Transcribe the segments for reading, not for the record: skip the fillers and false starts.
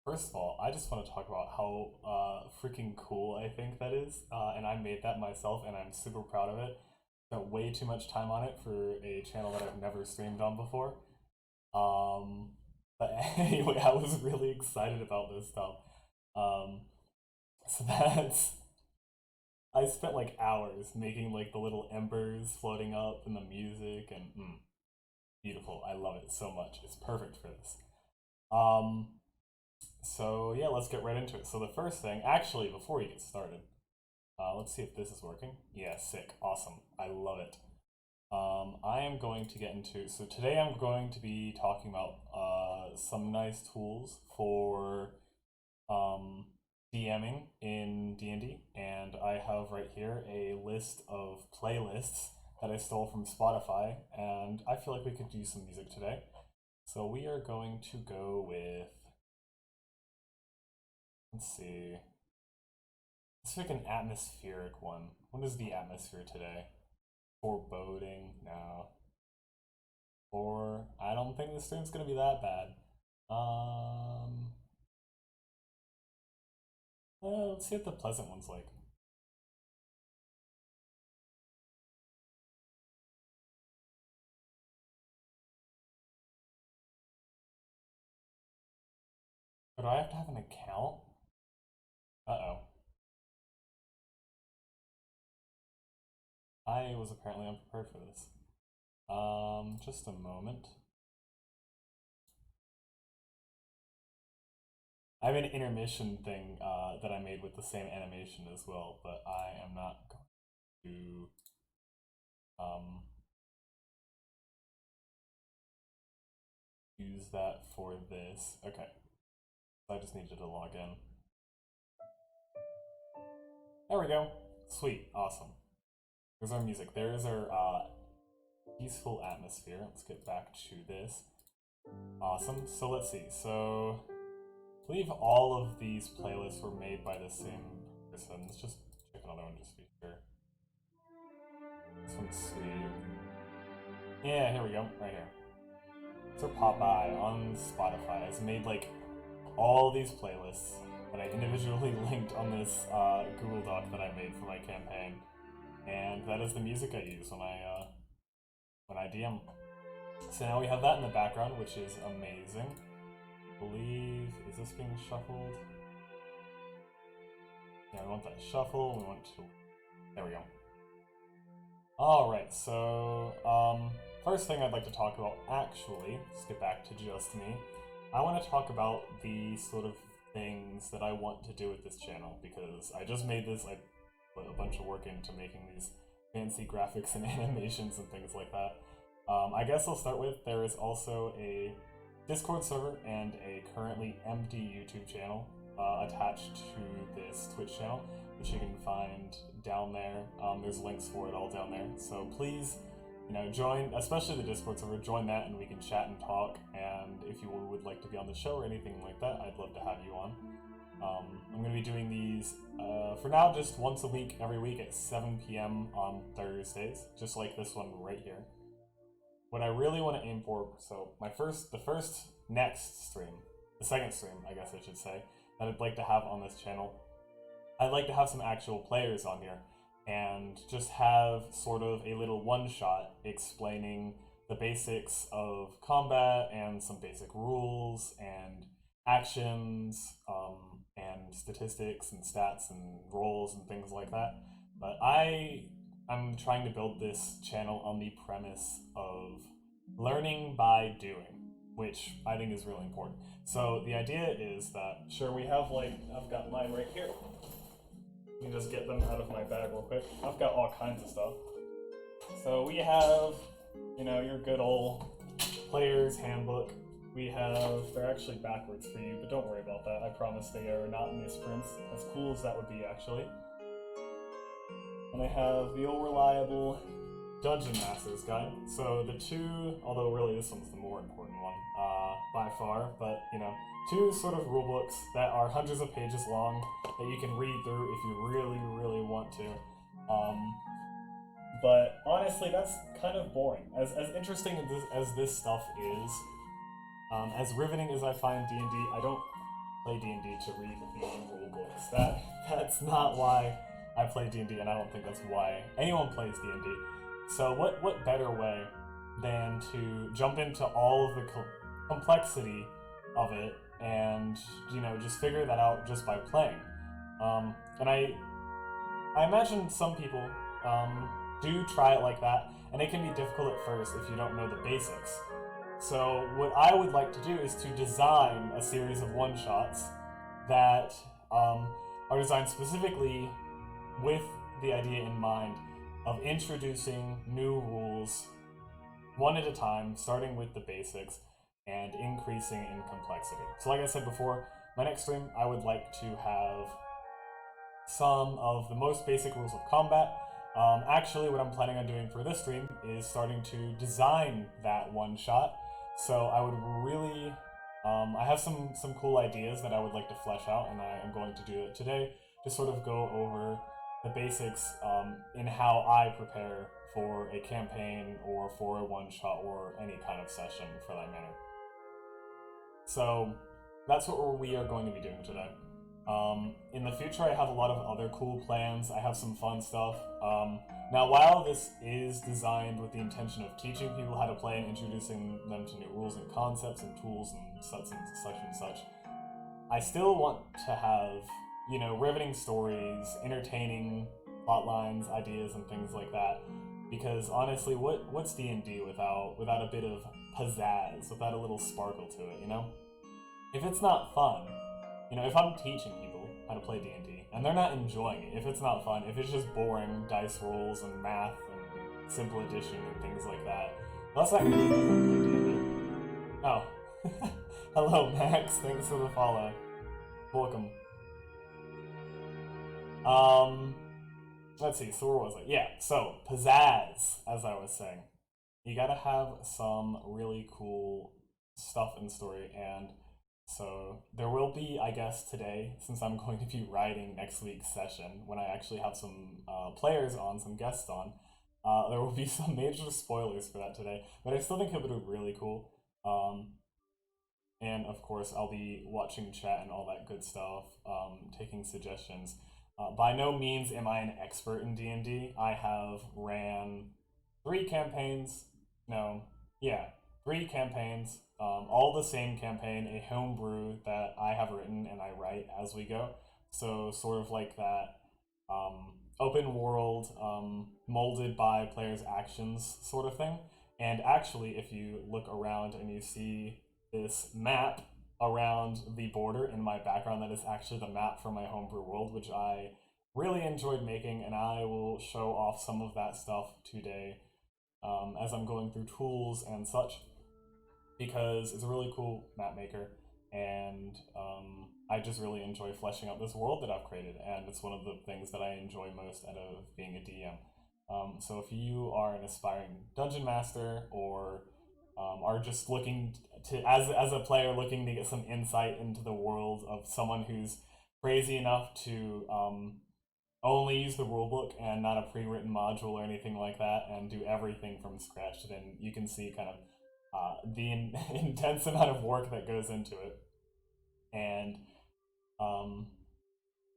First of all, I just want to talk about how freaking cool I think that is, and I made that myself, and I'm super proud of it. Spent way too much time on it for a channel that I've never streamed on before. Um, but anyway, I was really excited about this stuff. Um, so that's I spent like hours making like the little embers floating up and the music and beautiful. I love it so much. It's perfect for this. Um, so yeah, let's get right into it. So the first thing, actually, before we get started, let's see if this is working. Yeah, sick, awesome. I love it. I am going to get into, so today I'm going to be talking about some nice tools for um, DMing in D&D, and I have right here a list of playlists that I stole from Spotify, and I feel like we could do some music today. So we are going to go with, let's see, let's pick an atmospheric one. What is the atmosphere today? Foreboding? No. Or I don't think this stream's gonna be that bad. Um, let's see what the pleasant one's like. Do I have to have an account? Uh-oh. I was apparently unprepared for this. Just a moment. I have an intermission thing that I made with the same animation as well, but I am not going to use that for this. Okay, so I just needed to log in. There we go. Sweet, awesome. There's our music. There's our peaceful atmosphere. Let's get back to this. Awesome. So let's see. So I believe all of these playlists were made by the same person. Let's just check another one just to be sure. This one's sweet. Yeah, here we go. Right here. So Popeye on Spotify has made like all these playlists that I individually linked on this Google Doc that I made for my campaign, and that is the music I use when I DM. So now we have that in the background, which is amazing. I believe, is this being shuffled? Yeah, we want that shuffle. We want to. There we go. Alright, so first thing I'd like to talk about, actually, let's get back to just me. I want to talk about the sort of things that I want to do with this channel, because I just made this, I put a bunch of work into making these fancy graphics and animations and things like that. I guess I'll start with, there is also a Discord server and a currently empty YouTube channel attached to this Twitch channel, which you can find down there. There's links for it all down there. So please, join, especially the Discord server, join that and we can chat and talk. And if you would like to be on the show or anything like that, I'd love to have you on. I'm going to be doing these, for now, just once a week, every week at 7 p.m. on Thursdays, just like this one right here. What I really want to aim for, so the second stream, I guess I should say, that I'd like to have on this channel, I'd like to have some actual players on here, and just have sort of a little one-shot explaining the basics of combat, and some basic rules, and actions, and statistics, and stats, and roles, and things like that. But I'm trying to build this channel on the premise of learning by doing, which I think is really important. So the idea is that, sure, we have I've got mine right here. Let me just get them out of my bag real quick. I've got all kinds of stuff. So we have, your good old player's handbook. We have, they're actually backwards for you, but don't worry about that. I promise they are not misprints, as cool as that would be, actually. And I have the old reliable Dungeon Master's Guide. So the two, although really this one's the more important one, by far, but two sort of rulebooks that are hundreds of pages long that you can read through if you really, really want to. But honestly, that's kind of boring. As interesting as this stuff is, as riveting as I find D&D, I don't play D&D to read the rule books. That's not why I play D&D, and I don't think that's why anyone plays D&D. So what better way than to jump into all of the complexity of it and, you know, just figure that out just by playing. And I imagine some people do try it like that, and it can be difficult at first if you don't know the basics. So what I would like to do is to design a series of one-shots that are designed specifically with the idea in mind of introducing new rules one at a time, starting with the basics and increasing in complexity. So like I said before, my next stream I would like to have some of the most basic rules of combat. Actually, what I'm planning on doing for this stream is starting to design that one shot. So I would really, I have some cool ideas that I would like to flesh out, and I am going to do it today to sort of go over the basics in how I prepare for a campaign or for a one shot or any kind of session for that matter. So that's what we are going to be doing today. In the future, I have a lot of other cool plans. I have some fun stuff. Now, while this is designed with the intention of teaching people how to play and introducing them to new rules and concepts and tools and such and such, I still want to have, you know, riveting stories, entertaining plot lines, ideas, and things like that. Because honestly, what's D&D without a bit of pizzazz, without a little sparkle to it, you know? If it's not fun, you know, if I'm teaching people how to play D&D and they're not enjoying it, if it's not fun, if it's just boring dice rolls and math and simple addition and things like that, that's not really play D&D. Oh, hello Max, thanks for the follow. Welcome. Let's see, so where was I? Yeah, so pizzazz, as I was saying. You gotta have some really cool stuff in the story, and so there will be, I guess, today, since I'm going to be writing next week's session, when I actually have some players on, some guests on, there will be some major spoilers for that today, but I still think it'll be really cool. And of course, I'll be watching chat and all that good stuff, taking suggestions. By no means am I an expert in D&D. I have ran 3 campaigns, all the same campaign, a homebrew that I have written and I write as we go. So sort of like that open world, molded by players' actions sort of thing. And actually, if you look around and you see this map around the border in my background, that is actually the map for my homebrew world, which I really enjoyed making, and I will show off some of that stuff today as I'm going through tools and such, because it's a really cool map maker, and I just really enjoy fleshing out this world that I've created, and it's one of the things that I enjoy most out of being a DM. So if you are an aspiring dungeon master, or are just looking to, as a player, looking to get some insight into the world of someone who's crazy enough to only use the rulebook and not a pre-written module or anything like that, and do everything from scratch, then you can see kind of the intense amount of work that goes into it. And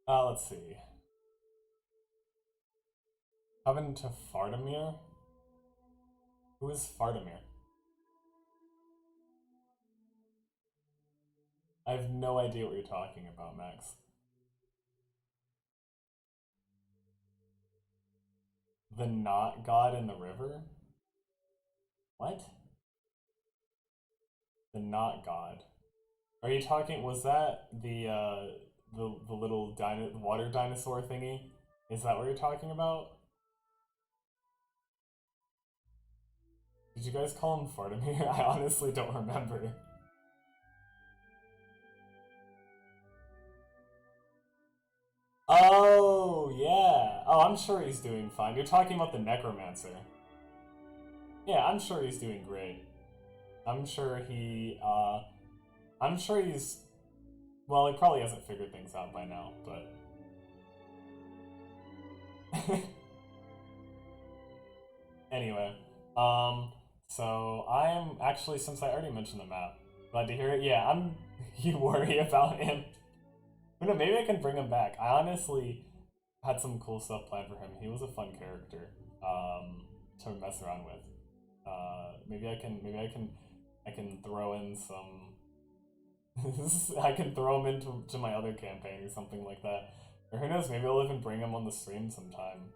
let's see. Coming to Fartamir? Who is Fartamir? I have no idea what you're talking about, Max. The not god in the river? What? The not god. Are you talking, was that the little water dinosaur thingy? Is that what you're talking about? Did you guys call him Fartamir? I honestly don't remember. Oh, yeah. Oh, I'm sure he's doing fine. You're talking about the necromancer. Yeah, I'm sure he's doing great. I'm sure he's... Well, he probably hasn't figured things out by now, but... Anyway, so I am actually, since I already mentioned the map, glad to hear it. Yeah, you worry about him. No, maybe I can bring him back. I honestly had some cool stuff planned for him. He was a fun character to mess around with. I can throw in some. I can throw him into my other campaign or something like that. Or who knows? Maybe I'll even bring him on the stream sometime.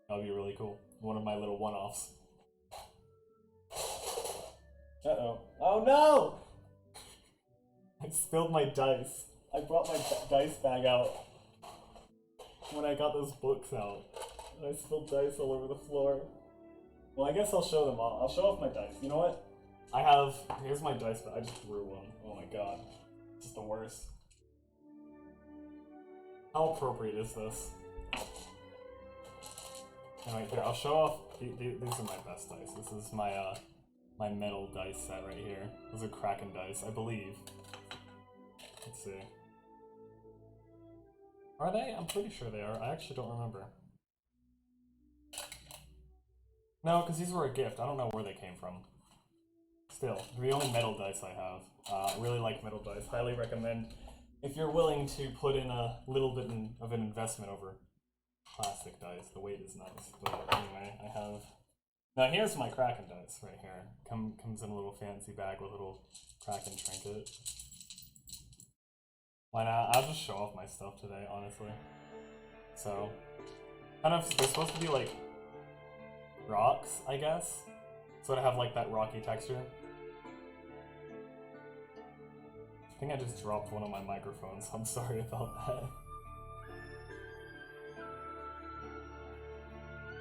That'll be really cool. One of my little one-offs. Uh-oh. Oh no! I spilled my dice. I brought my dice bag out when I got those books out. And I spilled dice all over the floor. Well, I guess I'll show them all. I'll show off my dice. You know what? Here's my dice bag. I just threw one. Oh my god. It's just the worst. How appropriate is this? Anyway, here, I'll show off. These are my best dice. This is my my metal dice set right here. Those are Kraken dice, I believe. Let's see. Are they? I'm pretty sure they are. I actually don't remember. No, because these were a gift. I don't know where they came from. Still, they're the only metal dice I have. I really like metal dice. Highly recommend if you're willing to put in a little bit of an investment over plastic dice. The weight is nice. But anyway, I have... Now here's my Kraken dice right here. Comes in a little fancy bag with a little Kraken trinket. Why not? I'll just show off my stuff today, honestly. So, kind of, they're supposed to be like rocks, I guess. So to have like that rocky texture. I think I just dropped one of my microphones, so I'm sorry about that.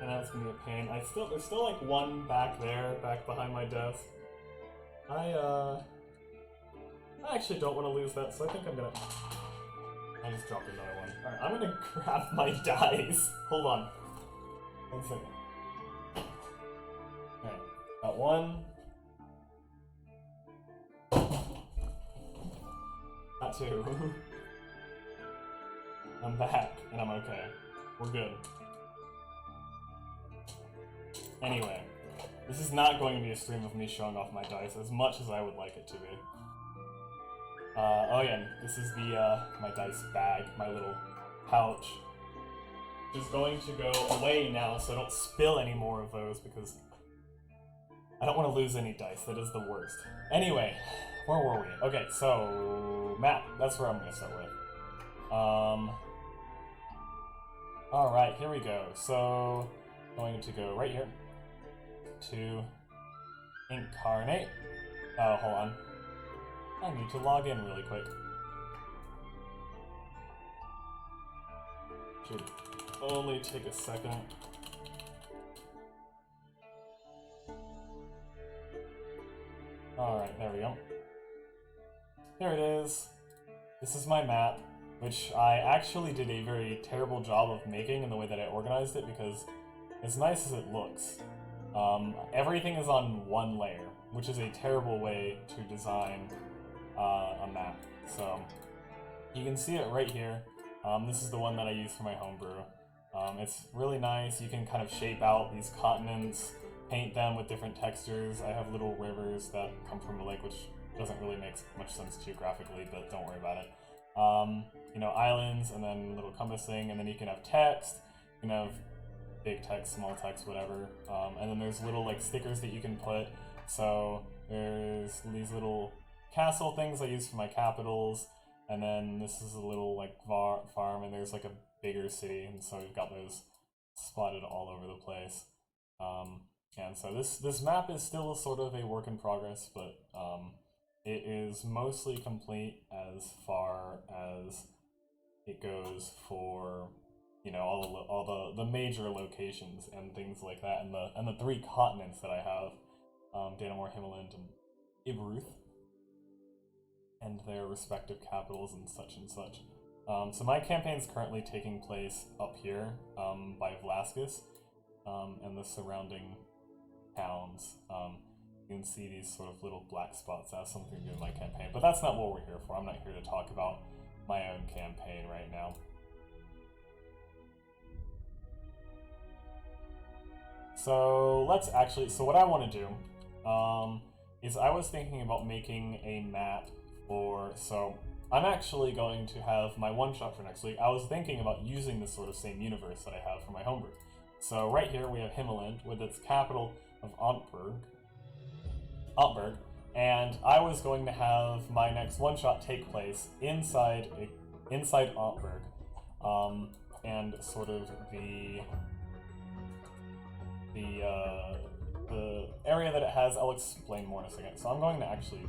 And that's gonna be a pain. There's still like one back there, back behind my desk. I actually don't want to lose that, so I think I'm gonna... I just dropped another one. Alright, I'm gonna grab my dice. Hold on. 1 second. Alright, got one. Got two. I'm back, and I'm okay. We're good. Anyway, this is not going to be a stream of me showing off my dice as much as I would like it to be. Oh yeah, this is the, my dice bag, my little pouch. Which is going to go away now, so I don't spill any more of those, because I don't want to lose any dice. That is the worst. Anyway, where were we? Okay, so... map. That's where I'm going to start with. Alright, here we go. So, going to go right here to incarnate. Oh, hold on. I need to log in really quick. Should only take a second. Alright, there we go. There it is. This is my map, which I actually did a very terrible job of making in the way that I organized it, because as nice as it looks, everything is on one layer, which is a terrible way to design a map. So you can see it right here. This is the one that I use for my homebrew. It's really nice. You can kind of shape out these continents, paint them with different textures. I have little rivers that come from a lake, which doesn't really make much sense geographically, but don't worry about it. You know, islands, and then little compass thing, and then you can have text. You can have big text, small text, whatever. And then there's little like stickers that you can put. So there's these little castle things I use for my capitals, and then this is a little like farm, and there's like a bigger city, and so we've got those spotted all over the place. And so this map is still sort of a work in progress, but it is mostly complete as far as it goes for, you know, all the major locations and things like that, and the 3 continents that I have, Danamore, Himmerland, and Ibaruth, and their respective capitals and such and such. So my campaign's currently taking place up here by Velasquez and the surrounding towns. You can see these sort of little black spots. That has something to do with my campaign, but that's not what we're here for. I'm not here to talk about my own campaign right now. So so what I want to do is I was thinking about making a map for, so I'm actually going to have my one-shot for next week. I was thinking about using this sort of same universe that I have for my homebrew. So right here we have Himmerland with its capital of Antberg, and I was going to have my next one-shot take place inside Antberg, and sort of the area that it has. I'll explain more in a second. So I'm going to actually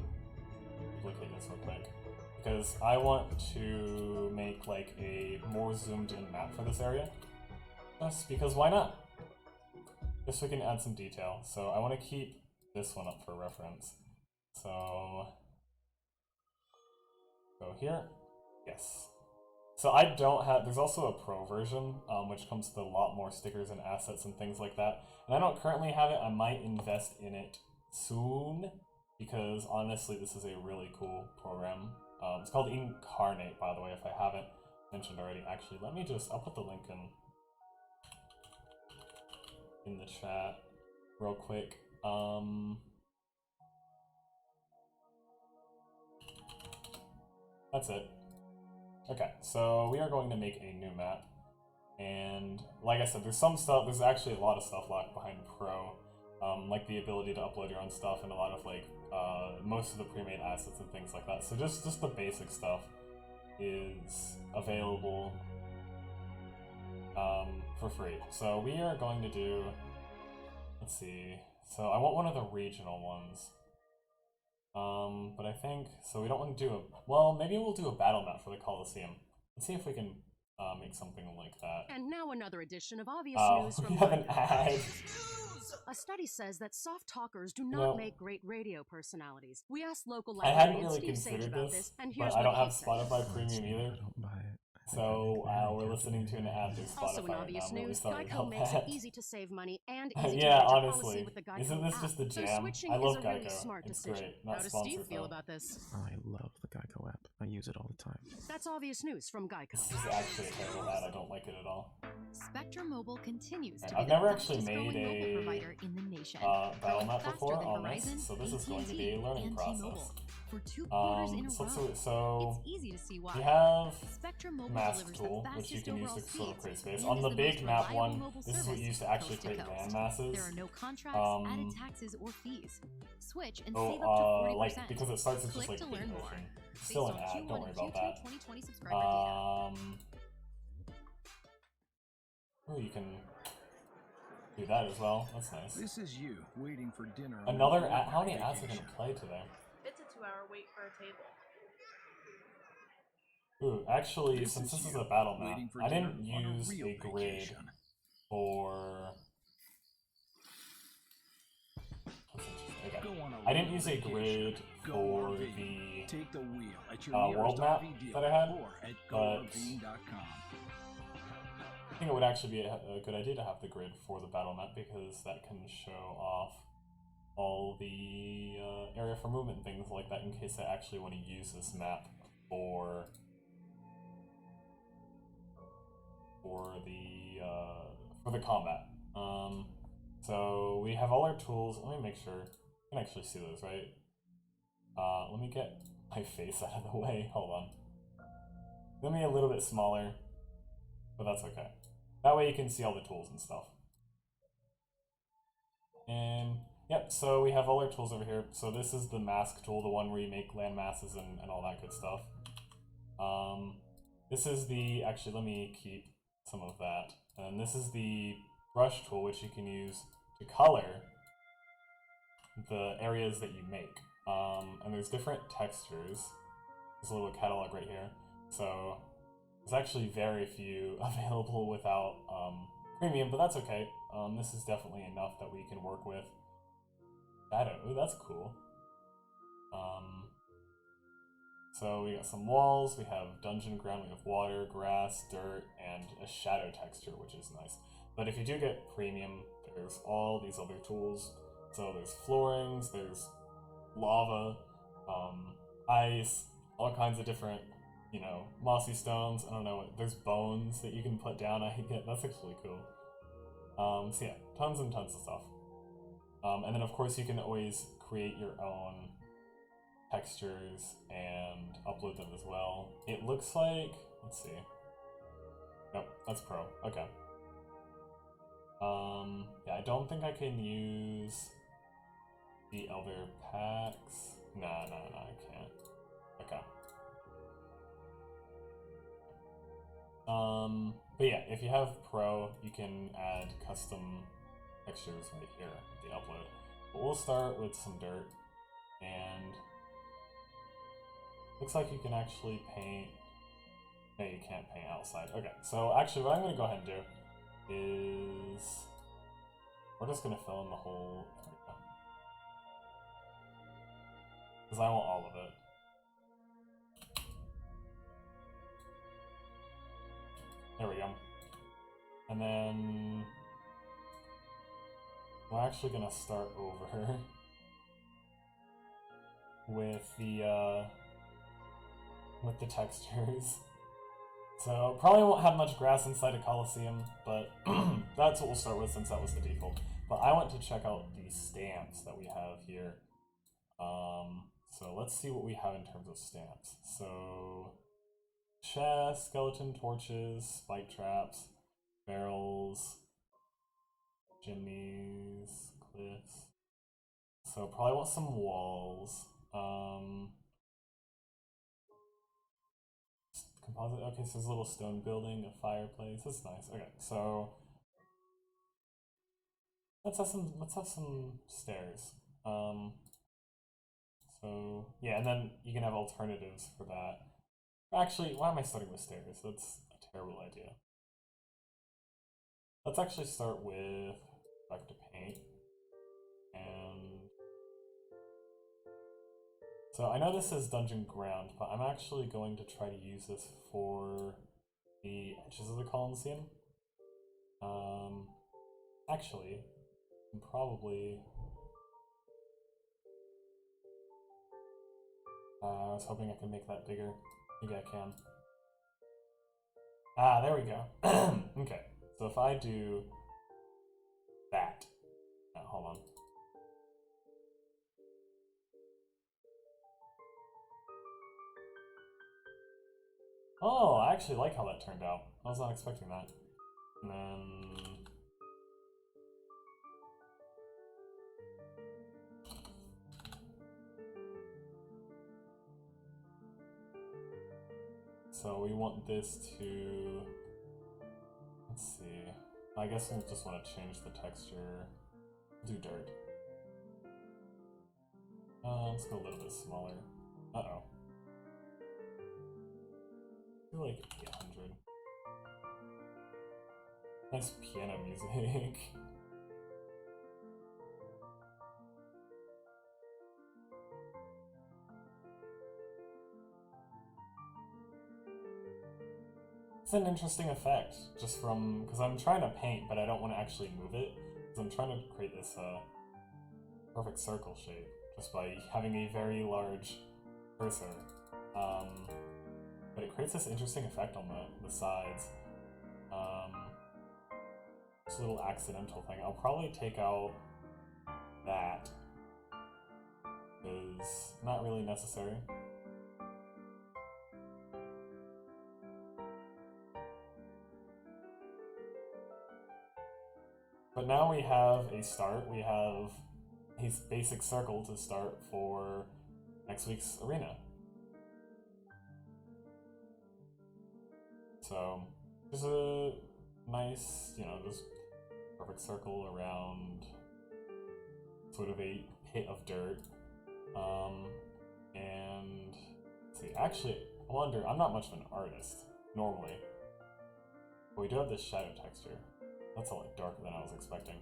duplicate this real quick, because I want to make like a more zoomed in map for this area. Just because why not? Just so we can add some detail. So I want to keep this one up for reference. So go here. Yes. So I don't have, there's also a pro version, which comes with a lot more stickers and assets and things like that. And I don't currently have it. I might invest in it soon, because honestly, this is a really cool program. It's called Incarnate, by the way, if I haven't mentioned already. Actually, let me just, I'll put the link in the chat real quick. That's it. Okay, so we are going to make a new map, and like I said, there's some stuff, there's actually a lot of stuff locked behind Pro, like the ability to upload your own stuff and a lot of like, most of the pre-made assets and things like that. So just the basic stuff is available for free. So we are going to do, let's see, so I want one of the regional ones. But I think, so we don't want to do a, well, maybe we'll do a battle map for the Coliseum. Let's see if we can make something like that. And now another edition of Obvious News We from have an ad. A study says that soft talkers do not make great radio personalities. We asked local I hadn't librarian really Steve Sage considered about this, and here's but I don't what have he said. Spotify Premium either. I don't buy it. So we're listening to an ad through Spotify Also in right now. Obvious I'm really News, sorry Geico about makes that. it easy to save money and easy to Yeah, manage a honestly, policy with the Geico isn't this app. just the So jam? switching I love is a really Geico. smart It's decision. great. Not How does sponsored Steve feel though. about this? I love the Geico app. I use it all the time. That's Obvious News from Geico. This is actually a terrible ad. I don't like it at all. Spectrum Mobile continues to I've be never the actually fastest made growing mobile a provider in the nation. battle map faster before than on Verizon, this, so this is going to be a AT&T, learning and process. T-Mobile. For 2 quarters in a row. So It's easy to see why. we have Spectrum Mobile mask delivers tool, the which you fastest can use overall to sort of speeds create space. and On is the the big most map reliable one, mobile this is what you used to service actually coast to create coast. land masses. There are no contracts, added taxes, or fees. Switch and save up to 40%. Like, because it starts as just Click like to learn big more. ocean. Based Still an on ad, Q1 don't worry and about Q2 that. 2020 subscriber data. Oh, you can do that as well. That's nice. This is you waiting for dinner. Another ad. How many ads are going to play today? It's a 2-hour wait for a table. Ooh, actually, This since is this is you a battle map, waiting for I didn't dinner on a use real a grid vacation. for. That's interesting. Okay. Go on a I didn't real use a vacation. grid Go for RV. the Take the wheel at your world nearest map RV dealer that I had, or at but GoRV.com. I think it would actually be a good idea to have the grid for the battle map, because that can show off all the area for movement and things like that in case I actually want to use this map for the combat. So we have all our tools. Let me make sure I can actually see those, right? Let me get my face out of the way. Hold on. Let me a little bit smaller, but that's okay. That way you can see all the tools and stuff. And yep, so we have all our tools over here. So this is the mask tool, the one where you make land masses and all that good stuff. This is the, actually let me keep some of that. And this is the brush tool, which you can use to color the areas that you make. And there's different textures. There's a little catalog right here. So there's actually very few available without premium, but that's okay. This is definitely enough that we can work with. Shadow, ooh, that's cool. So we got some walls, we have dungeon ground, we have water, grass, dirt, and a shadow texture, which is nice. But if you do get premium, there's all these other tools. So there's floorings, there's lava, ice, all kinds of different, you know, mossy stones. I don't know, there's bones that you can put down. That's actually cool. So yeah, tons and tons of stuff. And then of course you can always create your own textures and upload them as well. It looks like, let's see. Nope, that's Pro. Okay. Yeah, I don't think I can use the other packs. No, I can't. Okay. But yeah, if you have Pro, you can add custom textures right here at the upload. But we'll start with some dirt, and looks like you can actually paint. No, you can't paint outside. Okay, so actually what I'm going to go ahead and do is we're just going to fill in the whole area. Because I want all of it. There we go. And then we're actually going to start over with the textures. So probably won't have much grass inside a Coliseum, but that's what we'll start with since that was the default. But I want to check out the stamps that we have here. So let's see what we have in terms of stamps. So chest, skeleton, torches, spike traps, barrels, chimneys, cliffs. So probably want some walls. Composite. Okay, so there's a little stone building, a fireplace. That's nice. Okay, so let's have some stairs. So yeah, and then you can have alternatives for that. Actually, why am I starting with stairs? That's a terrible idea. Let's actually start with back to paint. And so I know this is dungeon ground, but I'm actually going to try to use this for the edges of the Coliseum. Actually, I'm probably I was hoping I could make that bigger. Maybe I can. Ah, there we go. Okay, so if I do that. Oh, hold on. Oh, I actually like how that turned out. I was not expecting that. And then so we want this to, let's see, I guess we'll just want to change the texture, do dirt. Let's go a little bit smaller. Uh-oh. I feel like 800. Nice piano music. It's an interesting effect, just from, because I'm trying to paint, but I don't want to actually move it, because I'm trying to create this perfect circle shape, just by having a very large cursor. But it creates this interesting effect on the sides. This little accidental thing. I'll probably take out that, because not really necessary. But now we have a start. We have a basic circle to start for next week's arena. So, there's a nice, just perfect circle around sort of a pit of dirt. And let's see, actually, I wonder, I'm not much of an artist normally, but we do have this shadow texture. That's a lot darker than I was expecting.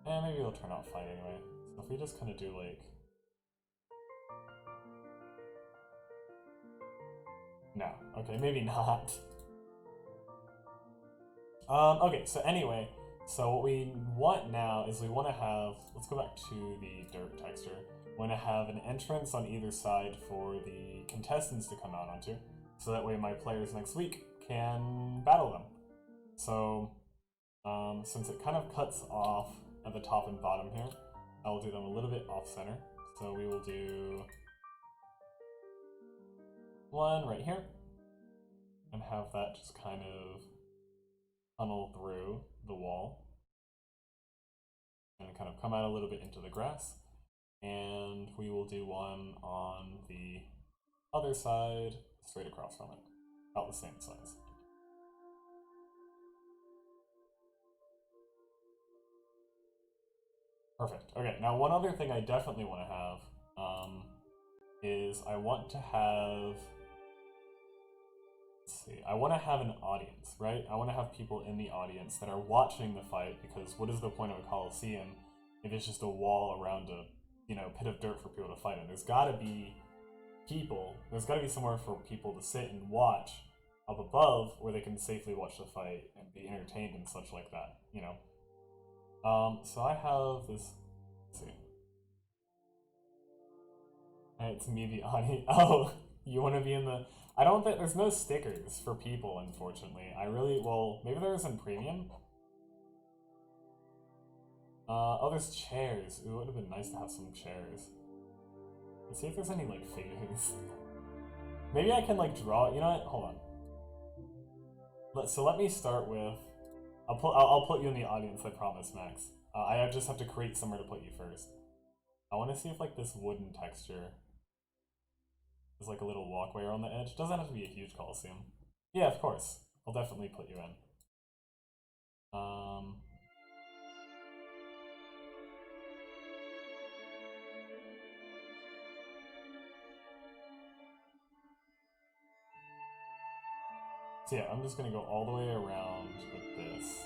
And maybe it'll turn out fine anyway. So if we just kind of do like... No. Okay, maybe not. Okay, so anyway, so what we want now is we want to have... Let's go back to the dirt texture. We want to have an entrance on either side for the contestants to come out onto, so that way my players next week can battle them. So, since it kind of cuts off at the top and bottom here, I will do them a little bit off-center. So we will do one right here, and have that just kind of tunnel through the wall and kind of come out a little bit into the grass. And we will do one on the other side, straight across from it, about the same size. Perfect. Okay, now one other thing I definitely want to have is I want to have, let's see, I want to have an audience, right? I want to have people in the audience that are watching the fight, because what is the point of a coliseum if it's just a wall around a, you know, pit of dirt for people to fight in? There's got to be people, there's got to be somewhere for people to sit and watch up above where they can safely watch the fight and be entertained and such like that, you know? So I have this, let's see. It's me, the audience. Oh, you want to be in the, I don't think, there's no stickers for people, unfortunately. I really, well, maybe there is in premium. Oh, there's chairs. Ooh, it would have been nice to have some chairs. Let's see if there's any, like, figures. Maybe I can, like, draw, you know what, hold on. So let me start with, I'll put you in the audience, I promise, Max. I just have to create somewhere to put you first. I want to see if, like, this wooden texture is like a little walkway on the edge. Doesn't have to be a huge coliseum. Yeah, of course. I'll definitely put you in. So yeah, I'm just gonna go all the way around with this.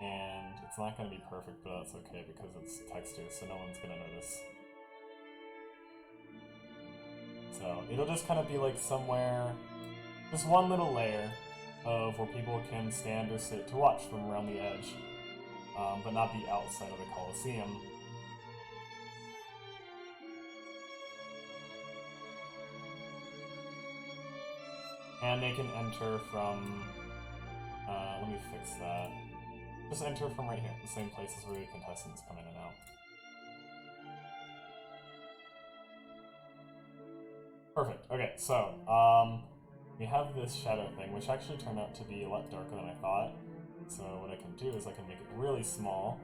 And it's not gonna be perfect, but that's okay because it's texture, so no one's gonna notice. So it'll just kind of be like somewhere, just one little layer of where people can stand or sit to watch from around the edge, but not be outside of the Coliseum. And they can enter from, let me fix that. Just enter from right here, the same places where the contestants come in and out. Perfect. Okay, so we have this shadow thing, which actually turned out to be a lot darker than I thought. So what I can do is I can make it really small,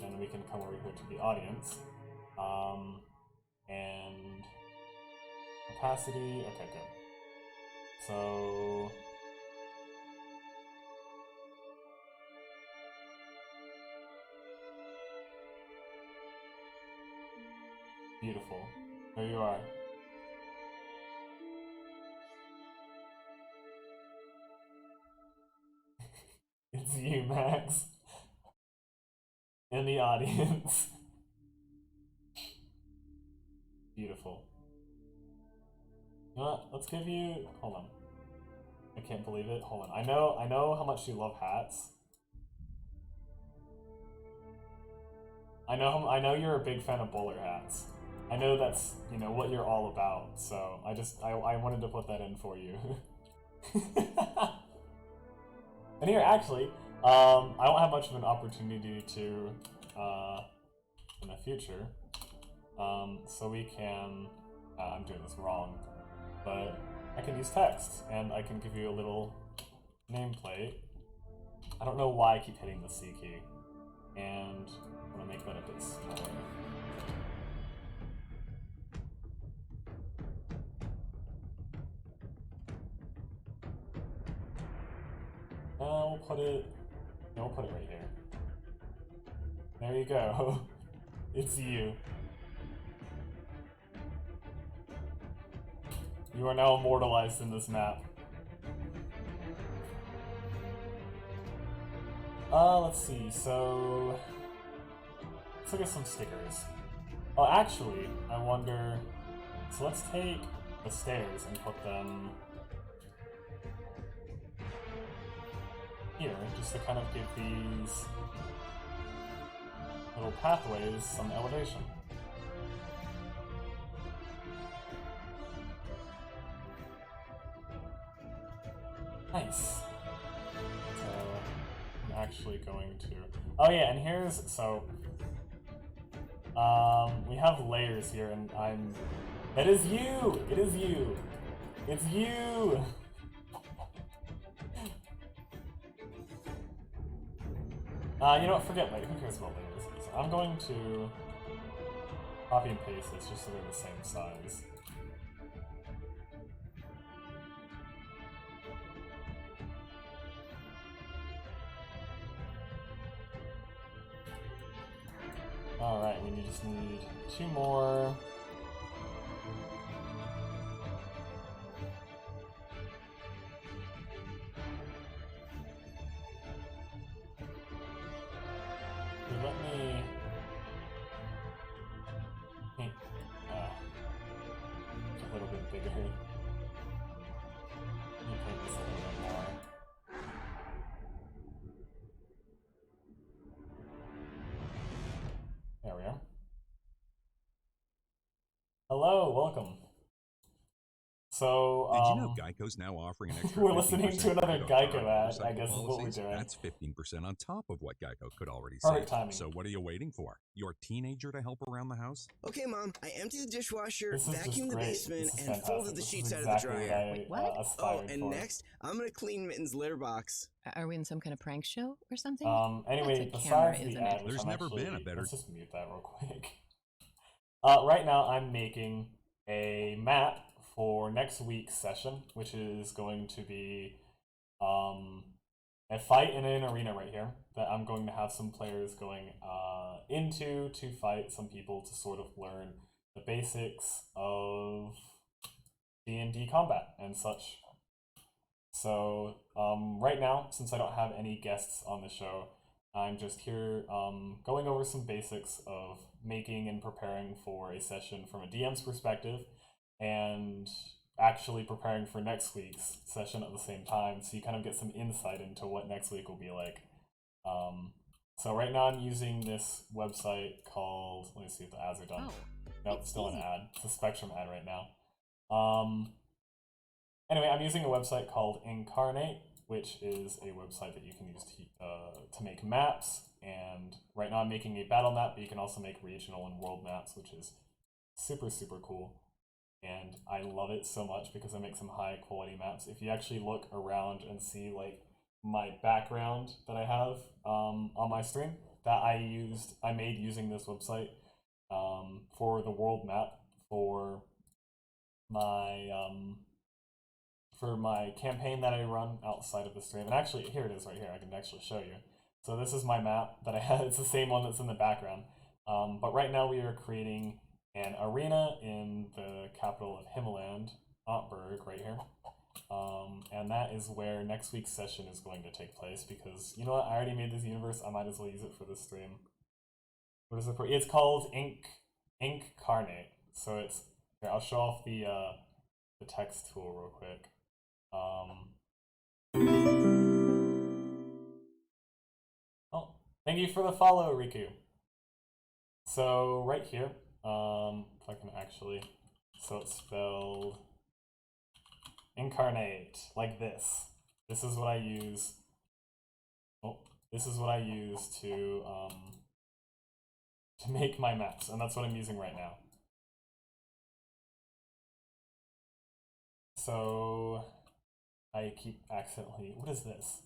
and then we can come over here to the audience. And opacity, okay, good. So beautiful. There you are. It's you, Max. In the audience. Beautiful. You know what? Let's give you, hold on. I can't believe it. Hold on. I know how much you love hats. I know you're a big fan of bowler hats. I know that's, you know, what you're all about. So I wanted to put that in for you. And here, actually, I don't have much of an opportunity to in the future. So we can, I'm doing this wrong, but I can use text, and I can give you a little nameplate. I don't know why I keep hitting the C key, and I'm gonna make that a bit smaller. We'll put it right here. There you go. It's you. You are now immortalized in this map. Let's see, so let's look at some stickers. Oh, actually, I wonder, so let's take the stairs and put them here, just to kind of give these little pathways some elevation. Nice. So I'm actually going to, oh yeah, and here's, so We have layers here, and I'm... It is you! It is you! It's you! You know what, forget layers. Who cares about layers? I'm going to copy and paste this just so they're the same size. Alright, we just need 2 more. Let me paint a little bit bigger. Let me paint this a little bit more. There we are. Hello, welcome. So, did you know Geico's now offering an extra we're listening to another Geico ad, I guess is what we're policies? doing. That's 15% on top of what Geico could already Perfect save. timing. So what are you waiting for? Your teenager to help around the house? Okay, Mom, I emptied the dishwasher, This is just vacuumed the great. basement, This is and fantastic. folded the This is sheets out exactly of the dryer. what I What? aspired and for. next, I'm gonna clean Mitten's litter box. Are we in some kind of prank show or something? Anyway, That's a camera, besides the isn't ad, it? which There's I'm never actually, been a better... let's just mute that real quick. Right now, I'm making a map for next week's session, which is going to be a fight in an arena right here that I'm going to have some players going into to fight some people to sort of learn the basics of D&D combat and such. So right now, since I don't have any guests on the show, I'm just here going over some basics of making and preparing for a session from a DM's perspective, and actually preparing for next week's session at the same time, so you kind of get some insight into what next week will be like. So right now I'm using this website called, let me see if the ads are done. Nope, still an ad. It's a Spectrum ad right now. Anyway, I'm using a website called Incarnate, which is a website that you can use to make maps, and right now I'm making a battle map, but you can also make regional and world maps, which is super, super cool. And I love it so much because I make some high quality maps. If you actually look around and see like my background that I have on my stream that I made using this website for the world map for my campaign that I run outside of the stream. And actually, here it is right here. I can actually show you. So this is my map that I had. It's the same one that's in the background. But right now we are creating an arena in the capital of Himmerland, Antberg, right here. And that is where next week's session is going to take place, because, you know what, I already made this universe, I might as well use it for this stream. What is it for? It's called Incarnate. So it's, here, I'll show off the text tool real quick. Oh, thank you for the follow, Riku. So right here, if I can actually, so it's spelled Incarnate, like this. This is what I use. Oh, this is what I use to make my maps, and that's what I'm using right now. So I keep accidentally. What is this?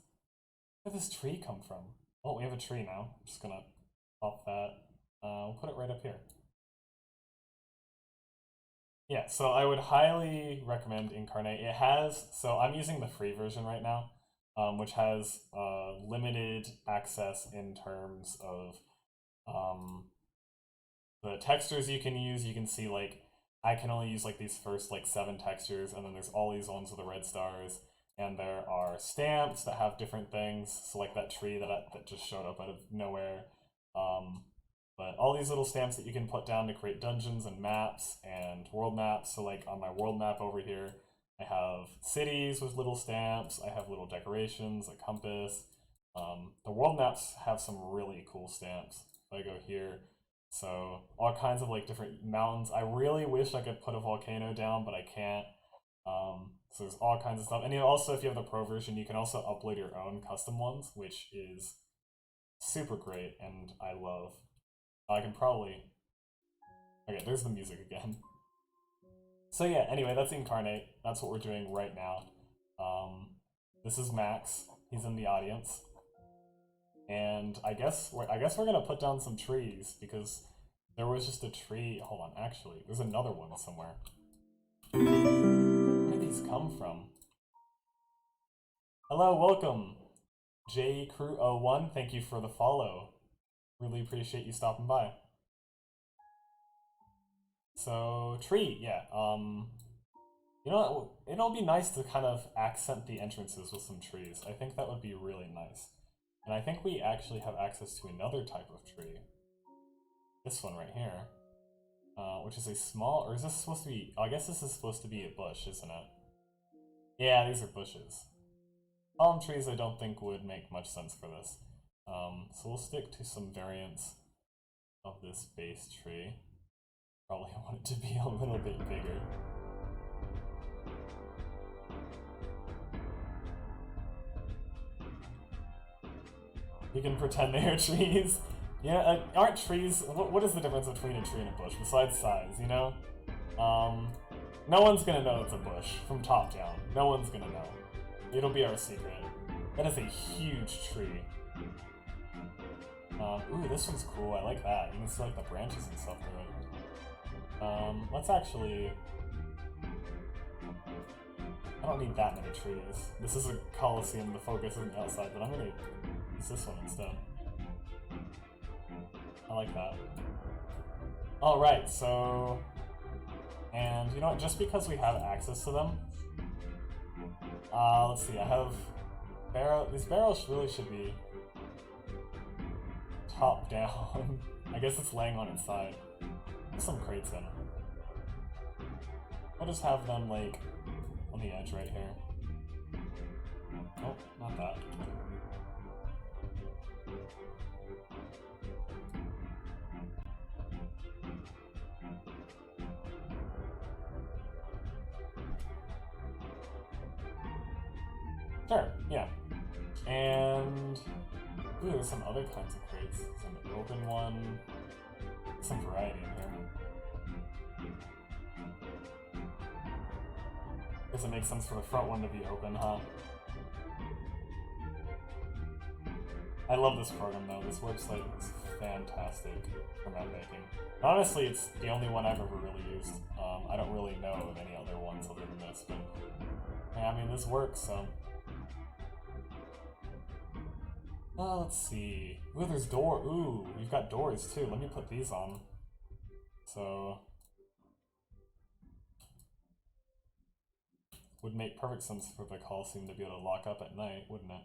Where did this tree come from? Oh, we have a tree now. I'm just gonna pop that. We'll put it right up here. Yeah, so I would highly recommend Incarnate. It has, so I'm using the free version right now, which has limited access in terms of the textures you can use. You can see, like, I can only use like these first like 7 textures, and then there's all these ones with the red stars, and there are stamps that have different things. So like that tree that just showed up out of nowhere. But all these little stamps that you can put down to create dungeons and maps and world maps. So like on my world map over here, I have cities with little stamps. I have little decorations, a compass. The world maps have some really cool stamps. If I go here, so all kinds of like different mountains. I really wish I could put a volcano down, but I can't. So there's all kinds of stuff. And also, if you have the pro version, you can also upload your own custom ones, which is super great and I love. I can probably Okay, there's the music again. So yeah, anyway, that's Incarnate. That's what we're doing right now. This is Max. He's in the audience. And I guess we're gonna put down some trees, because there was just a tree. Hold on, actually, there's another one somewhere. Where did these come from? Hello, welcome, JCrew01. Thank you for the follow. Really appreciate you stopping by. So, tree, yeah. You know what? It'll be nice to kind of accent the entrances with some trees. I think that would be really nice. And I think we actually have access to another type of tree. This one right here. Which is a small, or is this supposed to be, I guess this is supposed to be a bush, isn't it? Yeah, these are bushes. Palm trees I don't think would make much sense for this. So we'll stick to some variants of this base tree. Probably want it to be a little bit bigger. You can pretend they are trees. Yeah, aren't trees... What is the difference between a tree and a bush, besides size, you know? No one's gonna know it's a bush, from top down. No one's gonna know. It'll be our secret. That is a huge tree. Ooh, this one's cool, I like that. You can see like the branches and stuff through it. Let's actually... I don't need that many trees. This is a coliseum, the focus isn't outside, but I'm gonna use this one instead. I like that. Alright, so... And you know what, just because we have access to them... let's see, I have... These barrels really should be... top down. I guess it's laying on its side. Put some crates in. I'll just have them, like, on the edge right here. Nope, not that. Sure, yeah. And... Ooh, there's some other kinds of crates. There's an open one. Some variety in here. Guess it makes sense for the front one to be open, huh? I love this program though. This website is fantastic for map making. Honestly, it's the only one I've ever really used. I don't really know of any other ones other than this, but yeah, I mean, this works, so. Let's see. Ooh, there's door. Ooh, we've got doors too. Let me put these on. So... Would make perfect sense for the Coliseum to be able to lock up at night, wouldn't it?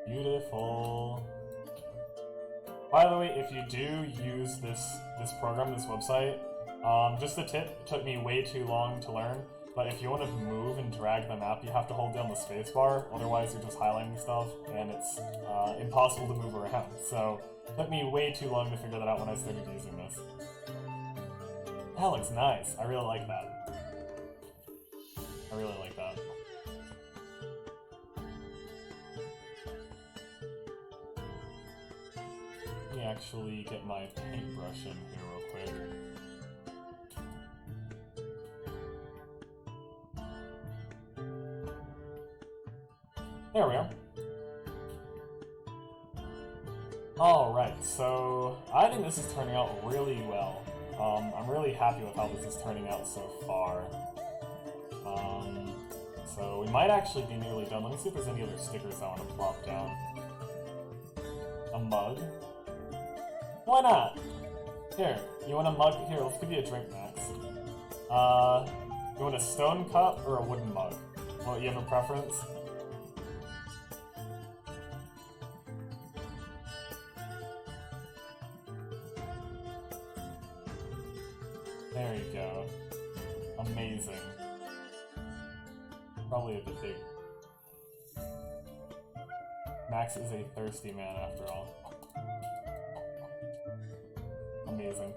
Beautiful. By the way, if you do use this program, this website, just a tip, it took me way too long to learn, but if you want to move and drag the map, you have to hold down the spacebar, otherwise you're just highlighting stuff, and it's impossible to move around. So, it took me way too long to figure that out when I started using this. That looks nice. I really like that. I really like that. Let me actually get my paintbrush in here real quick. There we are. Alright, so I think this is turning out really well. I'm really happy with how this is turning out so far. So we might actually be nearly done. Let me see if there's any other stickers I want to plop down. A mug? Why not? Here, you want a mug? Here, let's give you a drink, Max. You want a stone cup or a wooden mug? Well, you have a preference? There you go. Amazing. Probably a bit big. Max is a thirsty man after all. Amazing.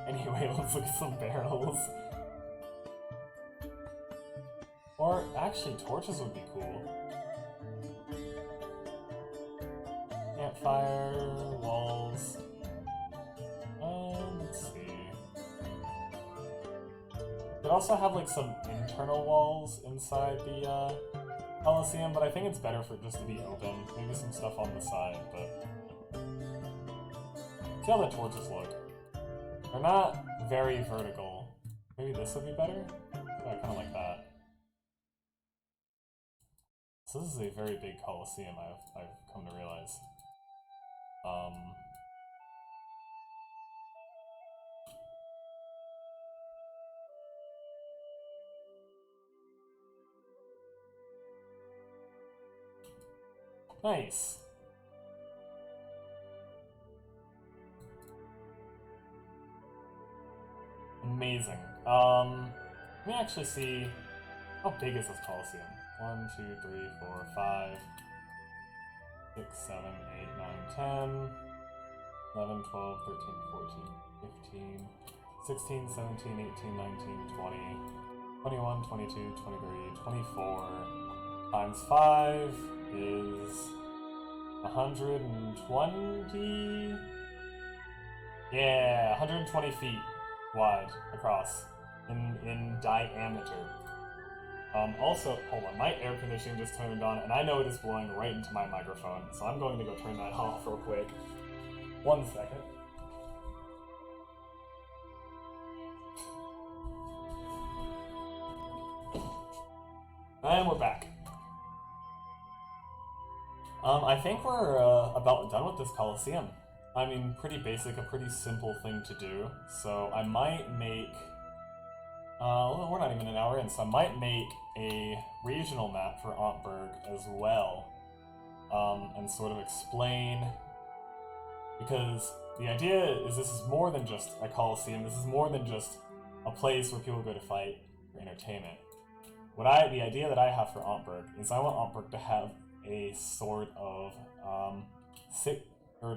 Anyway, let's look at some barrels. Or actually, torches would be cool. Campfire, walls. Let's see. Could also have like some internal walls inside the Coliseum, but I think it's better for it just to be open. Maybe some stuff on the side, but see how the torches look. They're not very vertical. Maybe this would be better? Yeah, I kind of like that. So this is a very big Coliseum, I've come to realize. Nice. Amazing. Let me actually see how big is this Coliseum. 1, 2, 3, 4, 5, 6, 7, 8, 9, 10, 11, 12, 13, 14, 15, 16, 17, 18, 19, 20, 21, 22, 23, 24, times 5 is 120? Yeah, 120 feet wide across in diameter. Also, hold on, my air conditioning just turned on, and I know it is blowing right into my microphone, so I'm going to go turn that off real quick. 1 second. And we're back. I think we're about done with this Coliseum. I mean, pretty basic, a pretty simple thing to do, so I might make... well, we're not even an hour in, so I might make a regional map for Antberg as well, and sort of explain, because the idea is this is more than just a Coliseum, this is more than just a place where people go to fight for entertainment. The idea that I have for Antberg is I want Antberg to have a sort of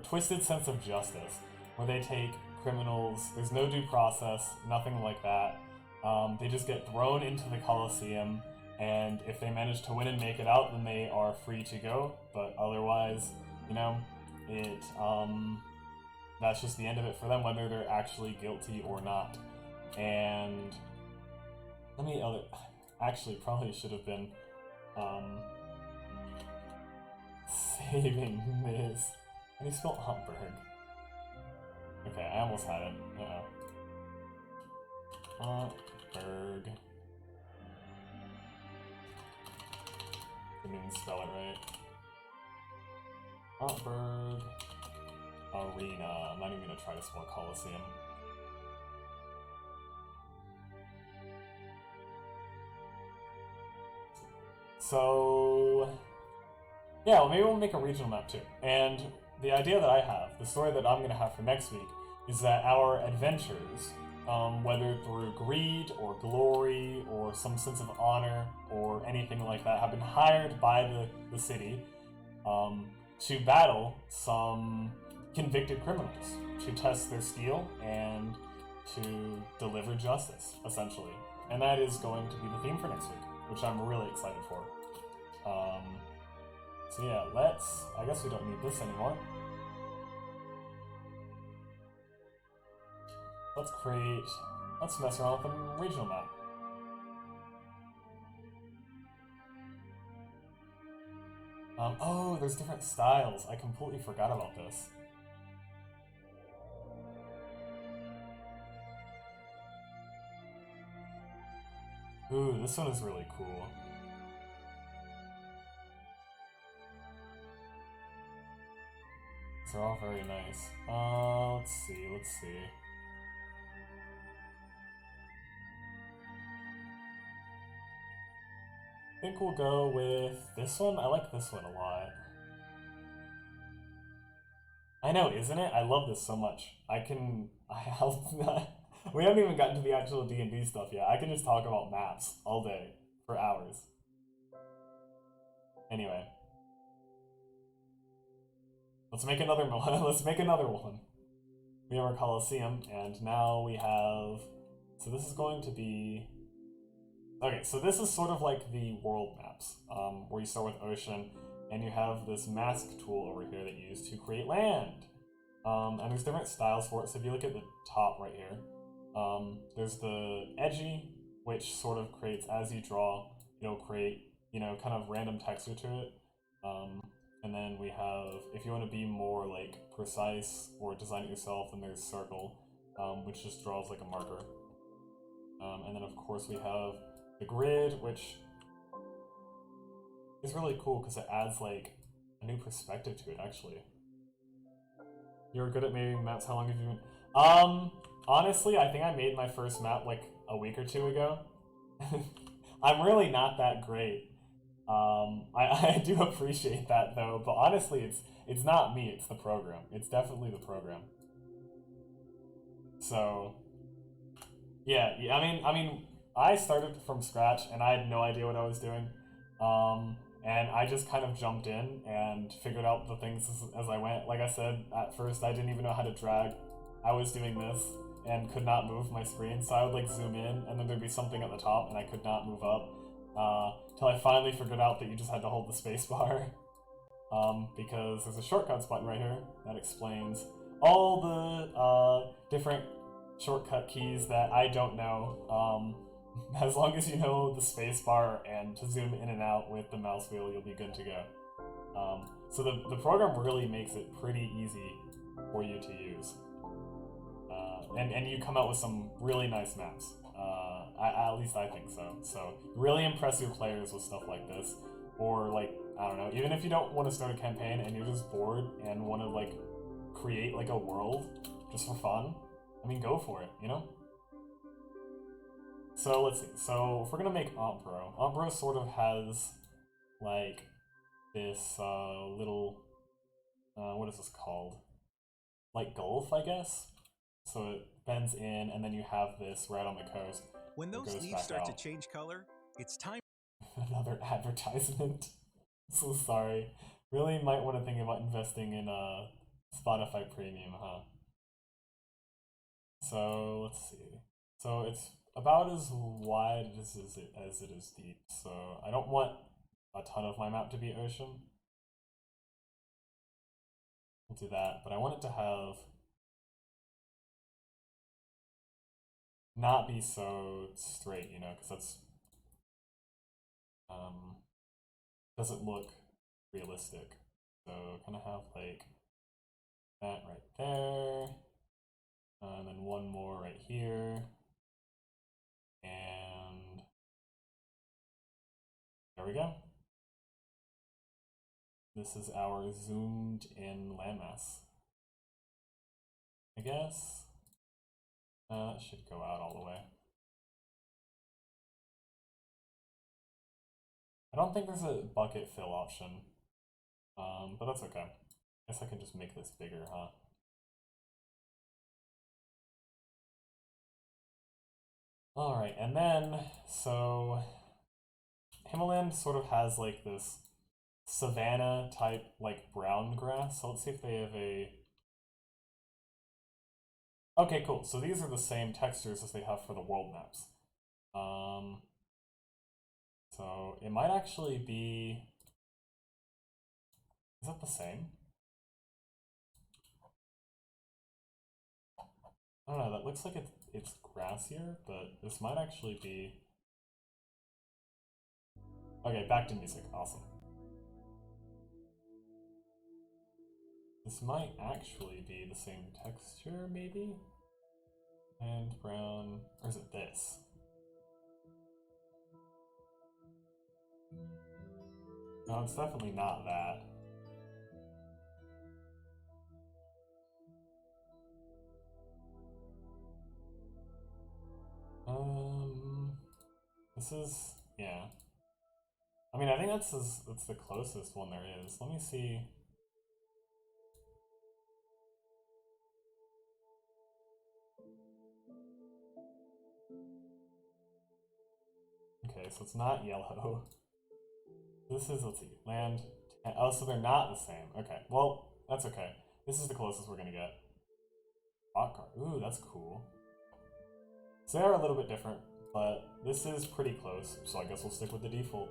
twisted sense of justice, where they take criminals, there's no due process, nothing like that. They just get thrown into the Coliseum, and if they manage to win and make it out, then they are free to go. But otherwise, you know, that's just the end of it for them, whether they're actually guilty or not. And actually, probably should have been saving this. How do you spell Antberg? Okay, I almost had it. Antberg. Didn't even spell it right. Antberg Arena. I'm not even gonna try to spell Coliseum. So yeah, well, maybe we'll make a regional map too. And the idea that I have, the story that I'm going to have for next week, is that our adventures, whether through greed or glory or some sense of honor or anything like that, have been hired by the city to battle some convicted criminals, to test their skill and to deliver justice, essentially. And that is going to be the theme for next week, which I'm really excited for. So yeah, I guess we don't need this anymore. Let's mess around with the regional map. Oh, there's different styles. I completely forgot about this. Ooh, this one is really cool. They're all very nice. Let's see. I think we'll go with this one. I like this one a lot. I know, isn't it? I love this so much. We haven't even gotten to the actual D&D stuff yet. I can just talk about maps all day, for hours. Anyway. Let's make another one. We have our Coliseum, and now we have... So this is going to be... Okay, so this is sort of like the world maps, where you start with ocean, and you have this mask tool over here that you use to create land. And there's different styles for it, so if you look at the top right here, there's the edgy, which sort of creates, as you draw, it'll create, you know, kind of random texture to it. And then we have, if you want to be more like precise or design it yourself, then there's circle, which just draws like a marker. And then of course we have the grid, which is really cool because it adds like a new perspective to it, actually. You're good at making maps. How long have you been? Honestly, I think I made my first map like a week or two ago. I'm really not that great. I do appreciate that though, but honestly, it's not me, it's the program. It's definitely the program. So, yeah. I mean, I started from scratch and I had no idea what I was doing. And I just kind of jumped in and figured out the things as I went. Like I said, at first I didn't even know how to drag. I was doing this and could not move my screen, so I would like zoom in and then there'd be something at the top and I could not move up. Till I finally figured out that you just had to hold the space bar. Because there's a shortcuts button right here that explains all the different shortcut keys that I don't know. As long as you know the space bar and to zoom in and out with the mouse wheel, you'll be good to go. So the program really makes it pretty easy for you to use. And you come out with some really nice maps. At least I think so. So really impress your players with stuff like this. Or like, I don't know, even if you don't want to start a campaign and you're just bored and want to like create like a world just for fun, I mean, go for it, you know? So let's see. So if we're gonna make Auntbro sort of has like this little what is this called? Like gulf, I guess. So it bends in, and then you have this right on the coast. When those leaves start to change color, it's time. Another advertisement. So sorry. Really might want to think about investing in Spotify Premium, huh? So let's see. So it's about as wide as it is deep. So I don't want a ton of my map to be ocean. We'll do that, but I want it to have not be so straight, you know, because that's doesn't look realistic. So kind of have like that right there, and then one more right here, and there we go. This is our zoomed in landmass, I guess. That should go out all the way. I don't think there's a bucket fill option, but that's okay. I guess I can just make this bigger, huh? Alright, and then, so Himalayan sort of has like this savanna type like brown grass. So let's see if they have a... Okay, cool. So these are the same textures as they have for the world maps. So it might actually be... Is that the same? I don't know, that looks like it's grassier, but this might actually be... Okay, back to music. Awesome. This might actually be the same texture, maybe? And brown... Or is it this? No, it's definitely not that. This is... yeah. I mean, I think that's the closest one there is. Let me see... Okay, so it's not yellow. This is, let's see, land. Oh, so they're not the same. Okay, well, that's okay. This is the closest we're gonna get. Rock car. Ooh, that's cool. So they are a little bit different, But this is pretty close, so I guess we'll stick with the default.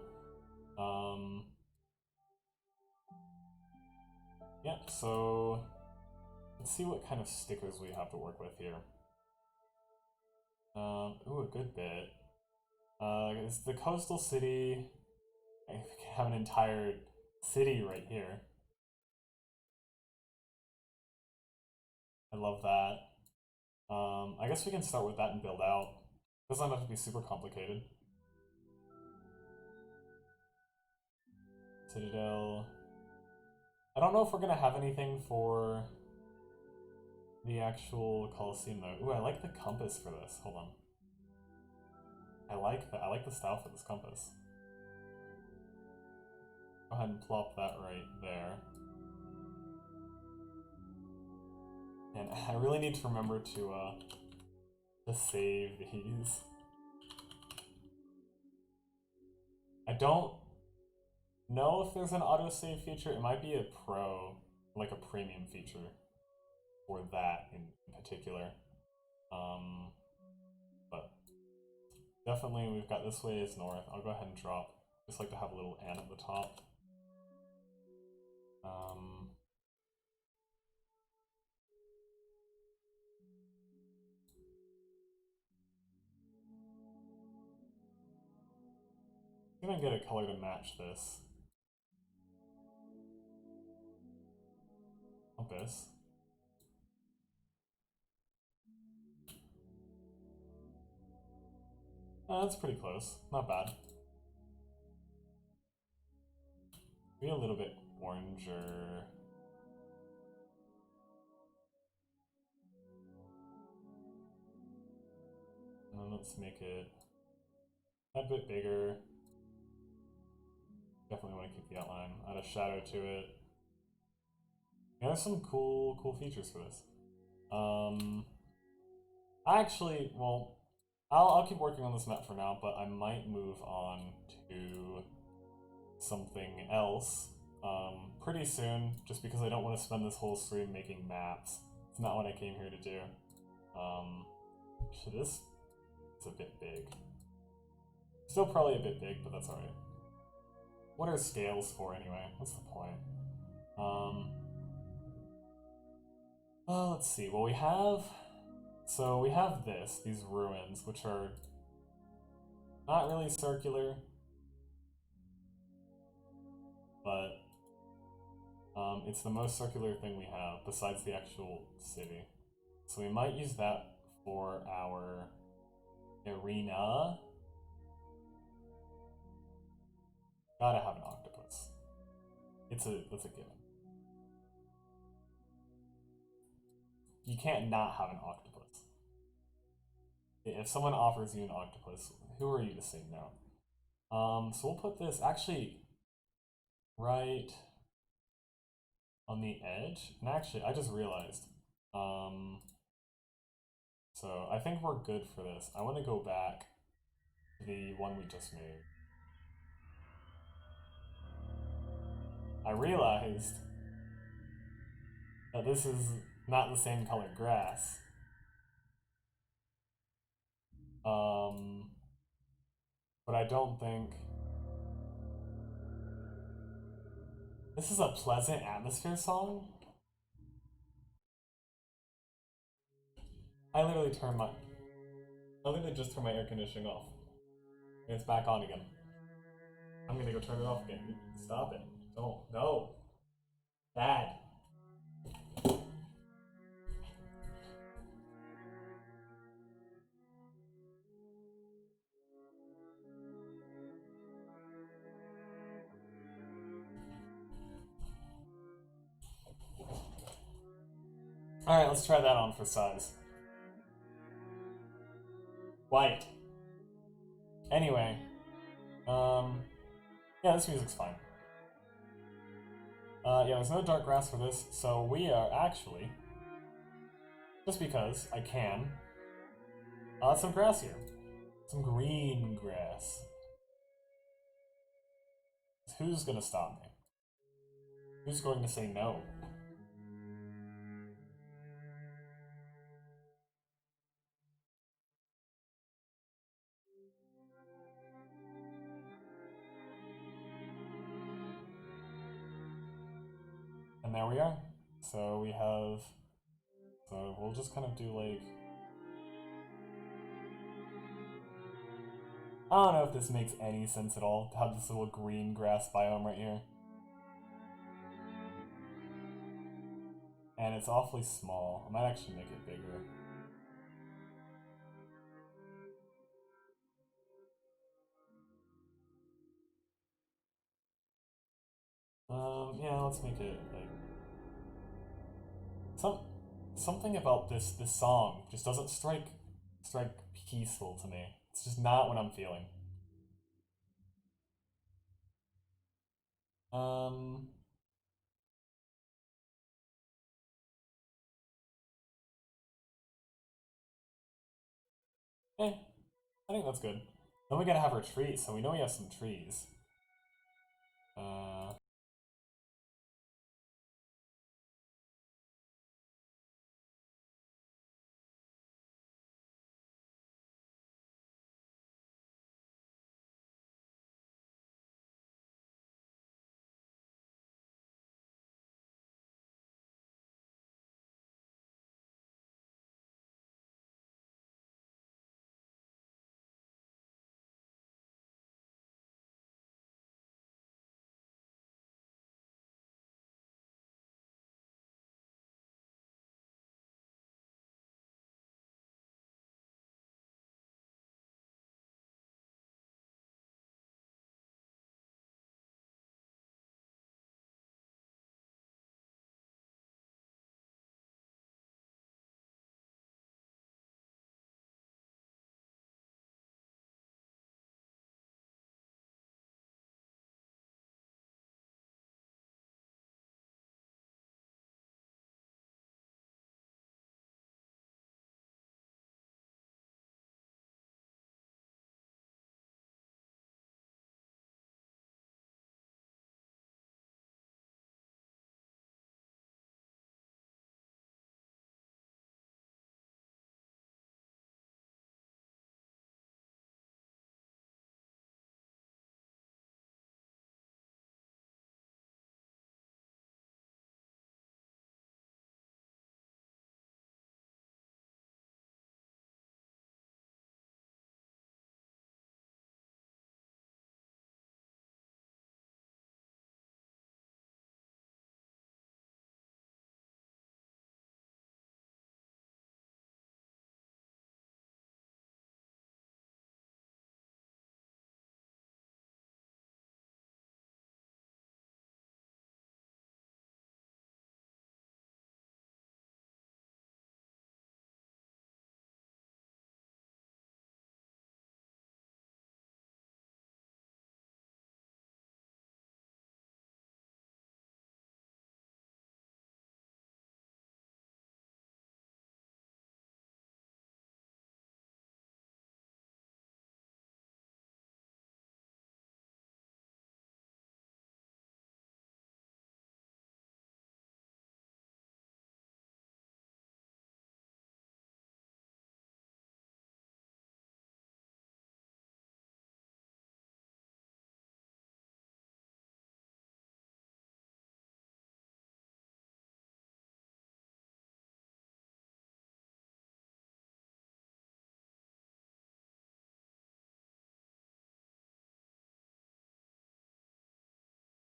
Yep, so let's see what kind of stickers we have to work with here. Ooh, a good bit. It's the coastal city. I can have an entire city right here. I love that. I guess we can start with that and build out. Doesn't have to be super complicated. Citadel. I don't know if we're gonna have anything for the actual Colosseum though. Ooh, I like the compass for this. Hold on. I like the style for this compass. Go ahead and plop that right there. And I really need to remember to save these. I don't know if there's an autosave feature. It might be a pro, like a premium feature for that in particular. But definitely we've got this way is north. I'll go ahead and drop. Just like to have a little N at the top. I'm gonna get a color to match this. Compass. That's pretty close. Not bad. Maybe a little bit oranger. And then let's make it a bit bigger. Definitely want to keep the outline. Add a shadow to it. Yeah, there's some cool features for this. Actually, well, I'll keep working on this map for now, but I might move on to something else pretty soon, just because I don't want to spend this whole stream making maps. It's not what I came here to do. So this is a bit big. Still probably a bit big, but that's alright. What are scales for anyway? What's the point? Let's see. Well, we have these ruins, which are not really circular, but it's the most circular thing we have besides the actual city. So we might use that for our arena. Gotta have an octopus. That's a given. You can't not have an octopus. If someone offers you an octopus, who are you to say no? So we'll put this actually right on the edge. And actually, I just realized. So I think we're good for this. I want to go back to the one we just made. I realized that this is not the same colored grass. But I don't think... This is a pleasant atmosphere song? I literally just turned my air conditioning off. And it's back on again. I'm gonna go turn it off again. Stop it. Don't. No. Bad. Alright, let's try that on for size. White. Anyway. Yeah, this music's fine. Yeah, there's no dark grass for this, so we are actually, just because I can, some grass here. Some green grass. Who's gonna stop me? Who's going to say no? And there we are. So we have... So we'll just kind of do like... I don't know if this makes any sense at all, to have this little green grass biome right here. And it's awfully small. I might actually make it bigger. Yeah, let's make it like something about this song just doesn't strike peaceful to me. It's just not what I'm feeling. I think that's good. Then we gotta have our trees, so we know we have some trees.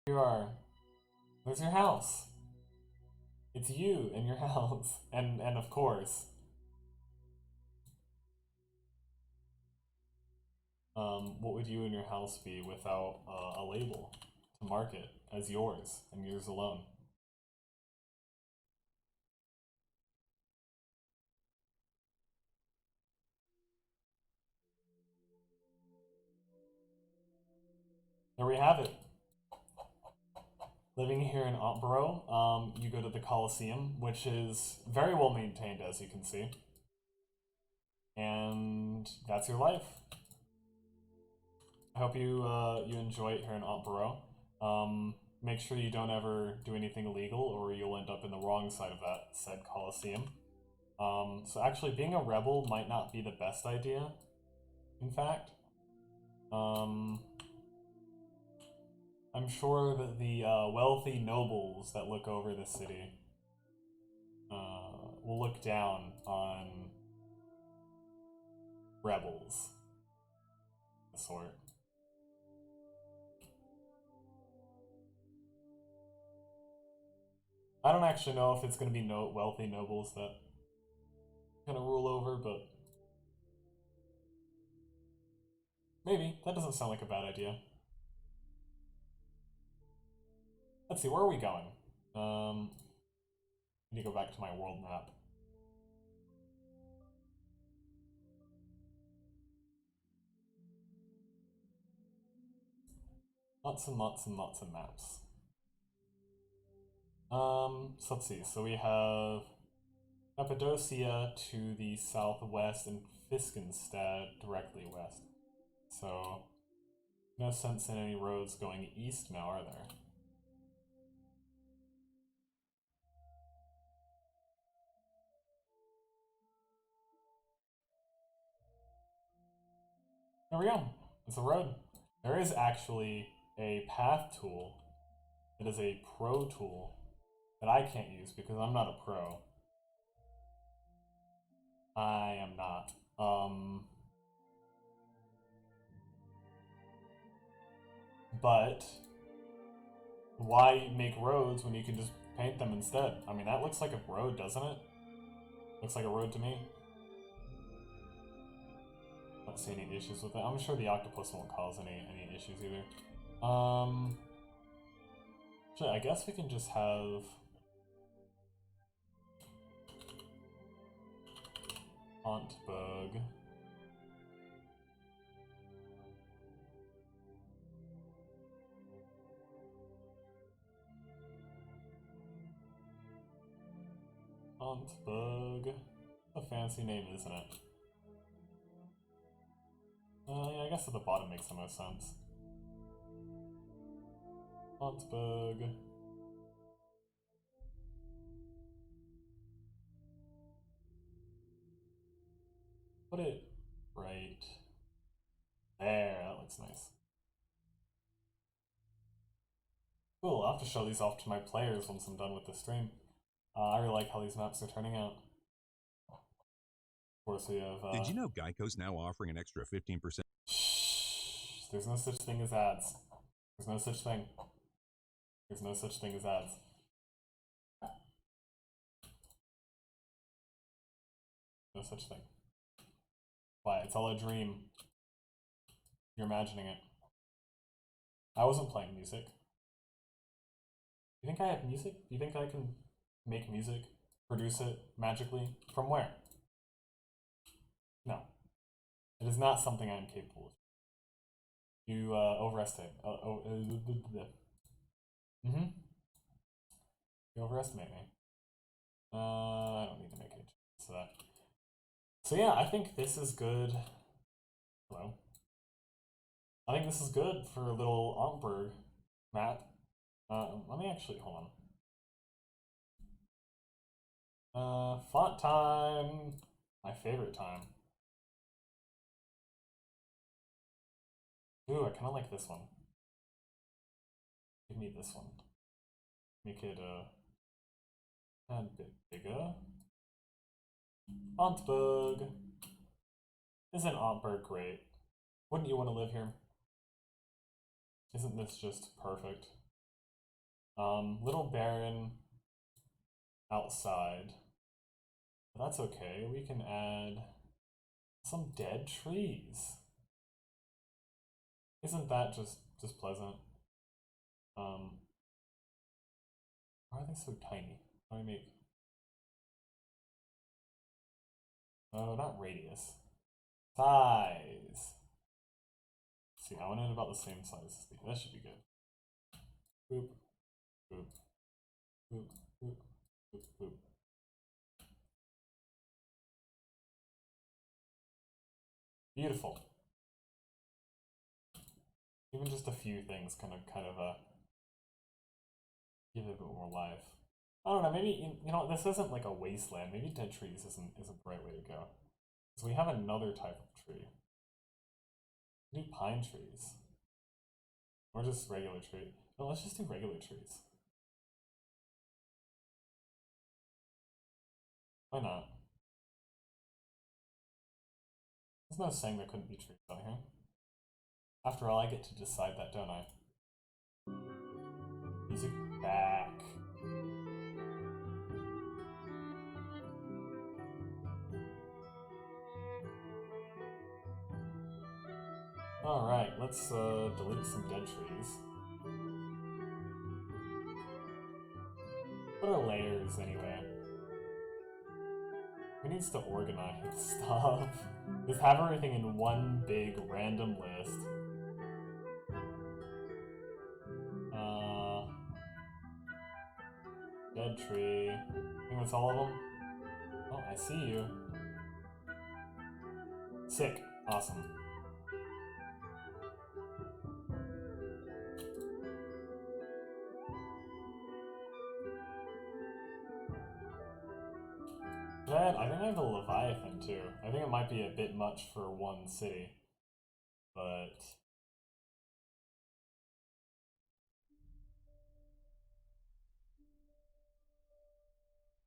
Here you are. There's your house. It's you and your house. And of course. What would you and your house be without a label to mark it as yours and yours alone? There we have it. Living here in Auntborough, you go to the Coliseum, which is very well maintained, as you can see. And that's your life. I hope you you enjoy it here in Auntborough. Make sure you don't ever do anything illegal, or you'll end up in the wrong side of that said Coliseum. So actually, being a rebel might not be the best idea, in fact. I'm sure that the wealthy nobles that look over the city will look down on rebels of the sort. I don't actually know if it's going to be wealthy nobles that are going to rule over, but maybe. That doesn't sound like a bad idea. Let's see, where are we going? I need to go back to my world map. Lots and lots and lots of maps. So let's see. So we have Cappadocia to the southwest and Fiskenstad directly west. So no sense in any roads going east now, are there? There we go. It's a road. There is actually a path tool that is a pro tool that I can't use because I'm not a pro. I am not. But why make roads when you can just paint them instead? I mean, that looks like a road, doesn't it? Looks like a road to me. Don't see any issues with it. I'm sure the octopus won't cause any issues either. Actually, I guess we can just have Ontbug. Ontbug. A fancy name, isn't it? Yeah, I guess at the bottom makes the most sense. Ontbug. Put it right there. That looks nice. Cool, I'll have to show these off to my players once I'm done with the stream. I really like how these maps are turning out. Of course, we have. Did you know Geico's now offering an extra 15%? Shh, there's no such thing as ads. There's no such thing. There's no such thing as ads. No such thing. Why? It's all a dream. You're imagining it. I wasn't playing music. You think I have music? Do you think I can make music? Produce it magically? From where? No. It is not something I am capable of. You overestimate. You overestimate me. I don't need to make any changes to that. So yeah, I think this is good. Hello. I think this is good for a little Ontberg map. Let me actually, hold on. Font time. My favorite time. Ooh, I kind of like this one. Give me this one. Make it a bit bigger. Ontberg. Isn't Ontberg great? Wouldn't you want to live here? Isn't this just perfect? Little Baron outside. But that's okay. We can add some dead trees. Isn't that just pleasant? Why are they so tiny? How do I make? Oh, not radius. Size. Let's see, I want it about the same size as these. That should be good. Boop. Boop. Boop. Boop. Boop. Boop. Beautiful. Even just a few things kind of give it a bit more life. I don't know, maybe, you know, this isn't like a wasteland. Maybe dead trees isn't the right way to go. Because we have another type of tree. We do pine trees. Or just regular tree. No, let's just do regular trees. Why not? There's no saying there couldn't be trees out here. After all, I get to decide that, don't I? Music back. Alright, let's delete some dead trees. What are layers anyway? Who needs to organize stuff? Just have everything in one big random list. Dead tree. I think that's all of them. Oh, I see you. Sick. Awesome. I think I have a Leviathan too. I think it might be a bit much for one city, but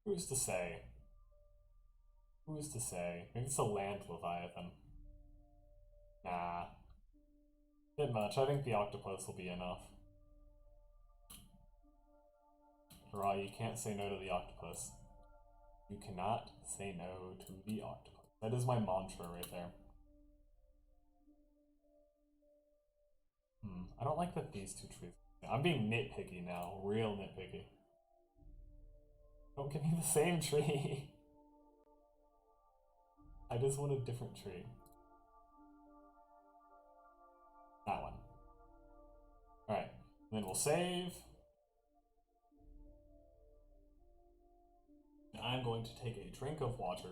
who's to say? Who's to say? Maybe it's a land Leviathan. Nah. Bit much. I think the octopus will be enough. Raw, you can't say no to the octopus. You cannot say no to the octopus. That is my mantra right there. I don't like that these two trees. I'm being nitpicky now. Real nitpicky. Don't give me the same tree. I just want a different tree. That one. Alright. Then we'll save. I'm going to take a drink of water.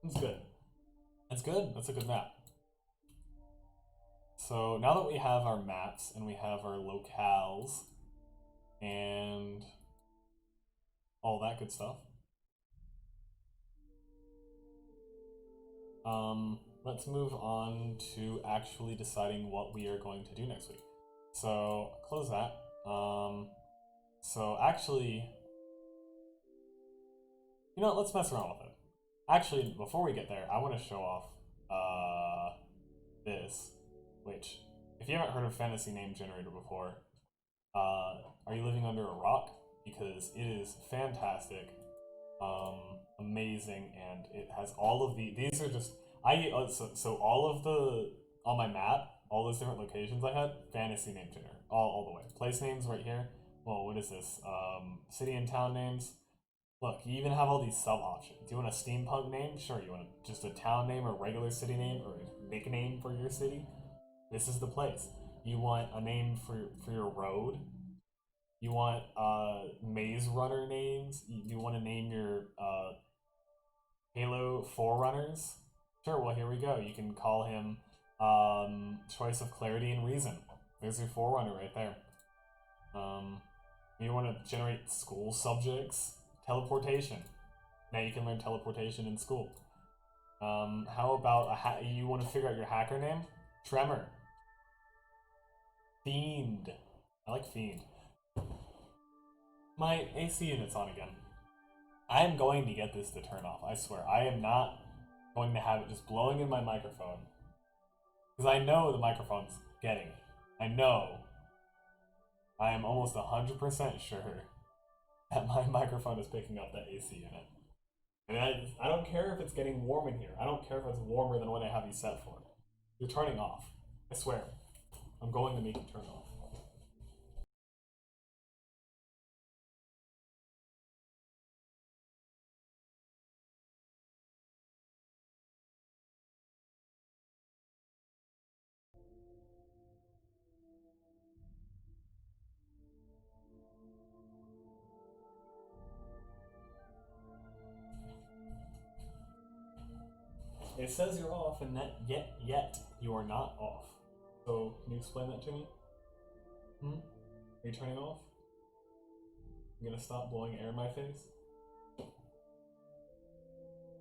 That's good. That's good. That's a good map. So now that we have our maps and we have our locales and all that good stuff, let's move on to actually deciding what we are going to do next week. So close that. So actually, you know what, let's mess around with it. Actually, before we get there, I want to show off this, which, if you haven't heard of Fantasy Name Generator before, are you living under a rock? Because it is fantastic, amazing, and it has all of these are just, so all of the, on my map, all those different locations I had, Fantasy Name Generator, all the way. Place names right here. Well, what is this? City and town names. Look, you even have all these sub options. Do you want a steampunk name? Sure. You want just a town name or regular city name or a nickname for your city? This is the place. You want a name for your road? You want Maze Runner names? You want to name your Halo Forerunners? Sure, well here we go. You can call him Choice of Clarity and Reason. There's your Forerunner right there. You want to generate school subjects? Teleportation. Now you can learn teleportation in school. How about you want to figure out your hacker name? Tremor. Fiend. I like Fiend. My AC unit's on again. I am going to get this to turn off, I swear. I am not going to have it just blowing in my microphone. Because I know the microphone's getting it. I know. I am almost 100% sure that my microphone is picking up that AC unit. And I don't care if it's getting warm in here. I don't care if it's warmer than what I have you set for. You're turning off. I swear. I'm going to make it turn off. It says you're off, and that yet you are not off. So can you explain that to me? Are you turning off? You gonna stop blowing air in my face?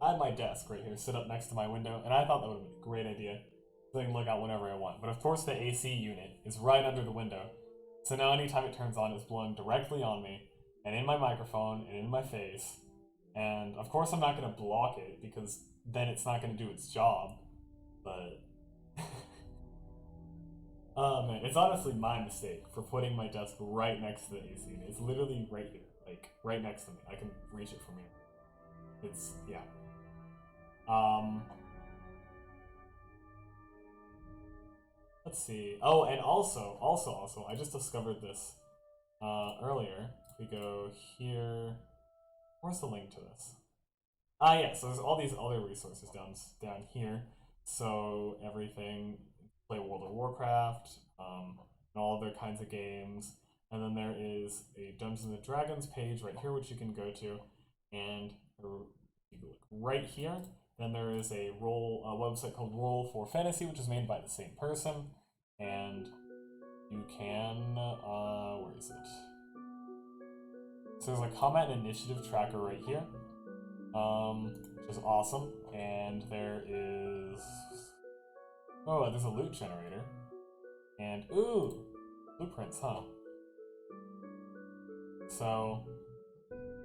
I had my desk right here, sit up next to my window, and I thought that would have been a great idea. So I can look out whenever I want. But of course the AC unit is right under the window. So now anytime it turns on, it's blowing directly on me, and in my microphone, and in my face. And of course I'm not going to block it, because then it's not going to do its job. But... oh man, it's honestly my mistake for putting my desk right next to the AC unit. It's literally right here, like, right next to me. I can reach it from here. It's, yeah. Let's see. Oh, and also, I just discovered this earlier. If we go here, where's the link to this? Ah, yeah. So there's all these other resources down here. So everything, play World of Warcraft, and all other kinds of games. And then there is a Dungeons and Dragons page right here, which you can go to, and you look right here. Then there is a website called Roll for Fantasy, which is made by the same person, and you can, where is it? So there's a combat and initiative tracker right here, which is awesome, and there is, oh, there's a loot generator, and ooh, blueprints, huh? So,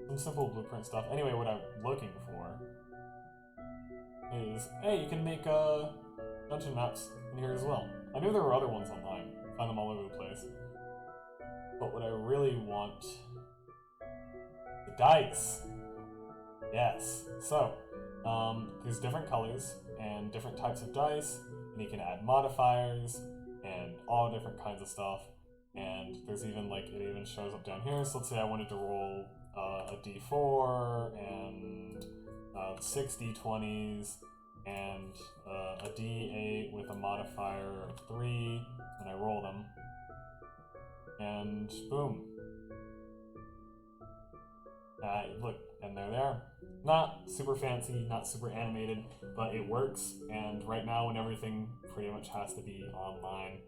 some simple blueprint stuff. Anyway, what I'm looking for is, hey, you can make dungeon maps in here as well. I knew there were other ones online. Find them all over the place. But what I really want, the dice. Yes. So, there's different colors and different types of dice, and you can add modifiers and all different kinds of stuff. And there's even, like, it even shows up down here. So let's say I wanted to roll a d4 and 6 d20s and a d8 with a modifier of 3, and I roll them. And boom. Look, and they're there. Not super fancy, not super animated, but it works. And right now, when everything pretty much has to be online,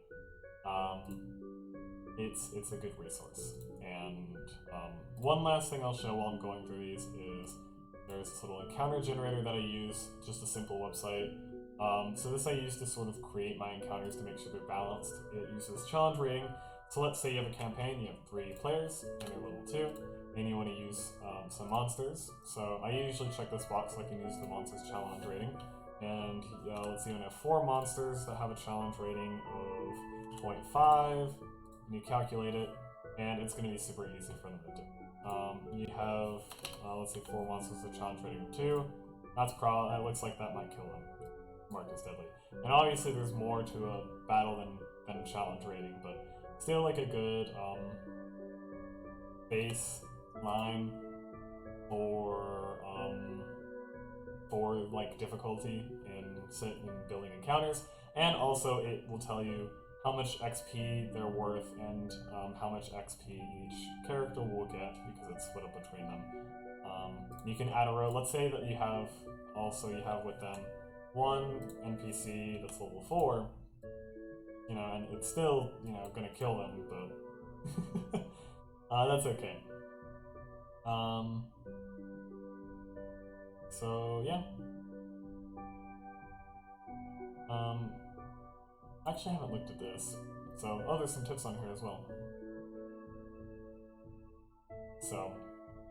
it's a good resource. And one last thing I'll show while I'm going through these is there's this little encounter generator that I use, just a simple website. So this I use to sort of create my encounters to make sure they're balanced. It uses challenge rating. So let's say you have a campaign, you have 3 players, and they're level 2, and you want to use some monsters. So I usually check this box so I can use the monsters challenge rating. And let's see, I have 4 monsters that have a challenge rating of 0.5, and you calculate it, and it's going to be super easy for them to do. You have, let's say 4 monsters with a challenge rating of 2. That looks like that might kill them. Marked as deadly. And obviously there's more to a battle than challenge rating, but still like a good baseline for like difficulty in building encounters. And also it will tell you how much XP they're worth and how much XP each character will get because it's split up between them. You can add a row. Let's say that you have with them 1 NPC that's level 4, and it's still, gonna kill them, but that's okay. So yeah. Actually, I haven't looked at this. So, there's some tips on here as well. So,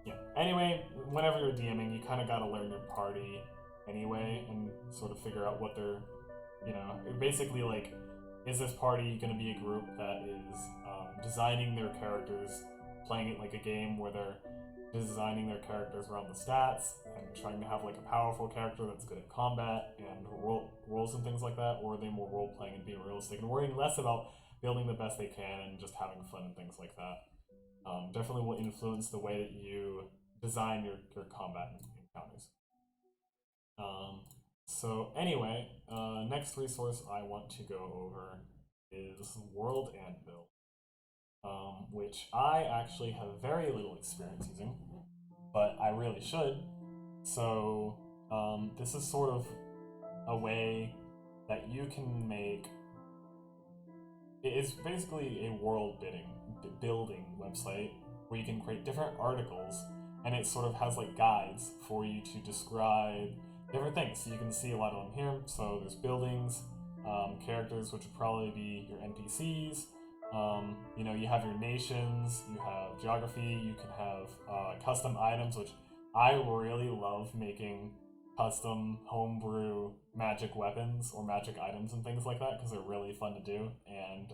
yeah. Anyway, whenever you're DMing, you kind of gotta learn your party anyway, and sort of figure out what they're, basically like, is this party gonna be a group that is designing their characters, playing it like a game where they're designing their characters around the stats and trying to have like a powerful character that's good at combat and roles and things like that, or are they more role-playing and being realistic and worrying less about building the best they can and just having fun and things like that? Definitely will influence the way that you design your combat encounters. So anyway, next resource I want to go over is World Anvil, which I actually have very little experience using, but I really should. So this is sort of a way that you can make. It's basically a world building website where you can create different articles, and it sort of has like guides for you to describe different things. So you can see a lot of them here. So there's buildings, characters, which would probably be your NPCs. You know, you have your nations, you have geography, you can have custom items, which I really love making custom homebrew magic weapons or magic items and things like that because they're really fun to do and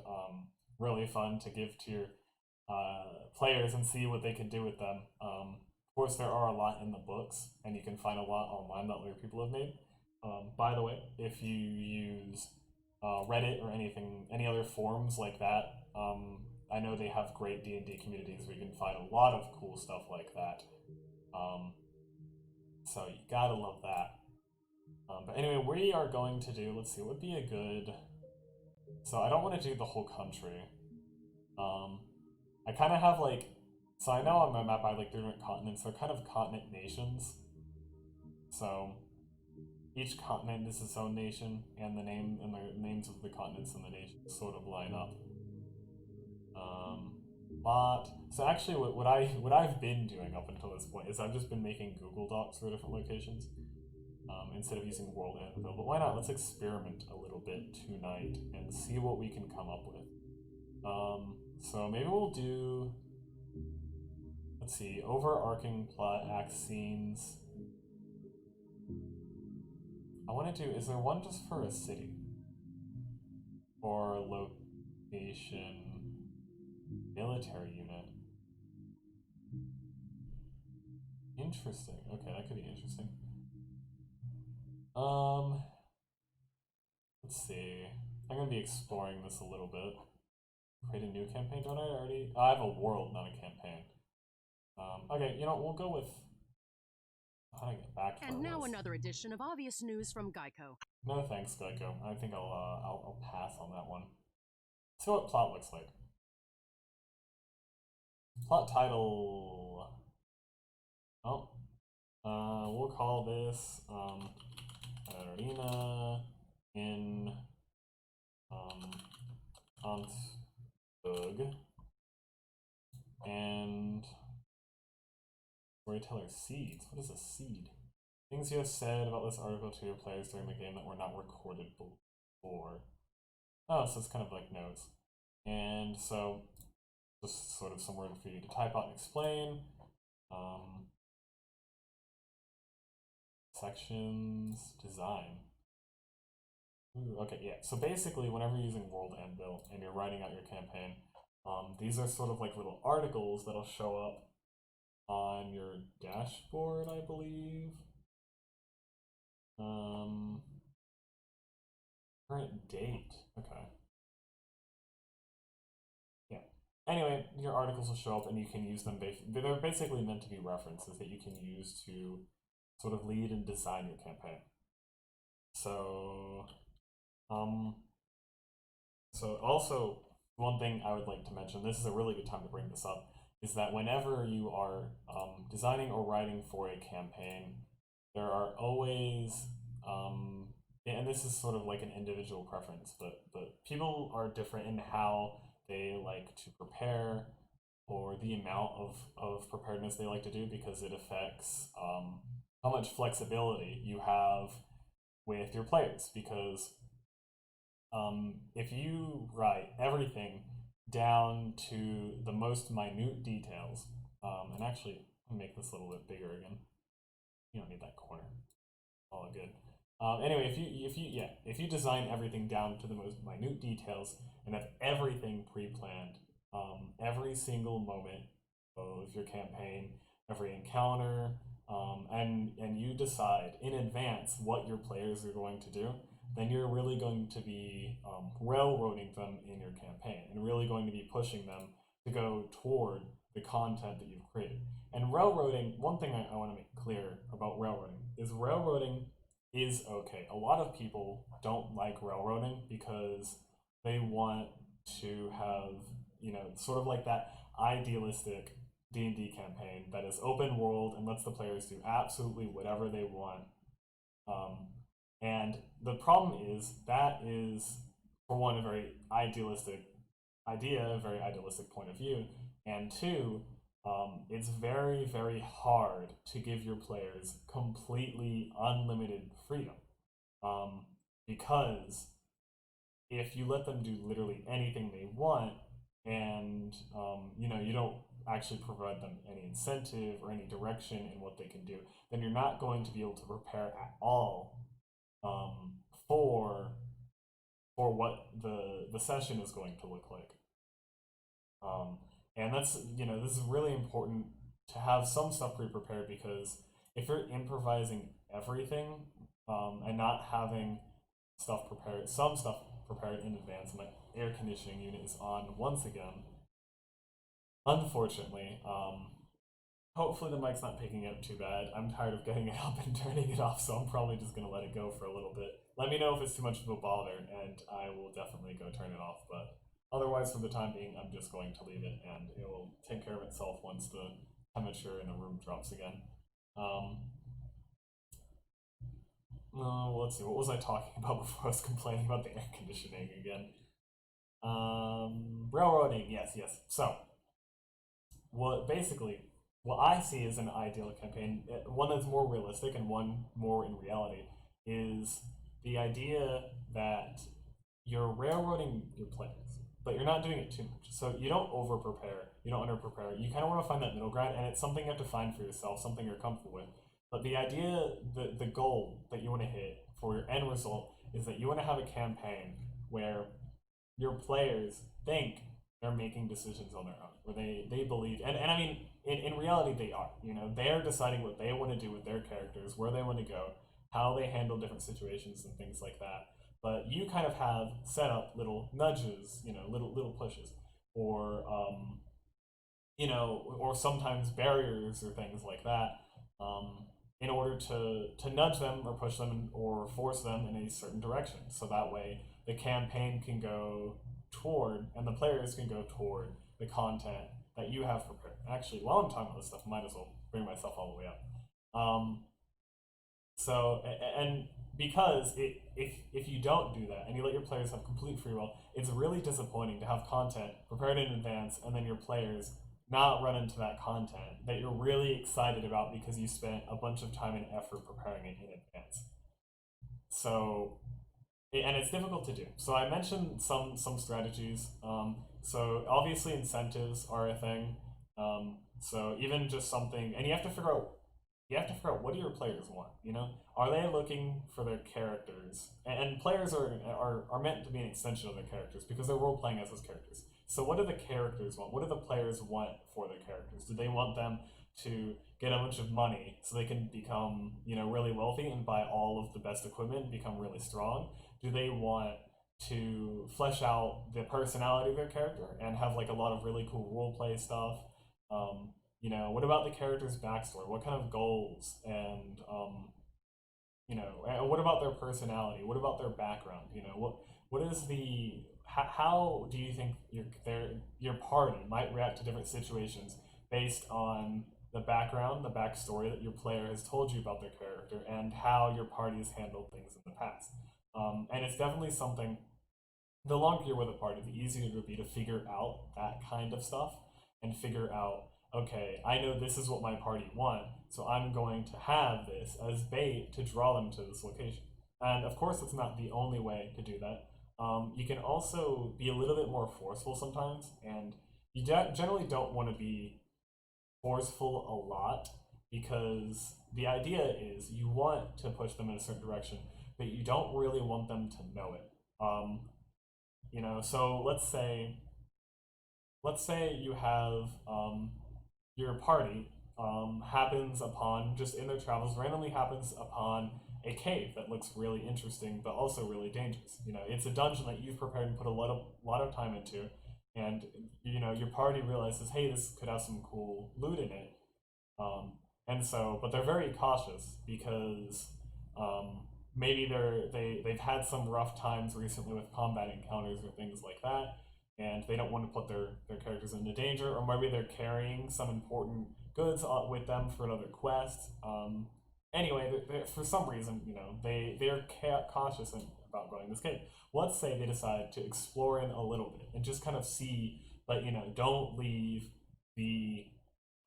really fun to give to your players and see what they can do with them. Of course, there are a lot in the books, and you can find a lot online that other people have made. By the way, if you use Reddit or any other forums like that, I know they have great D&D communities where you can find a lot of cool stuff like that. So you gotta love that. But anyway, we are going to do, let's see, what would be a good... So I don't want to do the whole country. I kind of have like... So I know on my map I have like different continents, they're kind of continent nations. So each continent is its own nation, and the names of the continents and the nations sort of line up. So actually what I've been doing up until this point is I've just been making Google Docs for different locations instead of using World Anvil. But why not? Let's experiment a little bit tonight and see what we can come up with. So maybe we'll do, let's see, overarching plot, act scenes. I want to do, is there one just for a city? Or location, military unit? Interesting. Okay, that could be interesting. Let's see. I'm gonna be exploring this a little bit. Create a new campaign, don't I already? I have a world, not a campaign. Okay, you know, we'll go with... How do I get back to And now another edition of Obvious News from Geico. No thanks, Geico. I think I'll pass on that one. Let's see what plot looks like. Plot title... Oh. We'll call this, Arena in, Ansbug. And... Storyteller seeds. What is a seed? Things you have said about this article to your players during the game that were not recorded before. Oh, so it's kind of like notes. And so, just sort of some word for you to type out and explain. Sections, design. Ooh, okay, yeah. So basically, whenever you're using World Anvil and you're writing out your campaign, these are sort of like little articles that'll show up on your dashboard, I believe. Current date. Okay. Yeah. Anyway, your articles will show up and you can use them. They're basically meant to be references that you can use to sort of lead and design your campaign. So, so also one thing I would like to mention, this is a really good time to bring this up, is that whenever you are designing or writing for a campaign, there are always, and this is sort of like an individual preference, but people are different in how they like to prepare or the amount of preparedness they like to do, because it affects how much flexibility you have with your players. Because if you write everything down to the most minute details, and actually, let me make this a little bit bigger again. You don't need that corner. All good. Anyway, if you design everything down to the most minute details and have everything pre-planned, every single moment of your campaign, every encounter, and you decide in advance what your players are going to do, then you're really going to be railroading them in your campaign and really going to be pushing them to go toward the content that you've created. And railroading, one thing I want to make clear about railroading is okay. A lot of people don't like railroading because they want to have, you know, sort of like that idealistic D&D campaign that is open world and lets the players do absolutely whatever they want. And the problem is that is, for one, a very idealistic idea, a very idealistic point of view, and two, it's very, very hard to give your players completely unlimited freedom. Because if you let them do literally anything they want, and you don't actually provide them any incentive or any direction in what they can do, then you're not going to be able to prepare at all for what the session is going to look like. And that's, this is really important to have some stuff pre-prepared, because if you're improvising everything and not having some stuff prepared in advance, and my air conditioning unit is on once again, unfortunately, hopefully the mic's not picking it up too bad. I'm tired of getting it up and turning it off, so I'm probably just going to let it go for a little bit. Let me know if it's too much of a bother, and I will definitely go turn it off, but otherwise, for the time being, I'm just going to leave it, and it will take care of itself once the temperature in the room drops again. Let's see, what was I talking about before I was complaining about the air conditioning again? Railroading, yes. So, what I see as an ideal campaign, one that's more realistic and one more in reality, is the idea that you're railroading your players, but you're not doing it too much. So you don't over-prepare, you don't under-prepare. You kind of want to find that middle ground, and it's something you have to find for yourself, something you're comfortable with. But the idea, the goal that you want to hit for your end result is that you want to have a campaign where your players think they're making decisions on their own, where they believe, and I mean, in reality they are. They're deciding what they want to do with their characters, where they want to go, how they handle different situations and things like that. But you kind of have set up little nudges, little pushes, or or sometimes barriers or things like that, in order to nudge them or push them or force them in a certain direction. So that way the campaign can go toward, and the players can go toward the content that you have prepared. Actually, while I'm talking about this stuff, I might as well bring myself all the way up. Because if you don't do that and you let your players have complete free will, it's really disappointing to have content prepared in advance and then your players not run into that content that you're really excited about because you spent a bunch of time and effort preparing it in advance. So, and it's difficult to do. So I mentioned some strategies. So obviously incentives are a thing. So even just something, and you have to figure out what do your players want. Are they looking for their characters? And players are meant to be an extension of their characters because they're role playing as those characters. So what do the characters want? What do the players want for their characters? Do they want them to get a bunch of money so they can become, really wealthy and buy all of the best equipment and become really strong? Do they want to flesh out the personality of their character and have like a lot of really cool roleplay stuff? What about the character's backstory? What kind of goals and what about their personality? What about their background? What is the how do you think your party might react to different situations based on the background, the backstory that your player has told you about their character, and how your party has handled things in the past? And it's definitely something. The longer you're with a party, the easier it will be to figure out that kind of stuff and figure out, okay, I know this is what my party want, so I'm going to have this as bait to draw them to this location. And of course, it's not the only way to do that. You can also be a little bit more forceful sometimes, and you generally don't want to be forceful a lot, because the idea is you want to push them in a certain direction, but you don't really want them to know it. So let's say you have your party happens upon, just in their travels, randomly happens upon a cave that looks really interesting but also really dangerous. It's a dungeon that you've prepared and put a lot of time into, and your party realizes, hey, this could have some cool loot in it, but they're very cautious because maybe they've had some rough times recently with combat encounters or things like that, and they don't want to put their characters into danger, or maybe they're carrying some important goods with them for another quest. Anyway, for some reason, they're cautious about going this cave. Let's say they decide to explore in a little bit and just kind of see, but don't leave the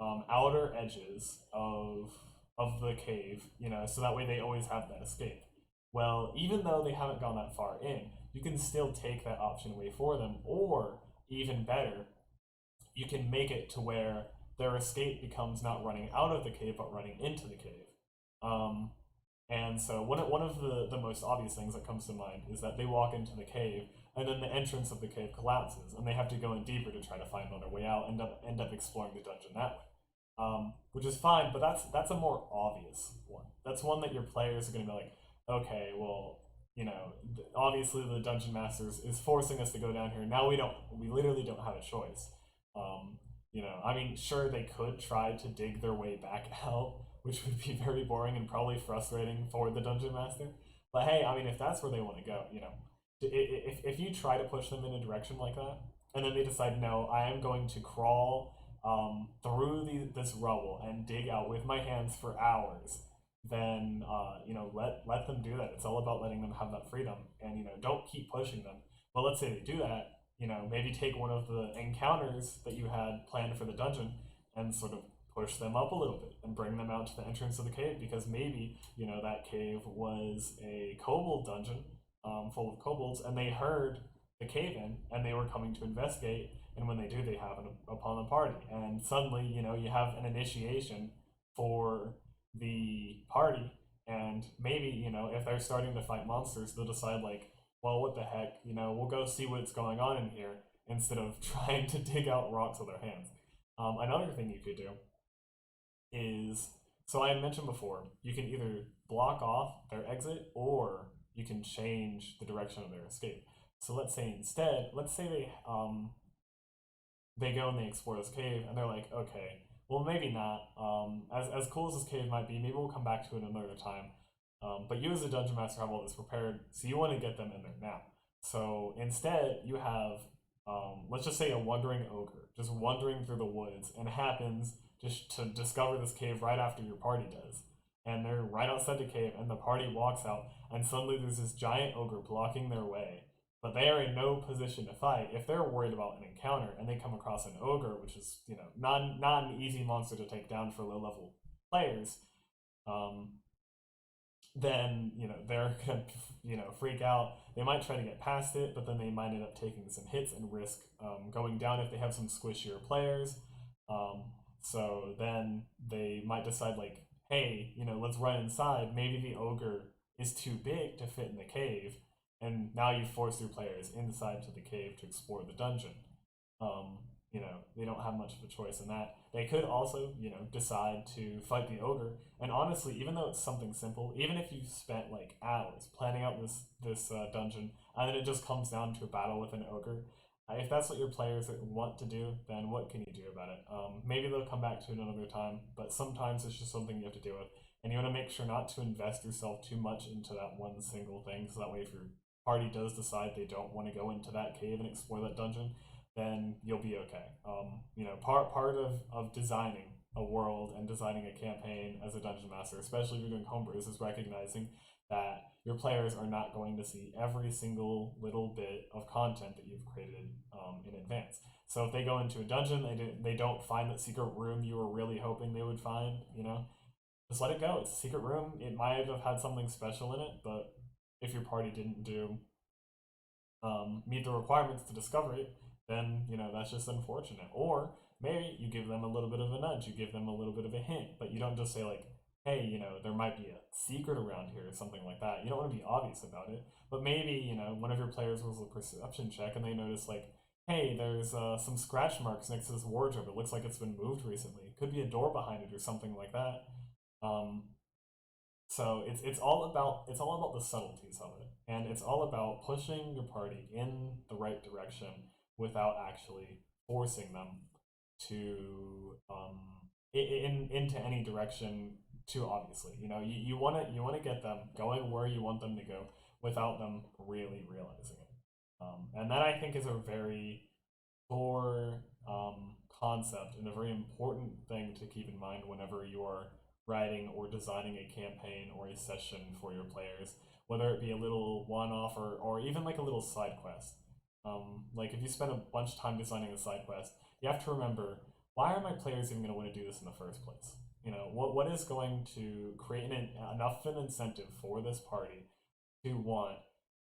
outer edges of the cave, so that way they always have that escape. Well, even though they haven't gone that far in, you can still take that option away for them, or even better, you can make it to where their escape becomes not running out of the cave, but running into the cave. And so one of the most obvious things that comes to mind is that they walk into the cave, and then the entrance of the cave collapses, and they have to go in deeper to try to find another way out, and end up exploring the dungeon that way. Which is fine, but that's a more obvious one. That's one that your players are going to be like, okay, well, obviously the dungeon master is forcing us to go down here. Now we literally don't have a choice. I mean, sure, they could try to dig their way back out, which would be very boring and probably frustrating for the dungeon master. But hey, I mean, if that's where they want to go, if you try to push them in a direction like that, and then they decide, no, I am going to crawl through this rubble and dig out with my hands for hours, then let them do that. It's all about letting them have that freedom, and don't keep pushing them. But let's say they do that, maybe take one of the encounters that you had planned for the dungeon and sort of push them up a little bit and bring them out to the entrance of the cave, because maybe that cave was a kobold dungeon full of kobolds, and they heard the cave in and they were coming to investigate, and when they do, they happen upon the party, and suddenly you have an initiation for the party, and maybe if they're starting to fight monsters, they'll decide like, well, what the heck, we'll go see what's going on in here instead of trying to dig out rocks with their hands. Another thing you could do is, so I had mentioned before, you can either block off their exit or you can change the direction of their escape. So let's say they go and they explore this cave, and they're like, okay, well, maybe not. As cool as this cave might be, maybe we'll come back to it another time. But you as a dungeon master have all this prepared, so you want to get them in there now. So instead, you have, let's just say, a wandering ogre just wandering through the woods, and happens just to discover this cave right after your party does. And they're right outside the cave, and the party walks out, and suddenly there's this giant ogre blocking their way. But they are in no position to fight. If they're worried about an encounter and they come across an ogre, which is not an easy monster to take down for low level players, then they're gonna freak out. They might try to get past it, but then they might end up taking some hits and risk going down if they have some squishier players. So then they might decide like, hey, let's run inside. Maybe the ogre is too big to fit in the cave, and now you force your players inside to the cave to explore the dungeon. They don't have much of a choice in that. They could also, decide to fight the ogre. And honestly, even though it's something simple, even if you spent like hours planning out this dungeon, and then it just comes down to a battle with an ogre, if that's what your players want to do, then what can you do about it? Maybe they'll come back to it another time, but sometimes it's just something you have to deal with. And you want to make sure not to invest yourself too much into that one single thing, so that way if your party does decide they don't want to go into that cave and explore that dungeon, then you'll be okay. Part of designing a world and designing a campaign as a dungeon master, especially if you're doing homebrews, is recognizing that your players are not going to see every single little bit of content that you've created in advance. So if they go into a dungeon, they don't find that secret room you were really hoping they would find, just let it go. It's a secret room. It might have had something special in it, but if your party didn't meet the requirements to discover it, then that's just unfortunate. Or maybe you give them a little bit of a nudge, you give them a little bit of a hint, but you don't just say like, hey, there might be a secret around here or something like that. You don't want to be obvious about it, but maybe one of your players was a perception check and they notice like, hey, there's some scratch marks next to this wardrobe. It looks like it's been moved recently. It could be a door behind it or something like that. So it's all about the subtleties of it, and it's all about pushing your party in the right direction without actually forcing them to into any direction too obviously. You want to get them going where you want them to go without them really realizing it. And that I think is a very core concept and a very important thing to keep in mind whenever you are writing or designing a campaign or a session for your players, whether it be a little one-off or even like a little side quest. Like if you spend a bunch of time designing a side quest, you have to remember why are my players even going to want to do this in the first place? You know, what is going to create enough of an incentive for this party to want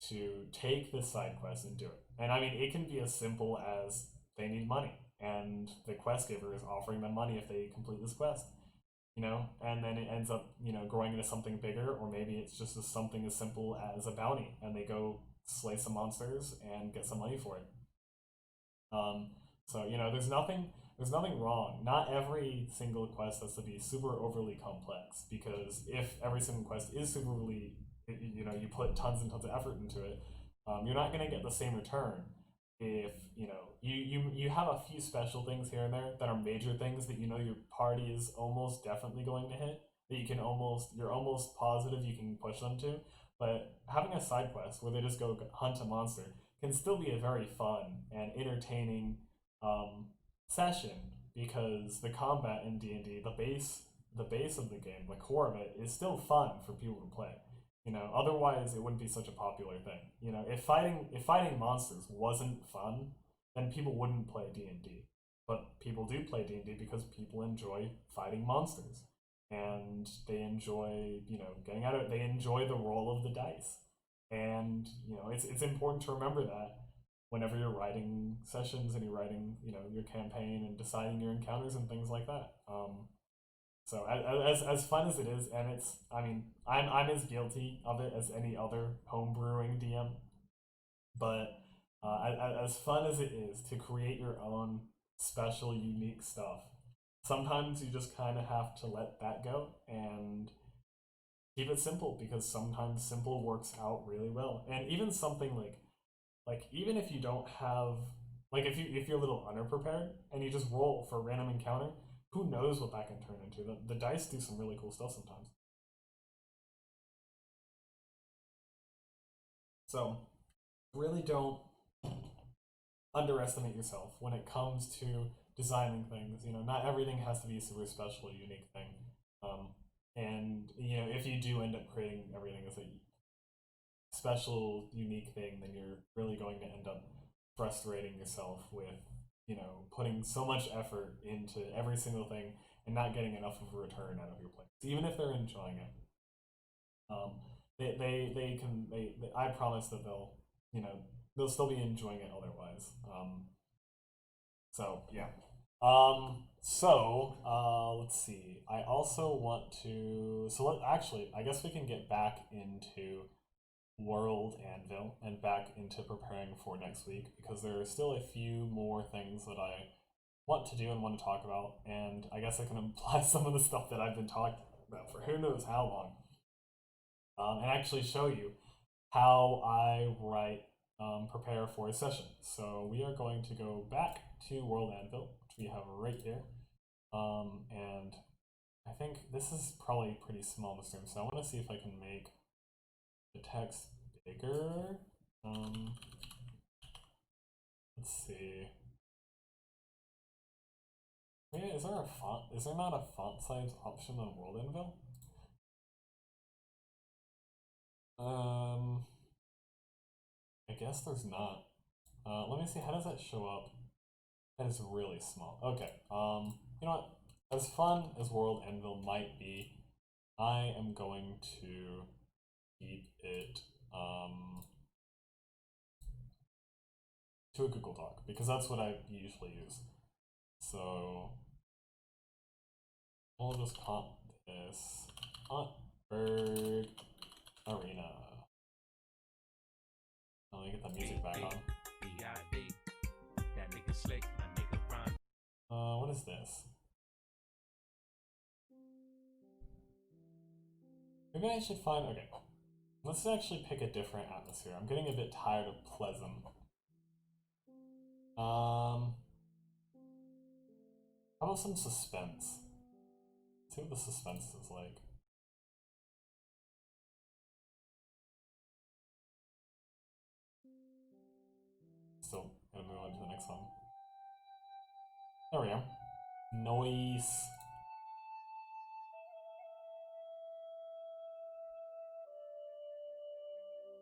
to take this side quest and do it? And I mean, it can be as simple as they need money, and the quest giver is offering them money if they complete this quest. You know, and then it ends up, you know, growing into something bigger, or maybe it's just something as simple as a bounty, and they go slay some monsters and get some money for it. So you know, there's nothing wrong. Not every single quest has to be super overly complex, because if every single quest is super overly, you know, you put tons and tons of effort into it, you're not going to get the same return if, you know, you have a few special things here and there that are major things that you know your party is almost definitely going to hit, that you're almost positive you can push them to. But having a side quest where they just go hunt a monster can still be a very fun and entertaining session, because the combat in D&D, the base of the game, the core of it, is still fun for people to play. You know, otherwise it wouldn't be such a popular thing. You know, if fighting monsters wasn't fun, then people wouldn't play D&D. But people do play D&D because people enjoy fighting monsters, and they enjoy, you know, getting out of it. They enjoy the roll of the dice, and you know, it's important to remember that whenever you're writing sessions and you're writing, you know, your campaign and deciding your encounters and things like that. So as fun as it is, and it's, I mean, I'm as guilty of it as any other homebrewing DM, but as fun as it is to create your own special, unique stuff, sometimes you just kind of have to let that go and keep it simple, because sometimes simple works out really well. And even something like even if you don't have, like, if you're a little underprepared and you just roll for a random encounter, who knows what that can turn into? The dice do some really cool stuff sometimes. So really don't underestimate yourself when it comes to designing things. You know, not everything has to be a super special, unique thing. And you know, if you do end up creating everything as a special, unique thing, then you're really going to end up frustrating yourself with, you know, putting so much effort into every single thing and not getting enough of a return out of your players, even if they're enjoying it. I promise that they'll still be enjoying it otherwise. So yeah. Let's see. I also want to. Actually, I guess we can get back into World Anvil and back into preparing for next week, because there are still a few more things that I want to do and want to talk about, and I guess I can apply some of the stuff that I've been talking about for who knows how long, and actually show you how I prepare for a session. So we are going to go back to World Anvil, which we have right here, and I think this is probably pretty small in the stream, so I want to see if I can make the text bigger. Let's see. Wait, is there a font? Is there not a font size option on World Anvil? I guess there's not. Let me see. How does that show up? That is really small. Okay. You know what? As fun as World Anvil might be, I am going to keep it to a Google Doc, because that's what I usually use. So we'll just comp this Huntberg Arena. Let me get the music back on. What is this? Maybe I should find. Okay. Let's actually pick a different atmosphere. I'm getting a bit tired of Pleasant. How about some suspense? Let's see what the suspense is like. Still gonna move on to the next one. There we go. Noise.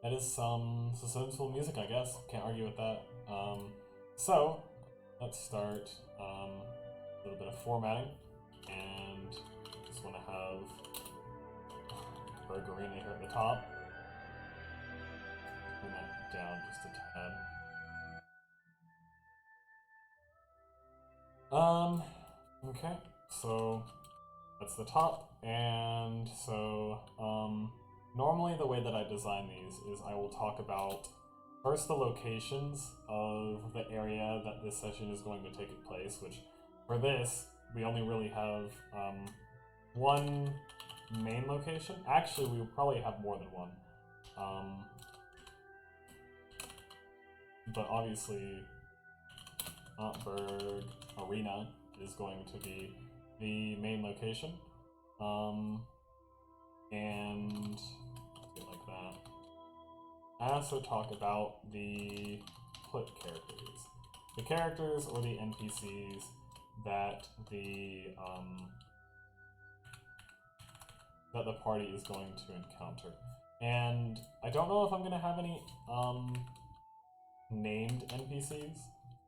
That is some suspenseful music, I guess. Can't argue with that. So let's start little bit of formatting, and just want to have Berg Arena here at the top. Bring that down just a tad. Okay, so that's the top, and so, normally the way that I design these is I will talk about first the locations of the area that this session is going to take place, which for this, we only really have, one main location. Actually, we will probably have more than one. But obviously, Berg Arena is going to be the main location. And do it like that. I also talk about the plot characters. The characters or the NPCs that the party is going to encounter. And I don't know if I'm gonna have any named NPCs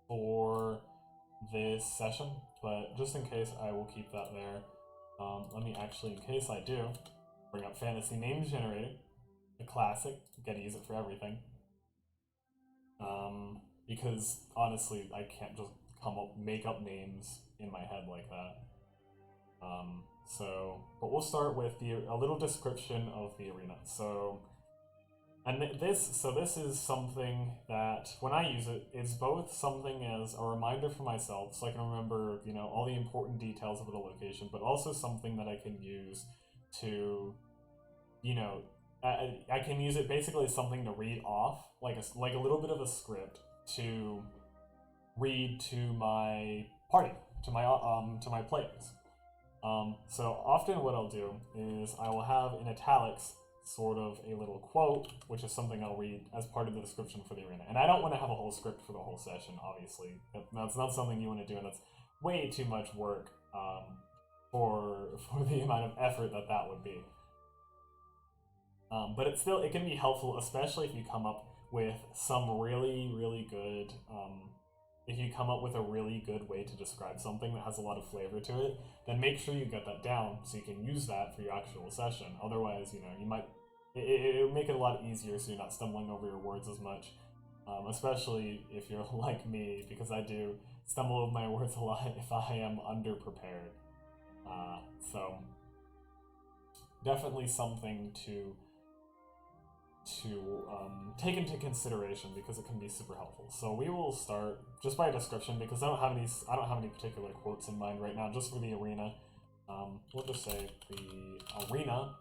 for this session, but just in case, I will keep that there. Let me actually, in case I do, bring up Fantasy Name Generator, a classic. Gotta use it for everything. Because honestly, I can't just make up names in my head like that. But we'll start with a little description of the arena. This is something that, when I use it, it's both something as a reminder for myself, so I can remember, all the important details of the location, but also something that I can use to, I can use it basically as something to read off, like a little bit of a script to read to my party, to my players. So often what I'll do is I will have in italics sort of a little quote, which is something I'll read as part of the description for the arena. And I don't want to have a whole script for the whole session, obviously. That's not something you want to do, and that's way too much work for the amount of effort that would be. But it can be helpful, especially if you come up with some really, really good, if you come up with a really good way to describe something that has a lot of flavor to it, then make sure you get that down so you can use that for your actual session. Otherwise, you might, it'll make it a lot easier so you're not stumbling over your words as much, especially if you're like me, because I do stumble over my words a lot if I am underprepared. So definitely something to take into consideration, because it can be super helpful. So we will start just by a description, because I don't have any particular quotes in mind right now. Just for the arena, we'll just say the arena.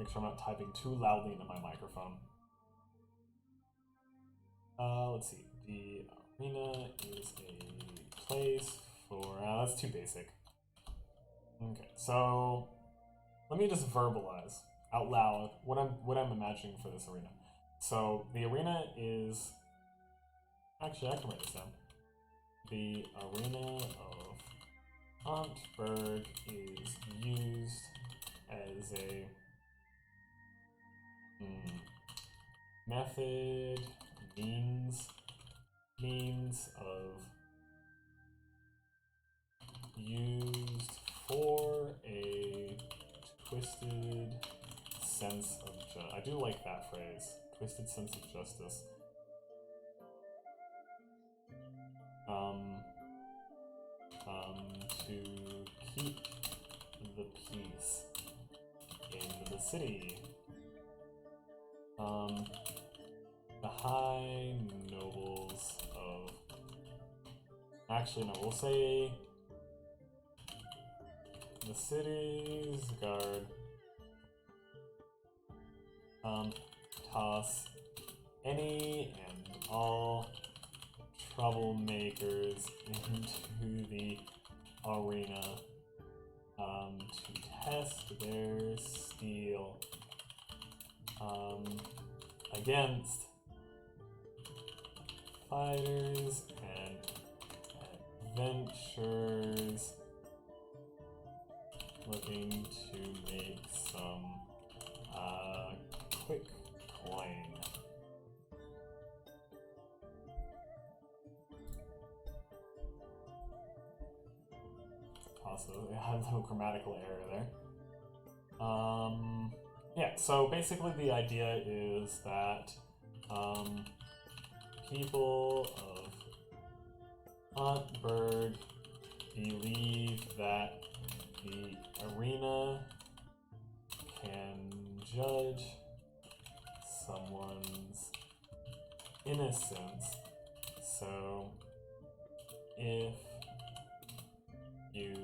Make sure I'm not typing too loudly into my microphone. Let's see. The arena is a place for. That's too basic. Okay, so let me just verbalize out loud what I'm imagining for this arena. So the arena is, actually I can write this down. The arena of Antberg is used as a method, means of used for a twisted sense of justice. I do like that phrase. Twisted sense of justice. To keep the peace in the city. The high nobles of... Actually, no, we'll say the city's guard toss any and all troublemakers into the arena to test their steel against fighters and adventurers looking to make some quick coin. so it had no grammatical error there. Yeah, so basically the idea is that people of Ottberg believe that the arena can judge someone's innocence. So if you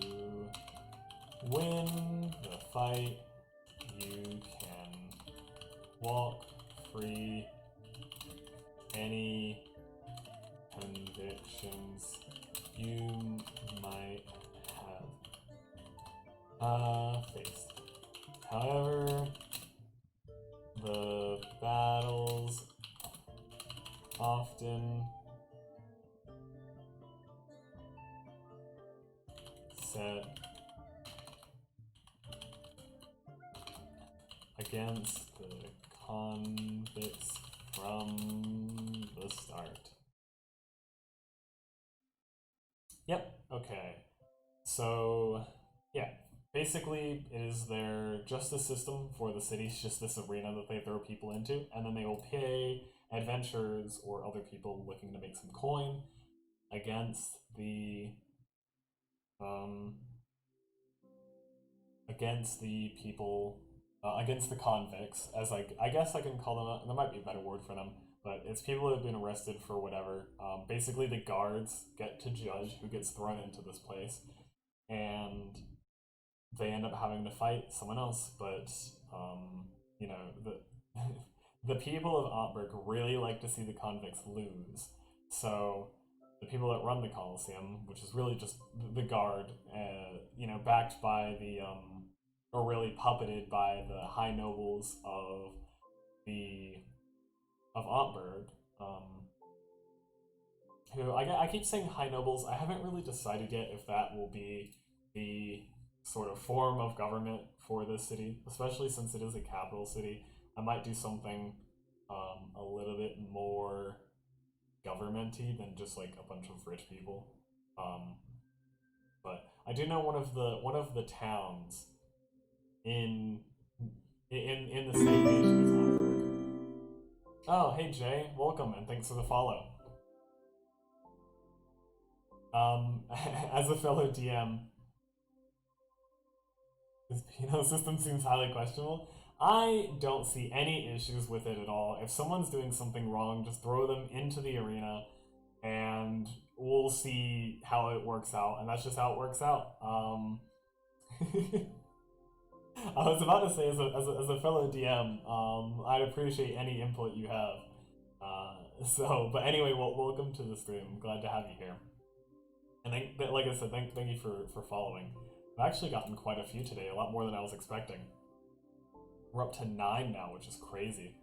win the fight, you can walk free. Any convictions you might have faced. However, the battles often set against the convicts from the start. Yep, okay. So, yeah. Basically, it is their justice system for the city. It's just this arena that they throw people into, and then they will pay adventurers or other people looking to make some coin against the people, against the convicts, as like, I guess I can call them, there might be a better word for them, but it's people who have been arrested for whatever. Basically the guards get to judge who gets thrown into this place, and they end up having to fight someone else, but, you know, the people of Ottberg really like to see the convicts lose, so the people that run the Colosseum, which is really just the guard, you know, backed by the, or really puppeted by the high nobles of Ottberg, who, I keep saying high nobles, I haven't really decided yet if that will be the sort of form of government for this city, especially since it is a capital city. I might do something a little bit more government-y than just like a bunch of rich people. But I do know one of the towns in the same region as Ottberg. Oh, hey Jay, welcome and thanks for the follow. As a fellow DM, this Pinot system seems highly questionable. I don't see any issues with it at all. If someone's doing something wrong, just throw them into the arena and we'll see how it works out, and that's just how it works out. I was about to say, as a fellow DM, I'd appreciate any input you have. But anyway, welcome to the stream. I'm glad to have you here. And like I said, thank you for following. I've actually gotten quite a few today, a lot more than I was expecting. We're up to 9 now, which is crazy.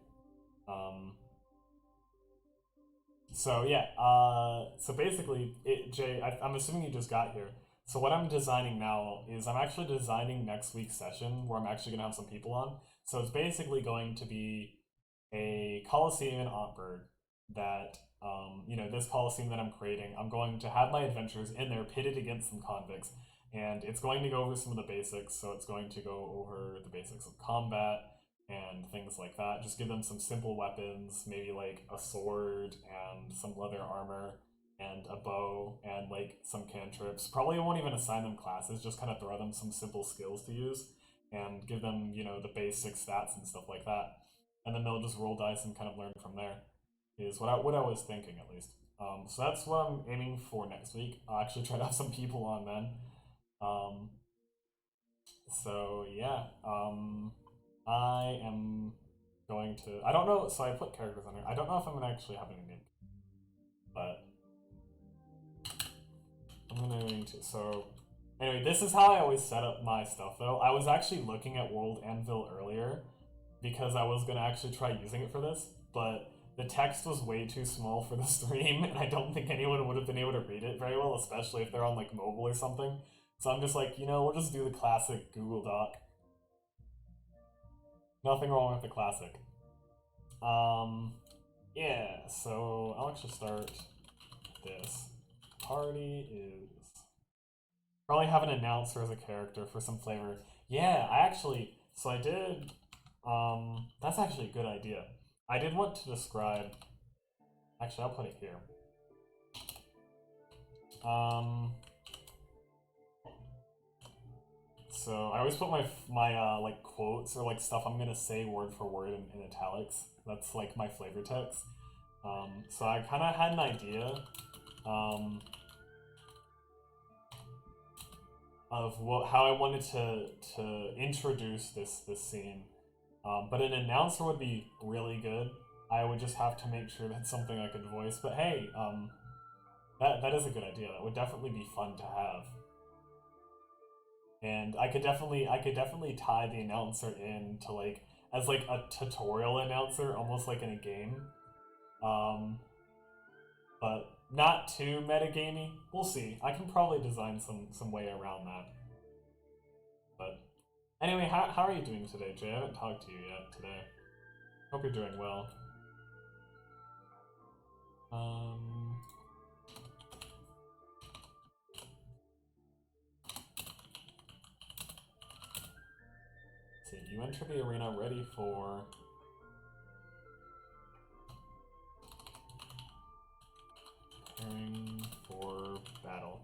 So yeah, so basically, Jay, I'm assuming you just got here. So what I'm designing now is I'm actually designing next week's session where I'm actually gonna have some people on. So it's basically going to be a Colosseum in Ottberg that, you know, this Colosseum that I'm creating, I'm going to have my adventurers in there pitted against some convicts. And it's going to go over some of the basics, so it's going to go over the basics of combat and things like that. Just give them some simple weapons, maybe like a sword and some leather armor and a bow and like some cantrips. Probably won't even assign them classes, just kind of throw them some simple skills to use and give them, you know, the basic stats and stuff like that. And then they'll just roll dice and kind of learn from there, is what I was thinking at least. So that's what I'm aiming for next week. I'll actually try to have some people on then. So yeah, I am going to, I don't know, so I put characters on here. I don't know if I'm gonna actually have any name, but I'm going to, so anyway, this is how I always set up my stuff though. I was actually looking at World Anvil earlier because I was gonna actually try using it for this, but the text was way too small for the stream and I don't think anyone would have been able to read it very well, especially if they're on like mobile or something. So I'm just like, you know, we'll just do the classic Google Doc. Nothing wrong with the classic. Yeah, so I'll actually start this. Party Probably have an announcer as a character for some flavor. Yeah, so I did, that's actually a good idea. I did want to describe, actually I'll put it here. So I always put my like quotes or like stuff I'm gonna say word for word in italics. That's like my flavor text. So I kind of had an idea of how I wanted to introduce this scene. But an announcer would be really good. I would just have to make sure that's something I could voice. But hey, that is a good idea. That would definitely be fun to have. And I could definitely tie the announcer in to like as like a tutorial announcer, almost like in a game. But not too metagamey. We'll see. I can probably design some way around that. But anyway, how are you doing today, Jay? I haven't talked to you yet today. Hope you're doing well. See, you enter the arena ready for preparing for battle.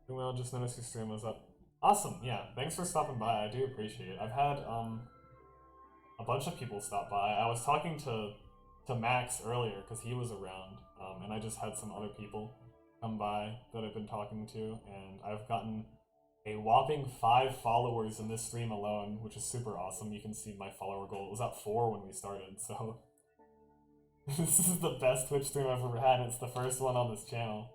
Well, just noticed your stream was up. Awesome, yeah. Thanks for stopping by. I do appreciate it. I've had a bunch of people stop by. I was talking to Max earlier because he was around, and I just had some other people come by that I've been talking to, and I've gotten a whopping 5 followers in this stream alone, which is super awesome. You can see my follower goal. It was at 4 when we started, so this is the best Twitch stream I've ever had, and it's the first one on this channel.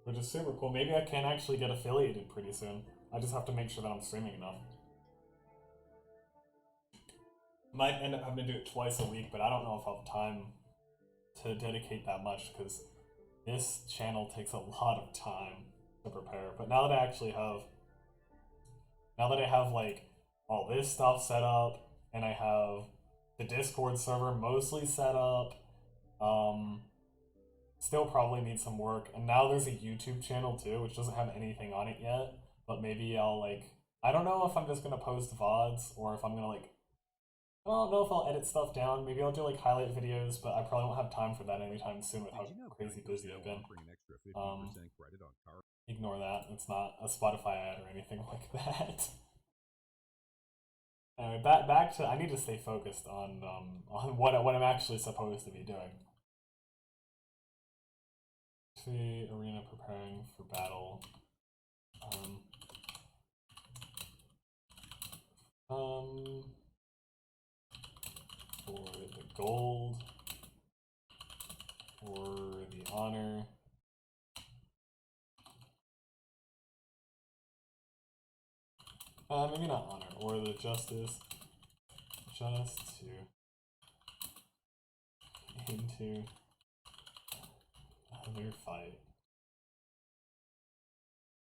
Which is super cool. Maybe I can actually get affiliated pretty soon. I just have to make sure that I'm streaming enough. Might end up having to do it twice a week, but I don't know if I'll have time to dedicate that much, because this channel takes a lot of time to prepare. But now that I actually have, like all this stuff set up, and I have the Discord server mostly set up, still probably need some work. And now there's a YouTube channel too, which doesn't have anything on it yet, but maybe I'll like, I don't know if I'm just gonna post VODs or if I'm gonna like, I don't know if I'll edit stuff down. Maybe I'll do like highlight videos, but I probably won't have time for that anytime soon with how crazy busy I've been. Ignore that. It's not a Spotify ad or anything like that. Anyway, back to, I need to stay focused on what I'm actually supposed to be doing. See, arena preparing for battle. For the gold, for the honor. Maybe not honor, or the justice, just to into another fight,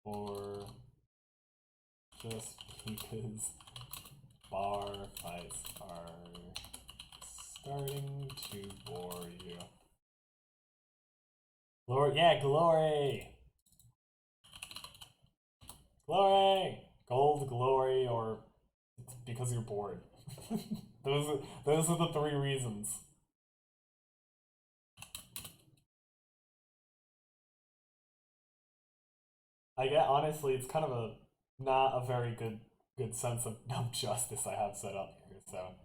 or just because bar fights are starting to bore you. Glory, yeah, glory! Glory! Gold, glory, or because you're bored. those are the 3 reasons. I get, honestly, it's kind of not a very good sense of justice I have set up here, so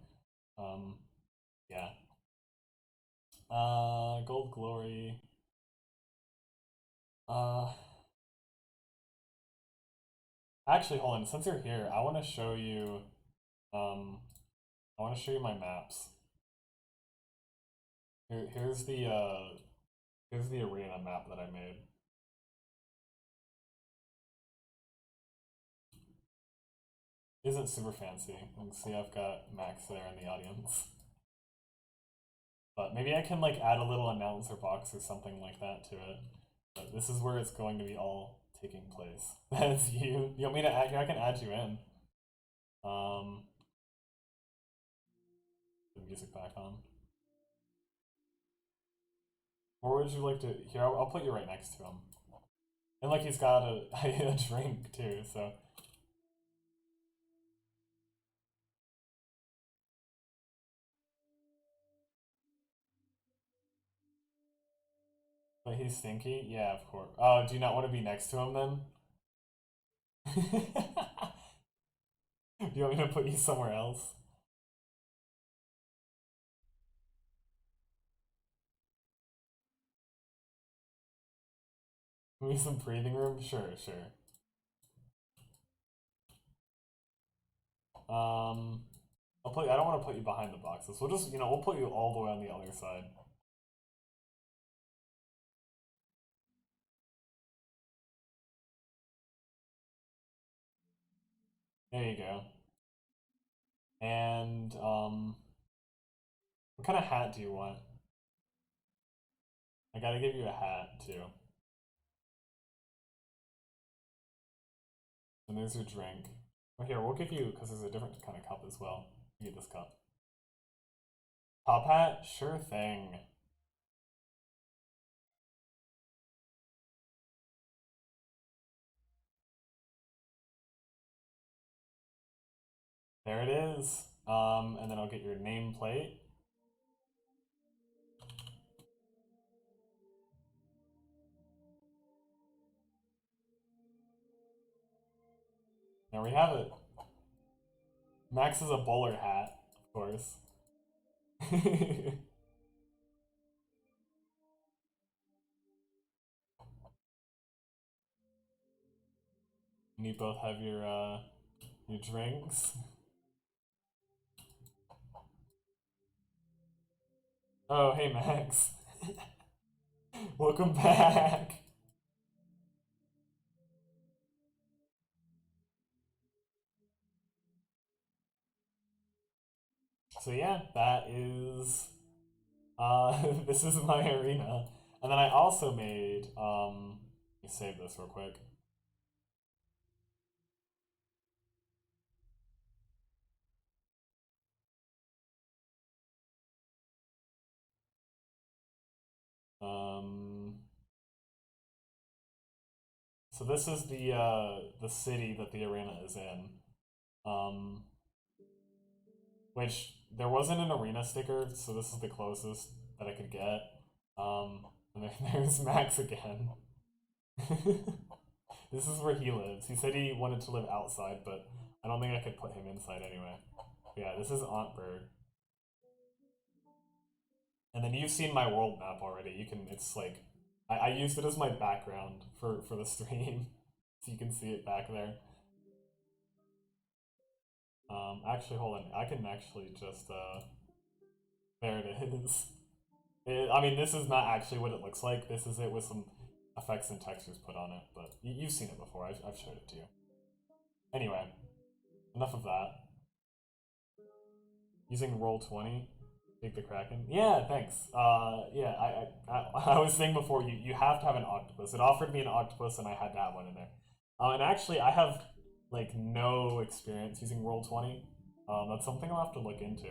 yeah. Gold, glory. Actually, hold on. Since you're here, I want to show you. I want to show you my maps. Here's the arena map that I made. Isn't super fancy. You can see I've got Max there in the audience. But maybe I can like add a little announcer box or something like that to it. But this is where it's going to be all taking place. That's you. You want me to add? I can add you in. The music back on. Or would you like to... Here, I'll put you right next to him. And like he's got a, a drink too, so... But he's stinky? Yeah, of course. Oh, do you not want to be next to him then? Do you want me to put you somewhere else? Give me some breathing room? Sure, sure. I don't want to put you behind the boxes. We'll just, we'll put you all the way on the other side. There you go. And, what kind of hat do you want? I gotta give you a hat, too. And there's your drink. Oh, here, we'll give you, because there's a different kind of cup as well. You get this cup. Top hat? Sure thing. There it is. And then I'll get your nameplate. There we have it. Max is a bowler hat, of course. And you both have your drinks. Oh, hey Max. Welcome back. So yeah, that is this is my arena. And then I also made let me save this real quick. So this is the city that the arena is in. Which there wasn't an arena sticker, so this is the closest that I could get. And there's Max again. This is where he lives. He said he wanted to live outside, but I don't think I could put him inside anyway. But yeah, this is Auntberg. And then you've seen my world map already. You can, it's like, I used it as my background for the stream, so you can see it back there. Actually, hold on. I can actually just, there it is. I mean, this is not actually what it looks like. This is it with some effects and textures put on it, but you've seen it before. I've showed it to you. Anyway, enough of that. Using Roll20, take the Kraken. Yeah, thanks. Yeah, I was saying before, you have to have an octopus. It offered me an octopus, and I had to have one in there. And actually, I have like no experience using Roll20. That's something I'll have to look into.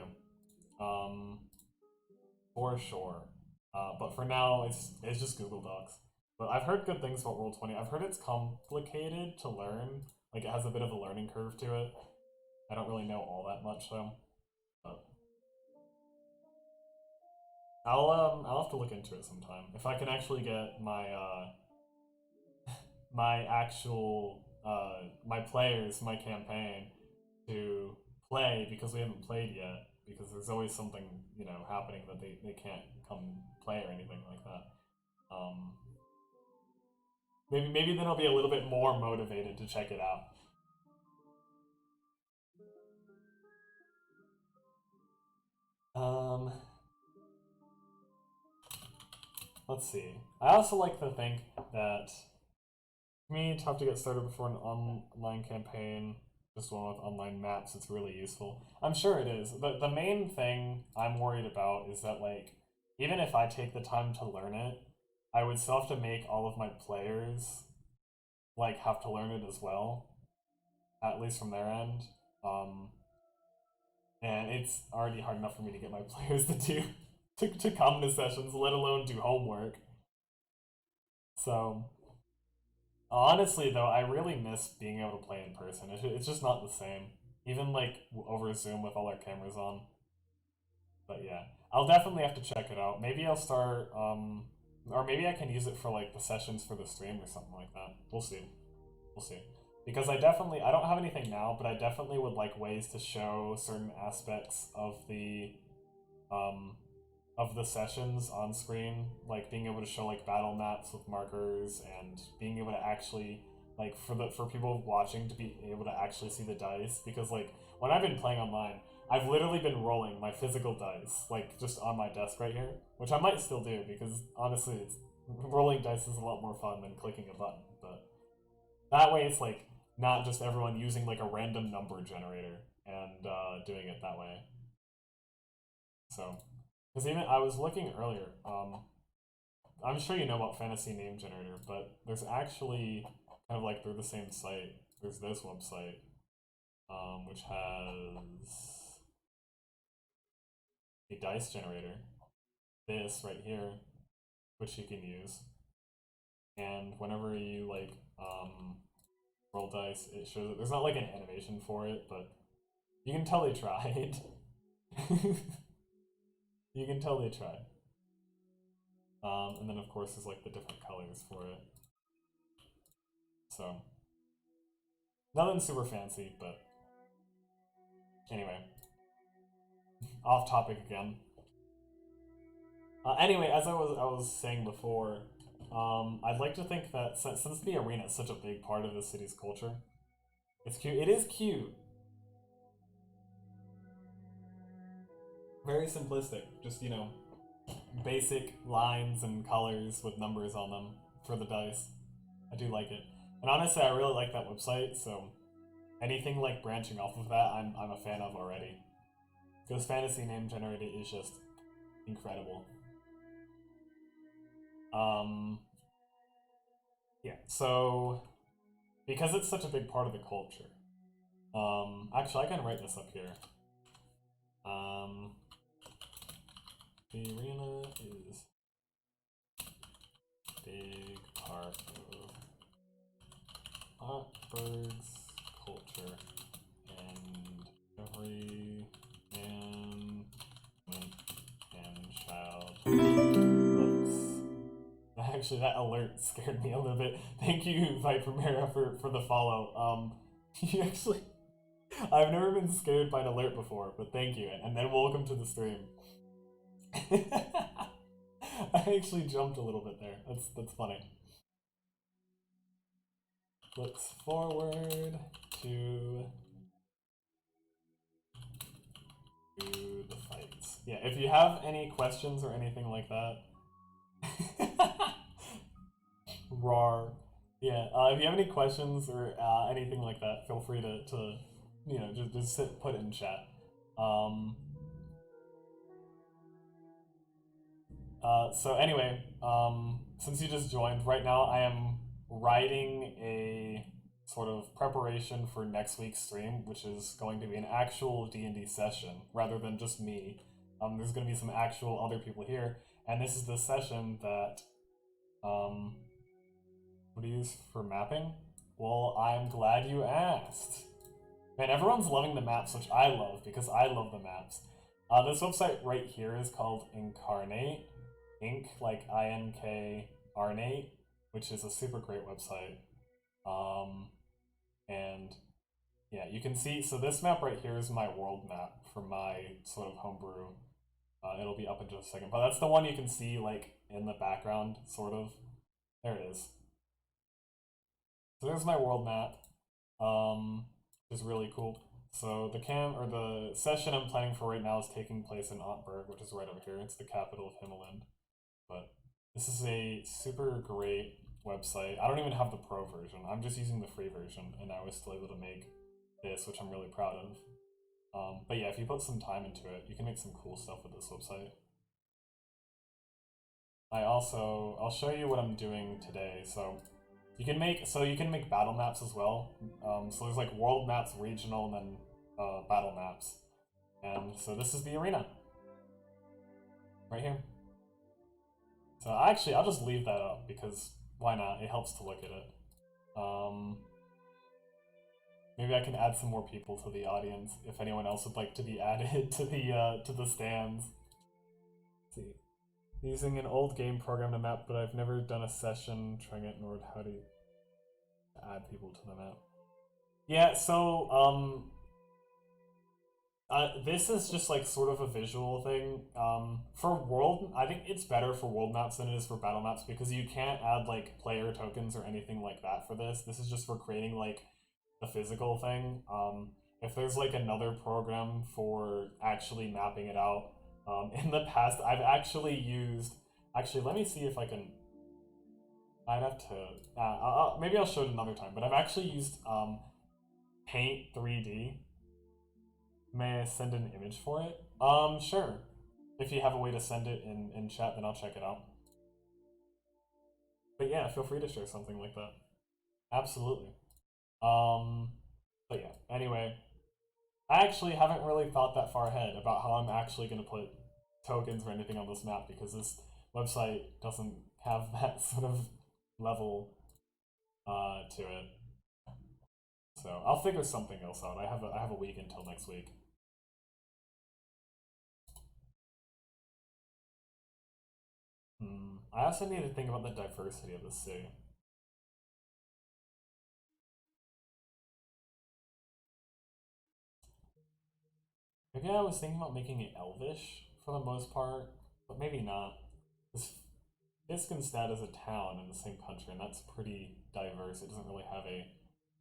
For sure. But for now, it's just Google Docs. But I've heard good things about Roll20. I've heard it's complicated to learn. Like, it has a bit of a learning curve to it. I don't really know all that much, though. But I'll have to look into it sometime. If I can actually get my, my actual, my players, my campaign, to play, because we haven't played yet, because there's always something, happening that they can't come play or anything like that. Maybe then I'll be a little bit more motivated to check it out. Let's see. I also like to think that for me, it's tough to get started before an online campaign. Just one with online maps, it's really useful. I'm sure it is. The main thing I'm worried about is that, like, even if I take the time to learn it, I would still have to make all of my players, like, have to learn it as well. At least from their end. And it's already hard enough for me to get my players to to come to sessions, let alone do homework. So, honestly though, I really miss being able to play in person. It's just not the same. Even like over Zoom with all our cameras on. But yeah, I'll definitely have to check it out. Maybe I'll start, or maybe I can use it for like the sessions for the stream or something like that. We'll see. We'll see. Because I don't have anything now, but I definitely would like ways to show certain aspects of the sessions on screen, like being able to show like battle maps with markers and being able to actually like for people watching to be able to actually see the dice, because like when I've been playing online, I've literally been rolling my physical dice like just on my desk right here, which I might still do because honestly rolling dice is a lot more fun than clicking a button, but that way it's like not just everyone using like a random number generator and doing it that way. So, because even I was looking earlier, I'm sure you know about Fantasy Name Generator, but there's actually kind of like they're the same site. There's this website, which has a dice generator, this right here, which you can use, and whenever you like roll dice, it shows it. There's not like an animation for it, but you can tell they tried. You can tell they tried. And then of course there's like the different colors for it. So, nothing super fancy, but anyway. Off topic again. Anyway, as I was saying before, I'd like to think that since the arena is such a big part of the city's culture, it's cute. It is cute. Very simplistic. Just, you know, basic lines and colors with numbers on them for the dice. I do like it. And honestly, I really like that website, so anything like branching off of that, I'm a fan of already. Because Fantasy Name Generator is just incredible. Yeah, so because it's such a big part of the culture, actually I can write this up here. The arena is a big part of Hotberg's culture, and every man, woman, and child looks. Actually, that alert scared me a little bit. Thank you, Vipermera, for the follow. You actually, I've never been scared by an alert before, but thank you, and then welcome to the stream. I actually jumped a little bit there. That's funny. Looks forward to the fights. Yeah, if you have any questions or anything like that. Rawr. Yeah, if you have any questions or anything like that, feel free to you know, just put it in chat. So anyway, since you just joined, right now I am writing a sort of preparation for next week's stream, which is going to be an actual D&D session, rather than just me. There's going to be some actual other people here, and this is the session that, what do you use for mapping? Well, I'm glad you asked. Man, everyone's loving the maps, which I love, because I love the maps. This website right here is called Incarnate. Inc, like INK Arnate, which is a super great website. And yeah, you can see, so this map right here is my world map for my sort of homebrew. It'll be up in just a second, but that's the one you can see like in the background, sort of. There it is. So there's my world map, which is really cool. So the session I'm planning for right now is taking place in Ottberg, which is right over here. It's the capital of Himmerland. But this is a super great website. I don't even have the pro version. I'm just using the free version, and I was still able to make this, which I'm really proud of. But yeah, if you put some time into it, you can make some cool stuff with this website. I'll show you what I'm doing today. So you can make battle maps as well. So there's like world maps, regional, and then battle maps. And so this is the arena. Right here. So actually, I'll just leave that up because why not? It helps to look at it. Maybe I can add some more people to the audience if anyone else would like to be added to the stands. Let's see, using an old game program to map, but I've never done a session trying it nor how to add people to the map. Yeah, so this is just like sort of a visual thing. For world, I think it's better for world maps than it is for battle maps because you can't add like player tokens or anything like that for this. This is just for creating like the physical thing. If there's like another program for actually mapping it out, in the past I've actually used. Actually, let me see if I can. I'd have to. Maybe I'll show it another time. But I've actually used Paint 3D. May I send an image for it? Sure. If you have a way to send it in chat, then I'll check it out. But yeah, feel free to share something like that. Absolutely. But yeah, anyway. I actually haven't really thought that far ahead about how I'm actually going to put tokens or anything on this map because this website doesn't have that sort of level to it. So I'll figure something else out. I have a week until next week. I also need to think about the diversity of the city. Maybe I was thinking about making it Elvish for the most part, but maybe not. Fiskenstad is a town in the same country, and that's pretty diverse. It doesn't really have a...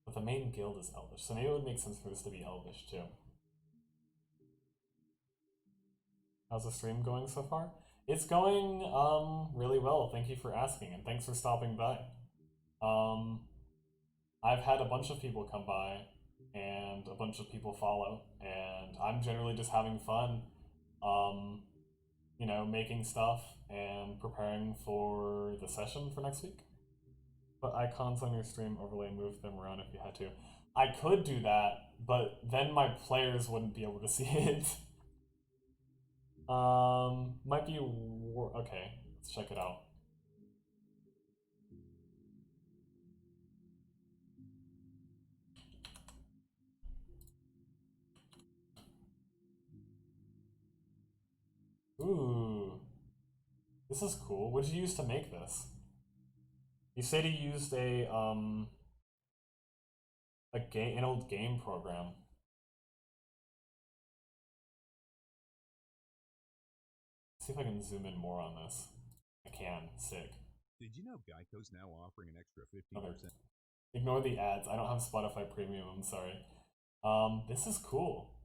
But the main guild is Elvish, so maybe it would make sense for this to be Elvish too. How's the stream going so far? It's going really well. Thank you for asking, and thanks for stopping by. I've had a bunch of people come by, and a bunch of people follow, and I'm generally just having fun, you know, making stuff and preparing for the session for next week. Put icons on your stream overlay and move them around if you had to. I could do that, but then my players wouldn't be able to see it. Might be okay. Let's check it out. Ooh, this is cool. What did you use to make this? You said he used an old game program. Let's see if I can zoom in more on this. I can. Sick. Did you know Geico's now offering an extra 15%? Ignore the ads. I don't have Spotify Premium. I'm sorry. This is cool.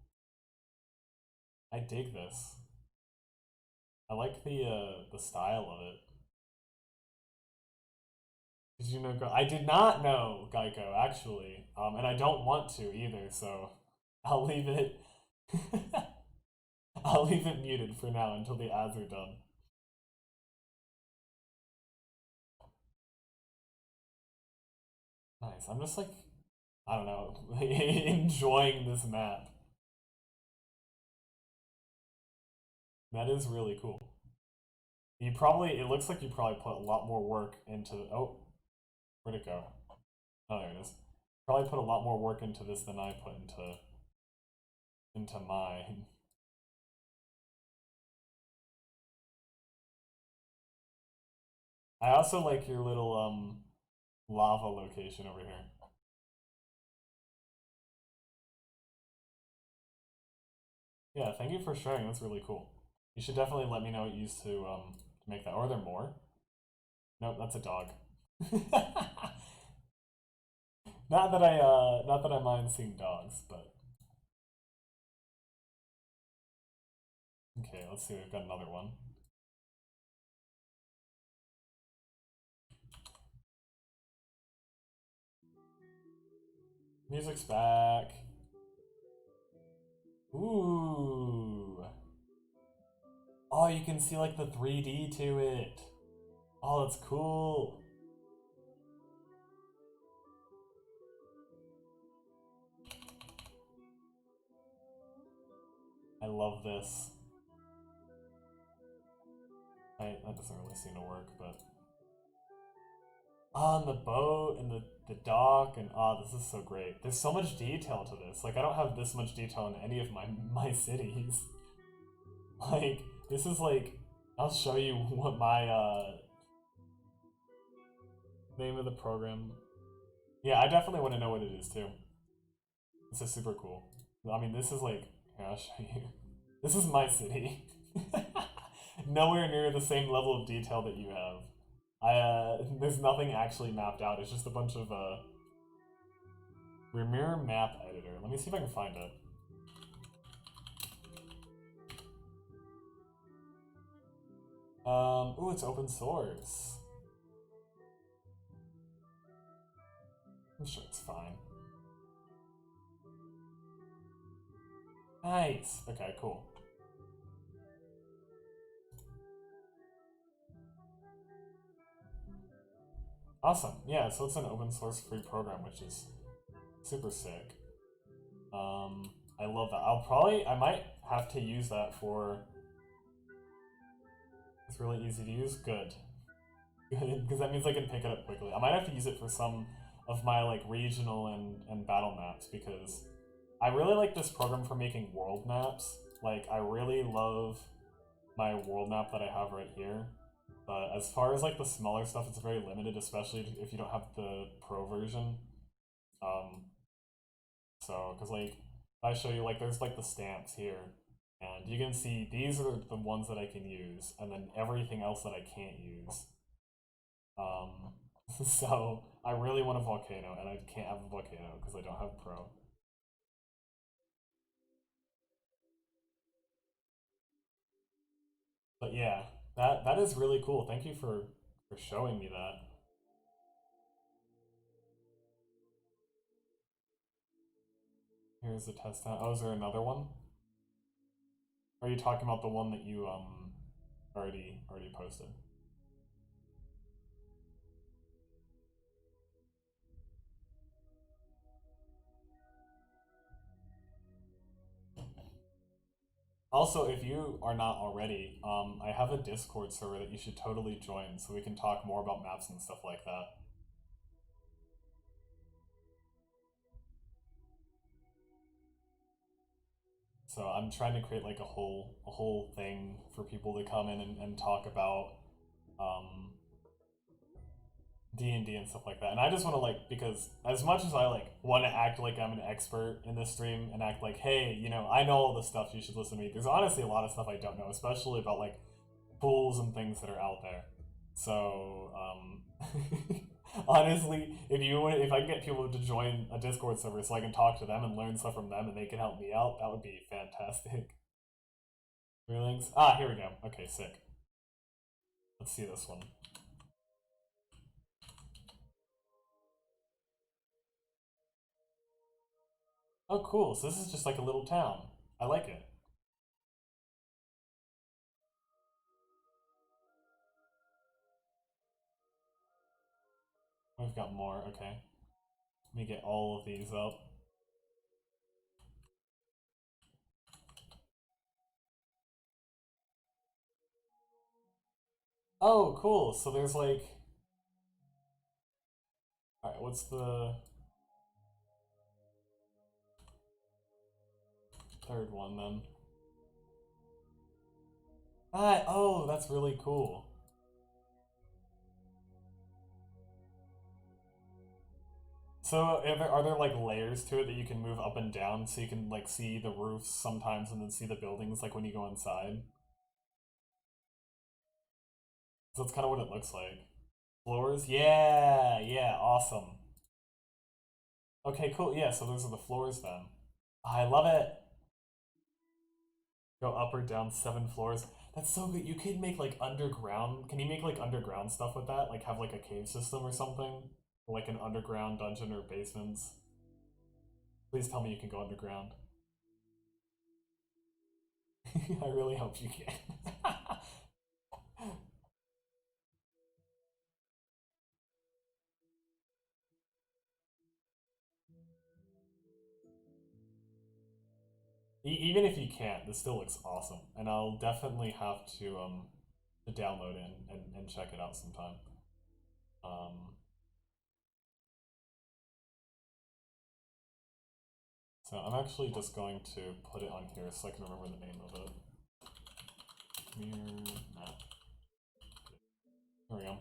I dig this. I like the style of it. Did you know? I did not know Geico actually, and I don't want to either. So I'll leave it. I'll leave it muted for now until the ads are done. Nice. I'm just like, I don't know, enjoying this map. That is really cool. It looks like you probably put a lot more work into, oh, where'd it go? Oh, there it is. Probably put a lot more work into this than I put into mine. I also like your little, lava location over here. Yeah, thank you for sharing. That's really cool. You should definitely let me know what you used to make that. Or are there more? Nope, that's a dog. Not that I mind seeing dogs, but okay. Let's see. We've got another one. Music's back. Ooh. Oh, you can see like the 3D to it. Oh, that's cool. I love this. That doesn't really seem to work, but... On the boat, and the dock, and this is so great. There's so much detail to this. Like, I don't have this much detail in any of my cities. Like, this is like... I'll show you what my, name of the program... Yeah, I definitely want to know what it is, too. This is super cool. I mean, this is like... Here, I'll show you. This is my city. Nowhere near the same level of detail that you have. There's nothing actually mapped out. It's just a bunch of, Premiere Map Editor. Let me see if I can find it. Ooh, it's open source. I'm sure it's fine. Nice. Okay, cool. Awesome. Yeah, so it's an open source free program, which is super sick. I love that. I might have to use that for... It's really easy to use? Good. Good, because that means I can pick it up quickly. I might have to use it for some of my like regional and battle maps, because I really like this program for making world maps. Like, I really love my world map that I have right here. But as far as like the smaller stuff, it's very limited, especially if you don't have the pro version. Because like, if I show you, like, there's like the stamps here, and you can see these are the ones that I can use, and then everything else that I can't use. So I really want a volcano, and I can't have a volcano because I don't have pro. But yeah, that is really cool. Thank you for showing me that. Here's the test town. Oh, is there another one? Are you talking about the one that you already posted? Also, if you are not already, I have a Discord server that you should totally join so we can talk more about maps and stuff like that. So I'm trying to create like a whole thing for people to come in and talk about D&D and stuff like that. And I just want to, like, because as much as I like want to act like I'm an expert in this stream and act like, hey, you know, I know all the stuff, you should listen to me, there's honestly a lot of stuff I don't know, especially about like tools and things that are out there. So honestly, if I can get people to join a Discord server so I can talk to them and learn stuff from them and they can help me out, that would be fantastic. Feelings? Ah, here we go. Okay, sick. Let's see this one. Oh, cool. So this is just like a little town. I like it. We've got more. Okay. Let me get all of these up. Oh, cool. So there's like... Alright, what's the... third one then? Ah, oh, that's really cool. So are there like layers to it that you can move up and down so you can like see the roofs sometimes and then see the buildings like when you go inside? So that's kind of what it looks like. Floors? Yeah, yeah, awesome. Okay, cool. Yeah, so those are the floors then. I love it. Go up or down 7 floors. That's so good. You could make like underground. Can you make like underground stuff with that? Like have like a cave system or something? Or like an underground dungeon or basements? Please tell me you can go underground. I really hope you can. Even if you can't, this still looks awesome. And I'll definitely have to to download and check it out sometime. So I'm actually just going to put it on here so I can remember the name of it. Mirror map. There we go.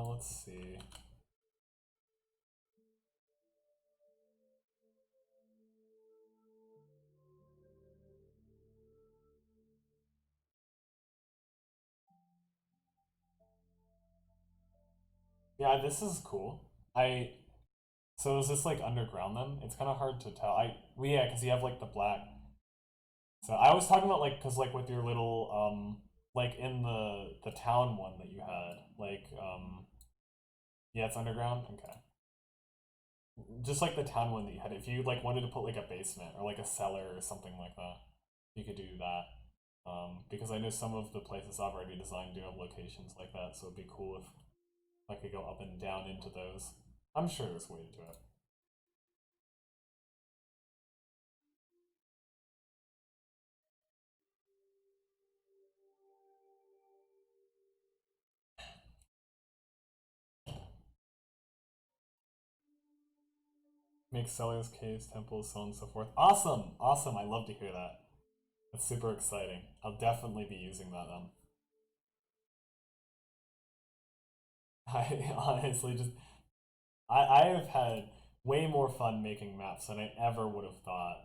Let's see. Yeah, this is cool. So is this like underground then? It's kind of hard to tell. Well, yeah, because you have like the black. So I was talking about like, cause like with your little like in the town one that you had, like yeah, it's underground. Okay. Just like the town one that you had, if you like wanted to put like a basement or like a cellar or something like that, you could do that. Because I know some of the places I've already designed do have locations like that, so it'd be cool if I could go up and down into those. I'm sure there's a way to do it. Make cellars, caves, temples, so on and so forth. Awesome! Awesome, I love to hear that. That's super exciting. I'll definitely be using that then. I honestly just... I have had way more fun making maps than I ever would have thought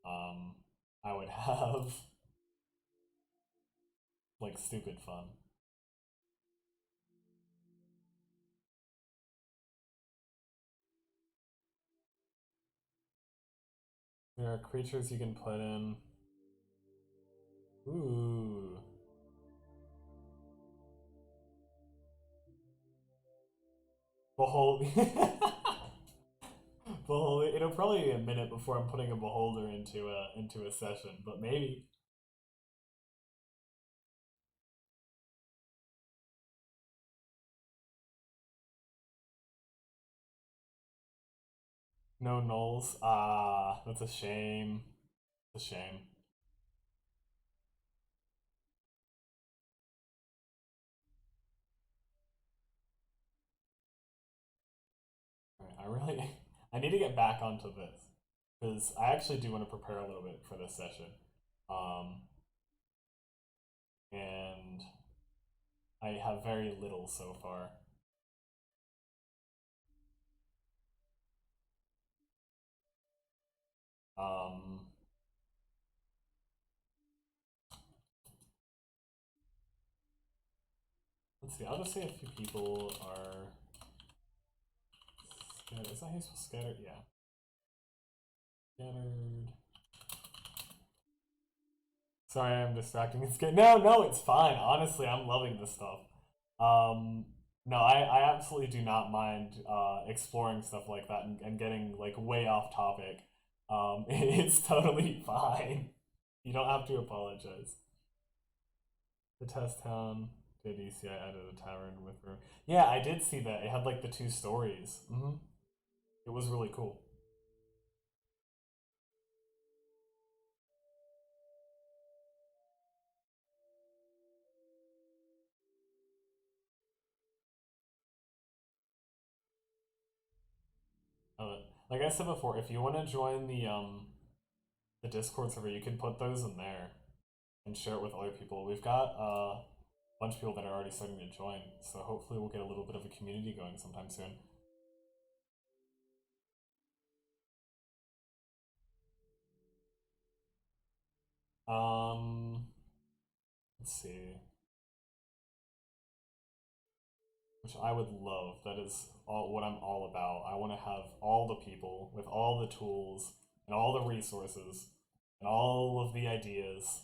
I would have. Like, stupid fun. There are creatures you can put in. Ooh. Behold. Behold. It'll probably be a minute before I'm putting a beholder into a session, but maybe. No nulls. Ah, that's a shame. It's a shame. Alright, I need to get back onto this because I actually do want to prepare a little bit for this session. And I have very little so far. Let's see, I'll just say a few people are scattered. Is that how you spell scattered? Yeah. Scattered. Sorry, I'm distracting. It's good. No, it's fine. Honestly, I'm loving this stuff. No, I absolutely do not mind exploring stuff like that and getting like way off topic. It's totally fine. You don't have to apologize. The test town. Did ECI added a tavern with room? Yeah, I did see that. It had like the 2 stories. It was really cool. Like I said before, if you want to join the Discord server, you can put those in there and share it with other people. We've got a bunch of people that are already starting to join, so hopefully we'll get a little bit of a community going sometime soon. Let's see. Which I would love. That is what I'm all about. I want to have all the people with all the tools and all the resources and all of the ideas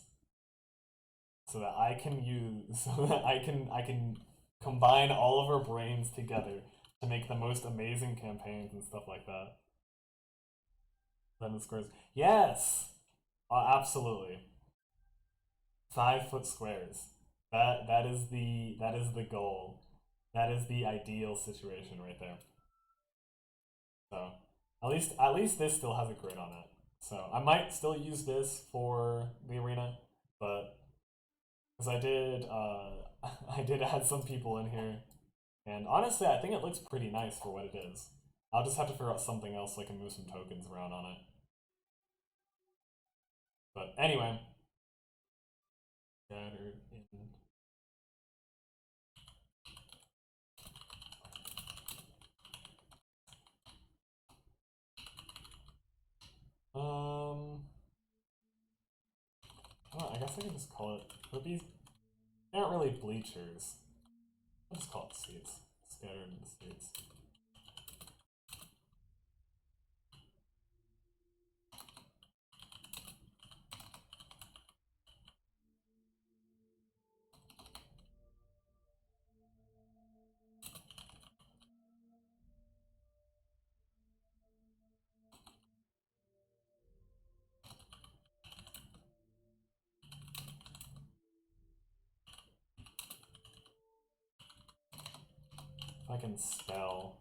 so that I can use, so that I can combine all of our brains together to make the most amazing campaigns and stuff like that. Then the squares. Yes! Absolutely. 5-foot squares. That is the goal. That is the ideal situation right there. So at least this still has a grid on it. So I might still use this for the arena, but because I did I did add some people in here, and honestly I think it looks pretty nice for what it is. I'll just have to figure out something else so I can move some tokens around on it. But anyway, scattered in. I guess I can just call it. These aren't really bleachers. I'll just call it seats. Scattered in the seats. If I can spell.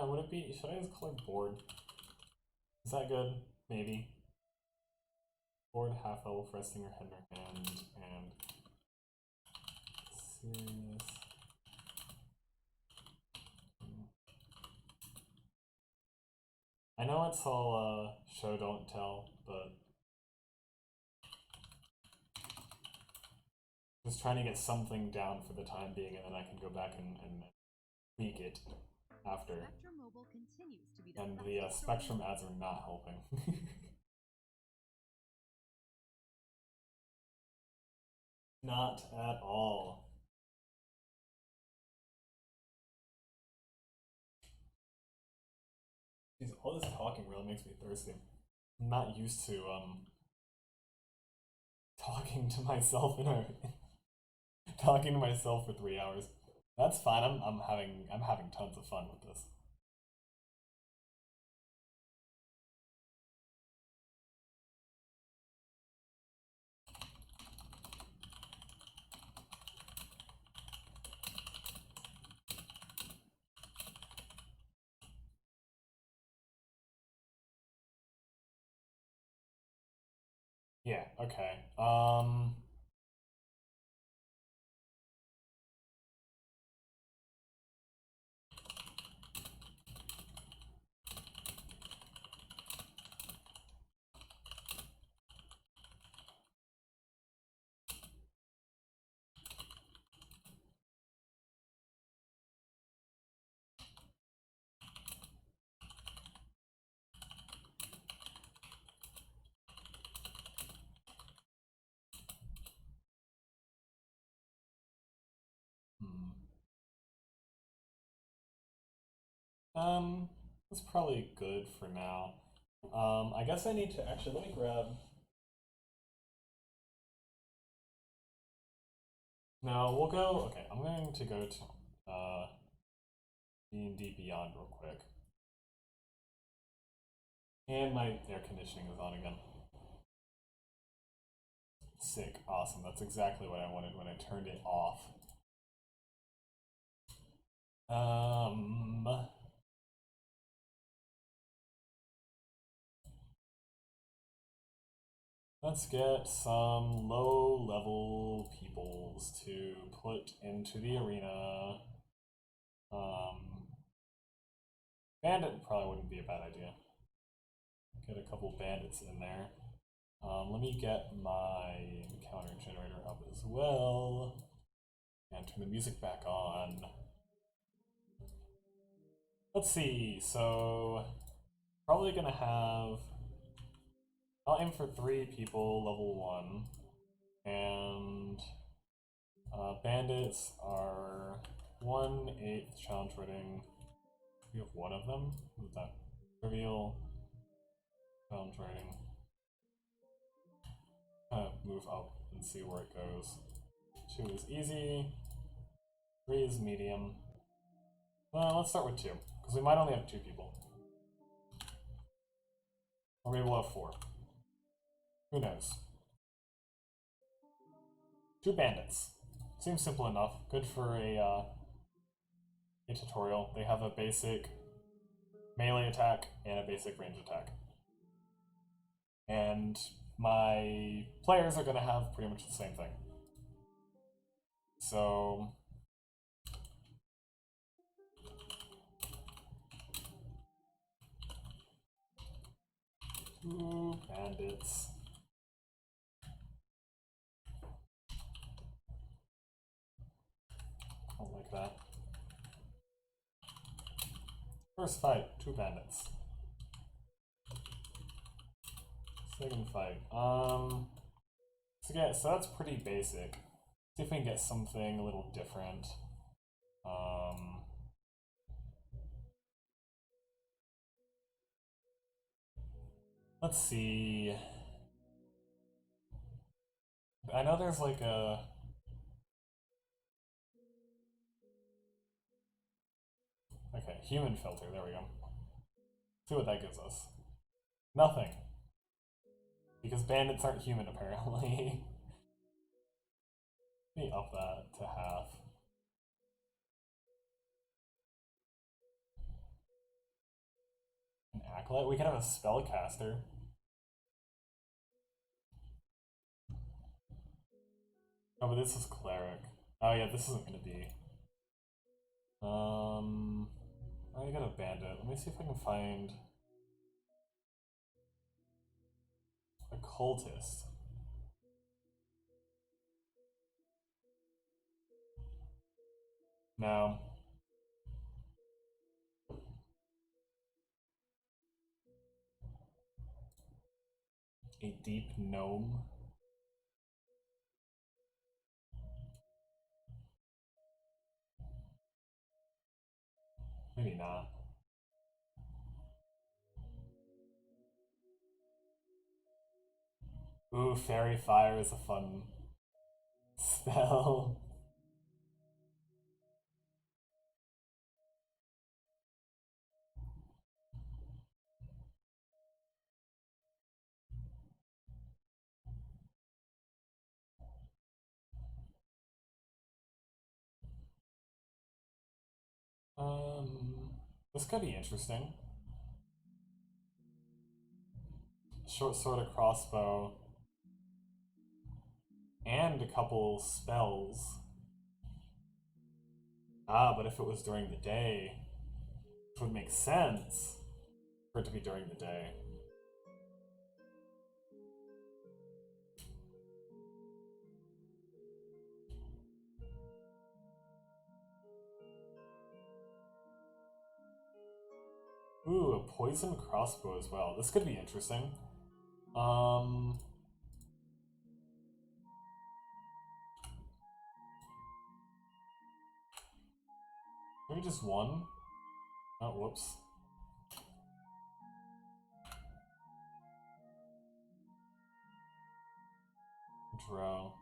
Would it be, should I just color board? Is that good? Maybe. Board, half elf, resting her head in her hand, and serious. I know it's all show don't tell, but just trying to get something down for the time being, and then I can go back and tweak it after. And the Spectrum ads are not helping. Not at all. Jeez, all this talking really makes me thirsty. I'm not used to talking to myself talking to myself for 3 hours. That's fine. I'm having tons of fun with this. Yeah, okay. That's probably good for now. I guess I need to actually, let me grab. No, we'll go, okay, I'm going to go to D&D Beyond real quick. And my air conditioning is on again. Sick, awesome, that's exactly what I wanted when I turned it off. Let's get some low-level peoples to put into the arena. Bandit probably wouldn't be a bad idea. Get a couple bandits in there. Let me get my encounter generator up as well. And turn the music back on. Let's see, so probably gonna have, I'll aim for 3 people, level 1, and bandits are 1/8 challenge rating. We have one of them. What is that? Trivial challenge rating. Move up and see where it goes. 2 is easy. 3 is medium. Let's start with 2, because we might only have 2 people. Or maybe we'll have 4. Who knows? 2 bandits. Seems simple enough. Good for a tutorial. They have a basic melee attack and a basic range attack. And my players are going to have pretty much the same thing. So... 2 bandits. I don't like that. First fight, 2 bandits. Second fight. So that's pretty basic. See if we can get something a little different. Let's see. I know there's like a... Okay, human filter, there we go. See what that gives us. Nothing. Because bandits aren't human, apparently. Let me up that to half. An acolyte? We could have a spellcaster. Oh, but this is cleric. Oh yeah, this isn't gonna be. I got a bandit. Let me see if I can find a cultist. No. A deep gnome. Maybe not. Ooh, fairy fire is a fun spell. This could be interesting. Short sword, a crossbow, and a couple spells. Ah, but if it was during the day, it would make sense for it to be during the day. Ooh, a poison crossbow as well. This could be interesting. Maybe just one? Oh, whoops. Draw.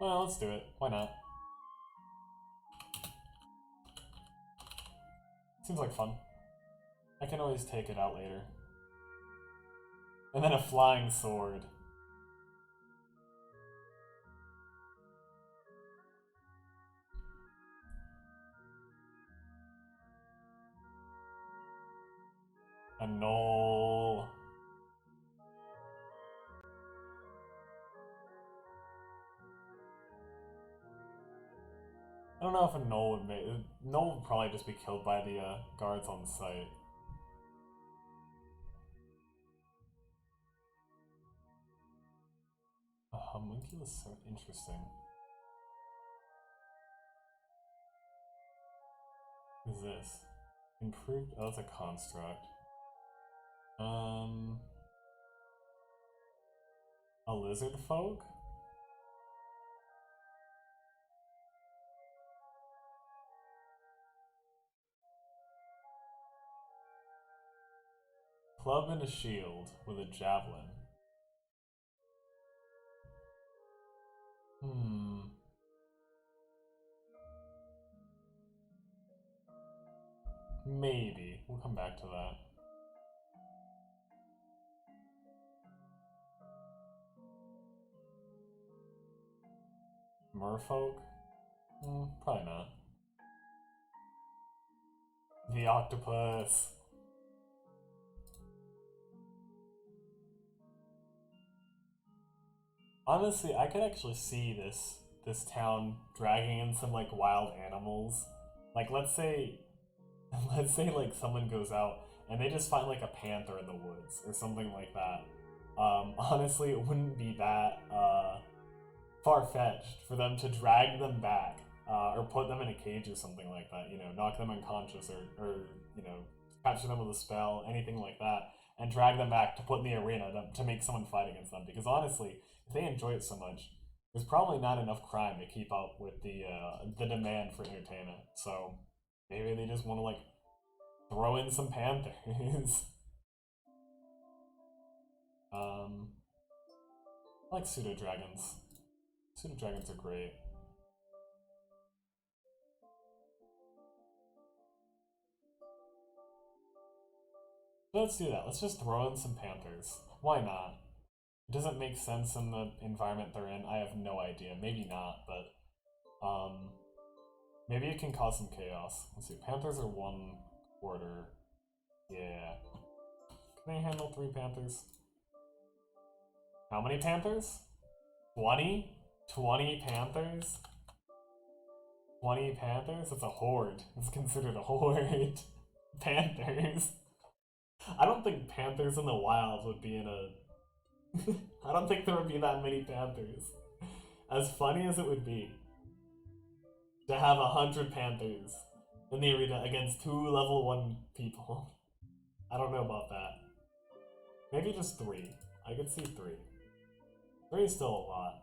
Well, let's do it. Why not? Seems like fun. I can always take it out later. And then a flying sword. A knoll. I don't know if a knoll would make... Knoll would probably just be killed by the guards on site. A homunculus sword, interesting. What is this? Improved... Oh, that's a construct. A lizard folk? club and a shield with a javelin. Maybe. We'll come back to that. Merfolk? Probably not. The octopus. Honestly, I could actually see this town dragging in some like wild animals. Like let's say like someone goes out and they just find like a panther in the woods or something like that. Honestly, it wouldn't be that far-fetched for them to drag them back or put them in a cage or something like that, you know, knock them unconscious or you know, capture them with a spell, anything like that, and drag them back to put in the arena to make someone fight against them. Because honestly, if they enjoy it so much, there's probably not enough crime to keep up with the demand for entertainment. So maybe they just want to like throw in some panthers. I like pseudo dragons. Pseudo dragons are great. Let's do that. Let's just throw in some panthers. Why not? It doesn't make sense in the environment they're in. I have no idea. Maybe not, but maybe it can cause some chaos. Let's see. Panthers are 1/4. Yeah. Can they handle 3 panthers? How many panthers? 20? 20 panthers? 20 panthers? It's a horde. It's considered a horde. Panthers. I don't think panthers in the wild would be in a... I don't think there would be that many panthers. As funny as it would be to have 100 panthers in the arena against 2 level 1 people. I don't know about that. Maybe just 3. I could see 3. 3 is still a lot.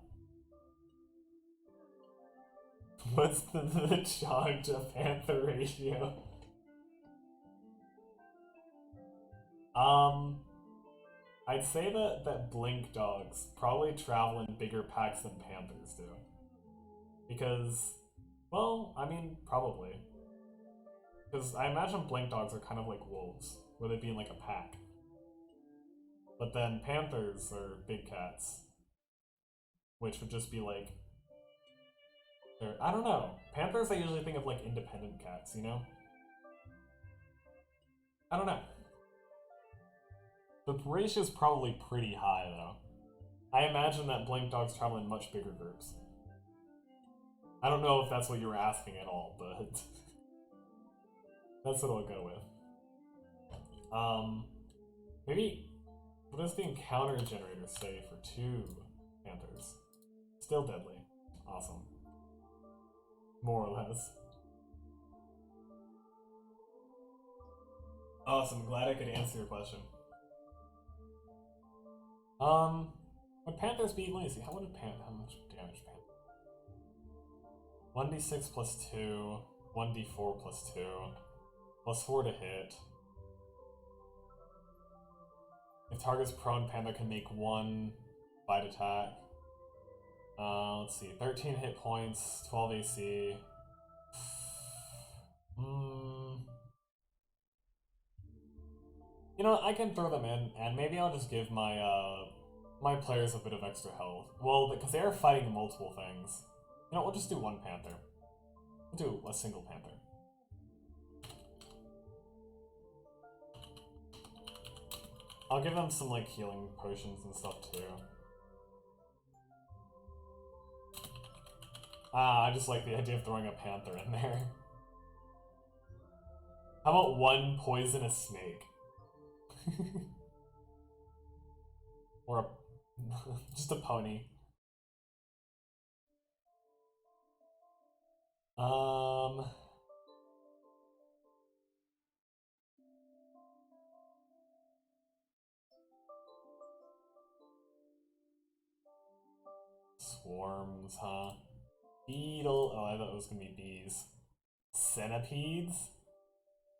What's the charge to panther ratio? I'd say that blink dogs probably travel in bigger packs than panthers do. Because, well, I mean, probably. Because I imagine blink dogs are kind of like wolves, where they'd be in like a pack. But then panthers are big cats, which would just be like... I don't know. Panthers I usually think of like independent cats, you know? I don't know. The ratio's probably pretty high, though. I imagine that blink dogs travel in much bigger groups. I don't know if that's what you were asking at all, but... that's what I'll go with. Maybe... what does the encounter generator say for 2 panthers? Still deadly. Awesome. More or less. Awesome, glad I could answer your question. Would panthers be, let me see, how much damage panther? 1d6 plus 2, 1d4 plus 2, plus 4 to hit. If target's prone, panther can make 1 bite attack. Let's see, 13 hit points, 12 AC. You know, I can throw them in, and maybe I'll just give my my players a bit of extra health. Well, because they are fighting multiple things. You know, we'll just do 1 panther. We'll do a single panther. I'll give them some, like, healing potions and stuff, too. I just like the idea of throwing a panther in there. How about 1 poisonous snake? Or a... just a pony. Swarms, huh? Beetle. Oh, I thought it was gonna be bees. Centipedes?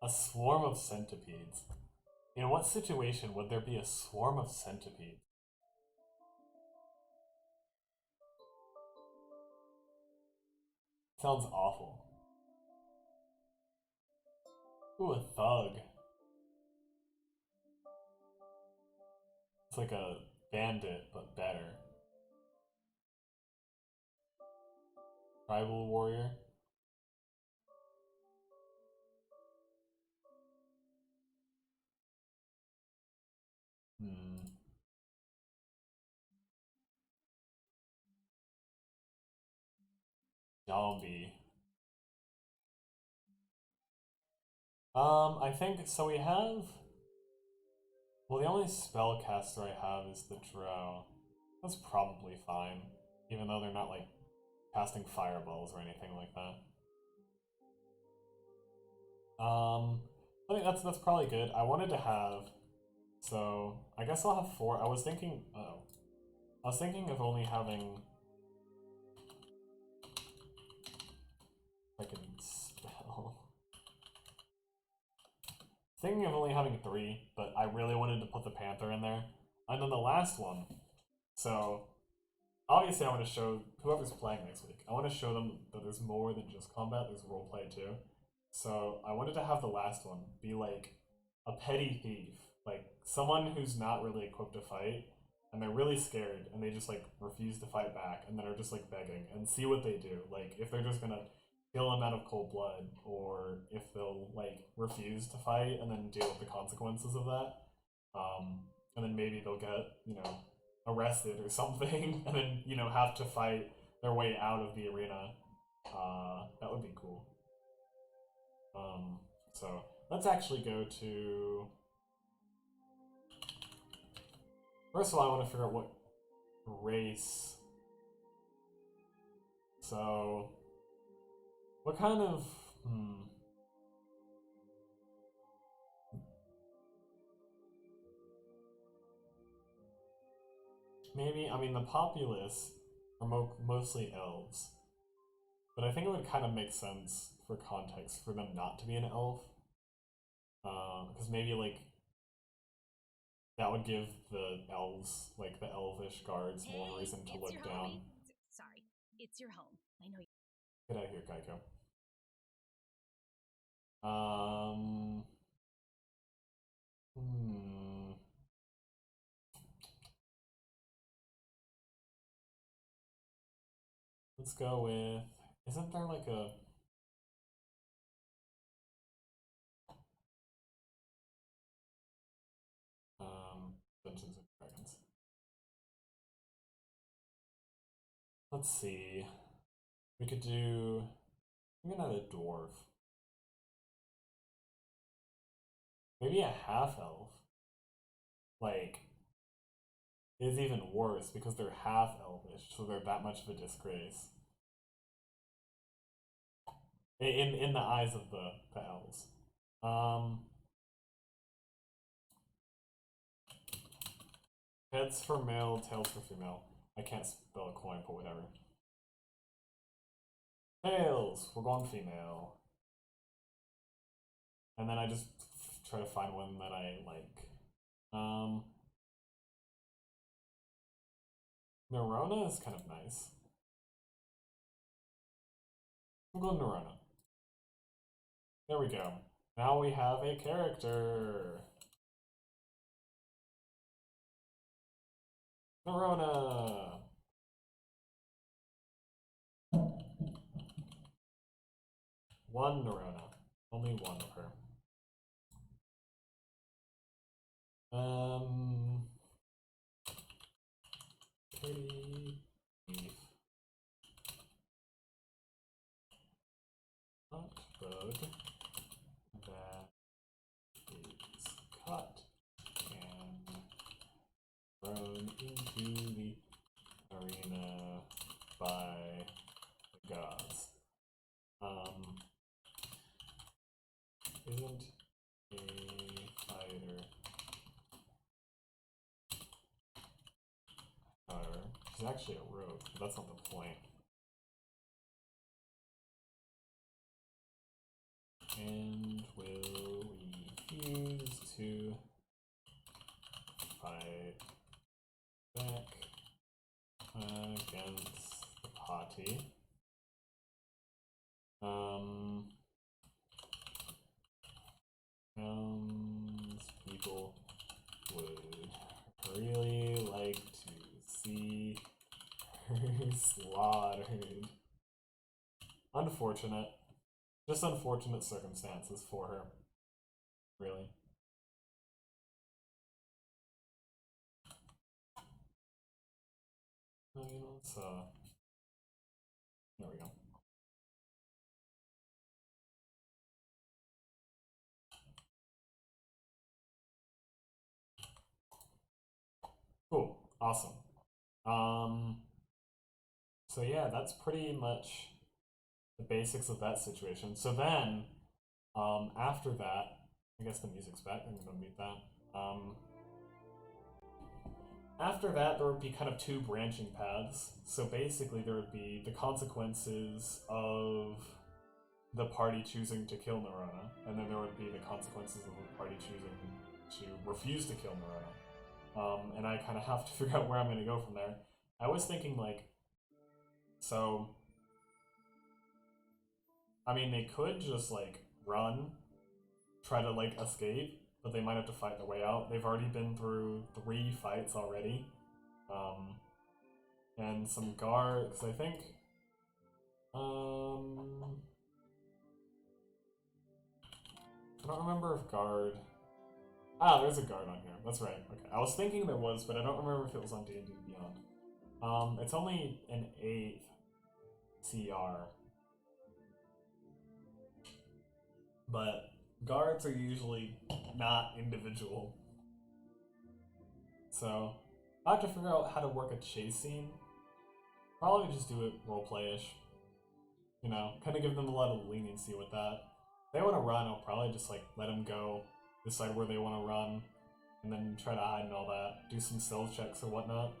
A swarm of centipedes. In what situation would there be a swarm of centipedes? Sounds awful. Ooh, a thug. It's like a bandit, but better. Tribal warrior. Zombie. I think, so we have... Well, the only spellcaster I have is the Drow. That's probably fine, even though they're not, like, casting fireballs or anything like that. I think that's probably good. I wanted to have... So, I guess I'll have 4. I was thinking... Uh-oh. I was thinking of only having... If I can spell... Thinking of only having 3, but I really wanted to put the Panther in there. And then the last one. So, obviously I want to show whoever's playing next week, I want to show them that there's more than just combat, there's roleplay too. So, I wanted to have the last one be like a petty thief. Like, someone who's not really equipped to fight, and they're really scared, and they just like refuse to fight back, and then are just like begging, and see what they do. Like, if they're just gonna kill him out of cold blood, or if they'll like refuse to fight and then deal with the consequences of that. And then maybe they'll get, you know, arrested or something, and then, you know, have to fight their way out of the arena. That would be cool. So let's actually go to... First of all, I want to figure out what race. So... What kind of... Maybe, I mean, the populace are mostly elves. But I think it would kind of make sense for context for them not to be an elf. Because maybe, like, that would give the elves, like, the elvish guards more reason to look down. Sorry, it's your home. I know you. Get out of here, Geico. Let's go with... Isn't there like a... Dungeons and Dragons. Let's see. We could do... Maybe not a dwarf. Maybe a half-elf. Like, is even worse because they're half-elvish, so they're that much of a disgrace. In the eyes of the elves. Heads for male, tails for female. I can't spell a coin, but whatever. Tails! We're going female. And then I just try to find one that I like. Nerona is kind of nice. I'm going Nerona. There we go. Now we have a character. Nerona. One Nerona. Only one of her. Pretty beef. Hot bug that is cut and thrown into the arena by the gods. Isn't a fighter. She's actually a rogue, but that's not the point. And will refuse to naughty. People would really like to see her slaughtered. Unfortunate. Just unfortunate circumstances for her. Really. Let's, there we go. Cool. Awesome. So yeah, that's pretty much the basics of that situation. So then, after that, I guess the music's back. I'm gonna mute that. After that, there would be kind of two branching paths. So basically, there would be the consequences of the party choosing to kill Nerona, and then there would be the consequences of the party choosing to refuse to kill Nerona. And I kind of have to figure out where I'm going to go from there. I was thinking, like, so, I mean, they could just, like, run, try to, like, escape, but they might have to fight their way out. They've already been through 3 fights already. And some guards, I think. I don't remember if guard... Ah, there's a guard on here. That's right. Okay. I was thinking there was, but I don't remember if it was on D&D Beyond. It's only an 8th CR. But guards are usually not individual. So, I have to figure out how to work a chase scene. Probably just do it roleplay-ish. You know, kind of give them a lot of leniency with that. If they want to run, I'll probably just, like, let them go, decide where they want to run, and then try to hide and all that. Do some stealth checks or whatnot.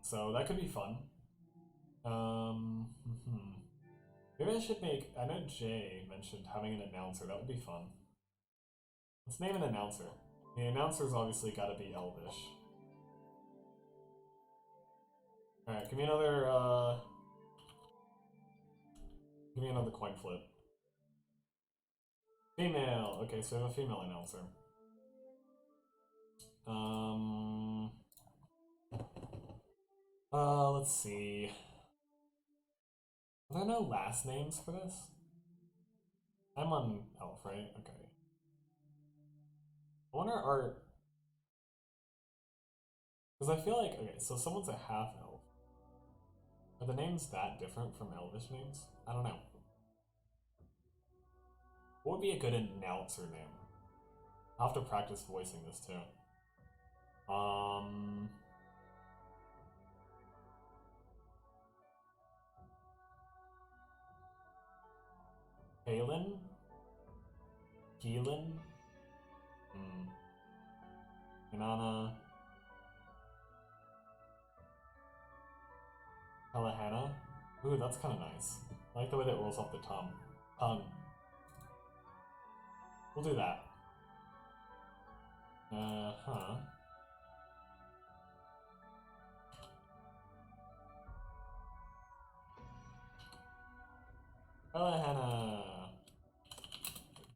So that could be fun. Maybe I should make... I know Jay mentioned having an announcer. That would be fun. Let's name an announcer. The announcer's obviously got to be Elvish. Alright, give me another, give me another coin flip. Female! Okay, so we have a female announcer. Let's see. Are there no last names for this? I'm on Elf, right? Okay. I wonder because I feel like, okay, so someone's a half-elf. Are the names that different from Elvish names? I don't know. What would be a good announcer name? I'll have to practice voicing this too. Kalen? Keelan? Inanna? Helahana? Ooh, that's kind of nice. I like the way that rolls off the tongue. We'll do that. Helahana!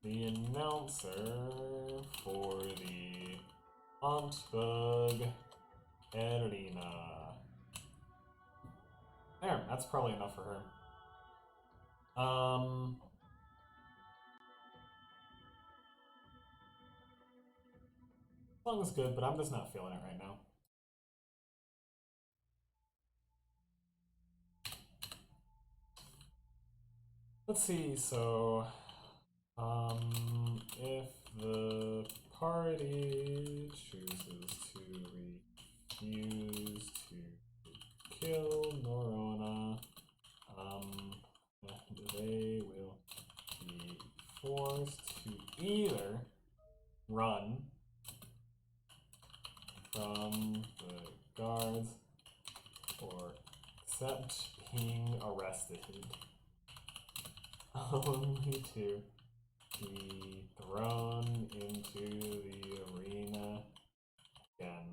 The announcer for the Ontbug Arena. There, that's probably enough for her. Song is good, but I'm just not feeling it right now. Let's see, so if the party chooses to refuse to kill Norona, they will be forced to either run from the guards or accept being arrested, only to be thrown into the arena again.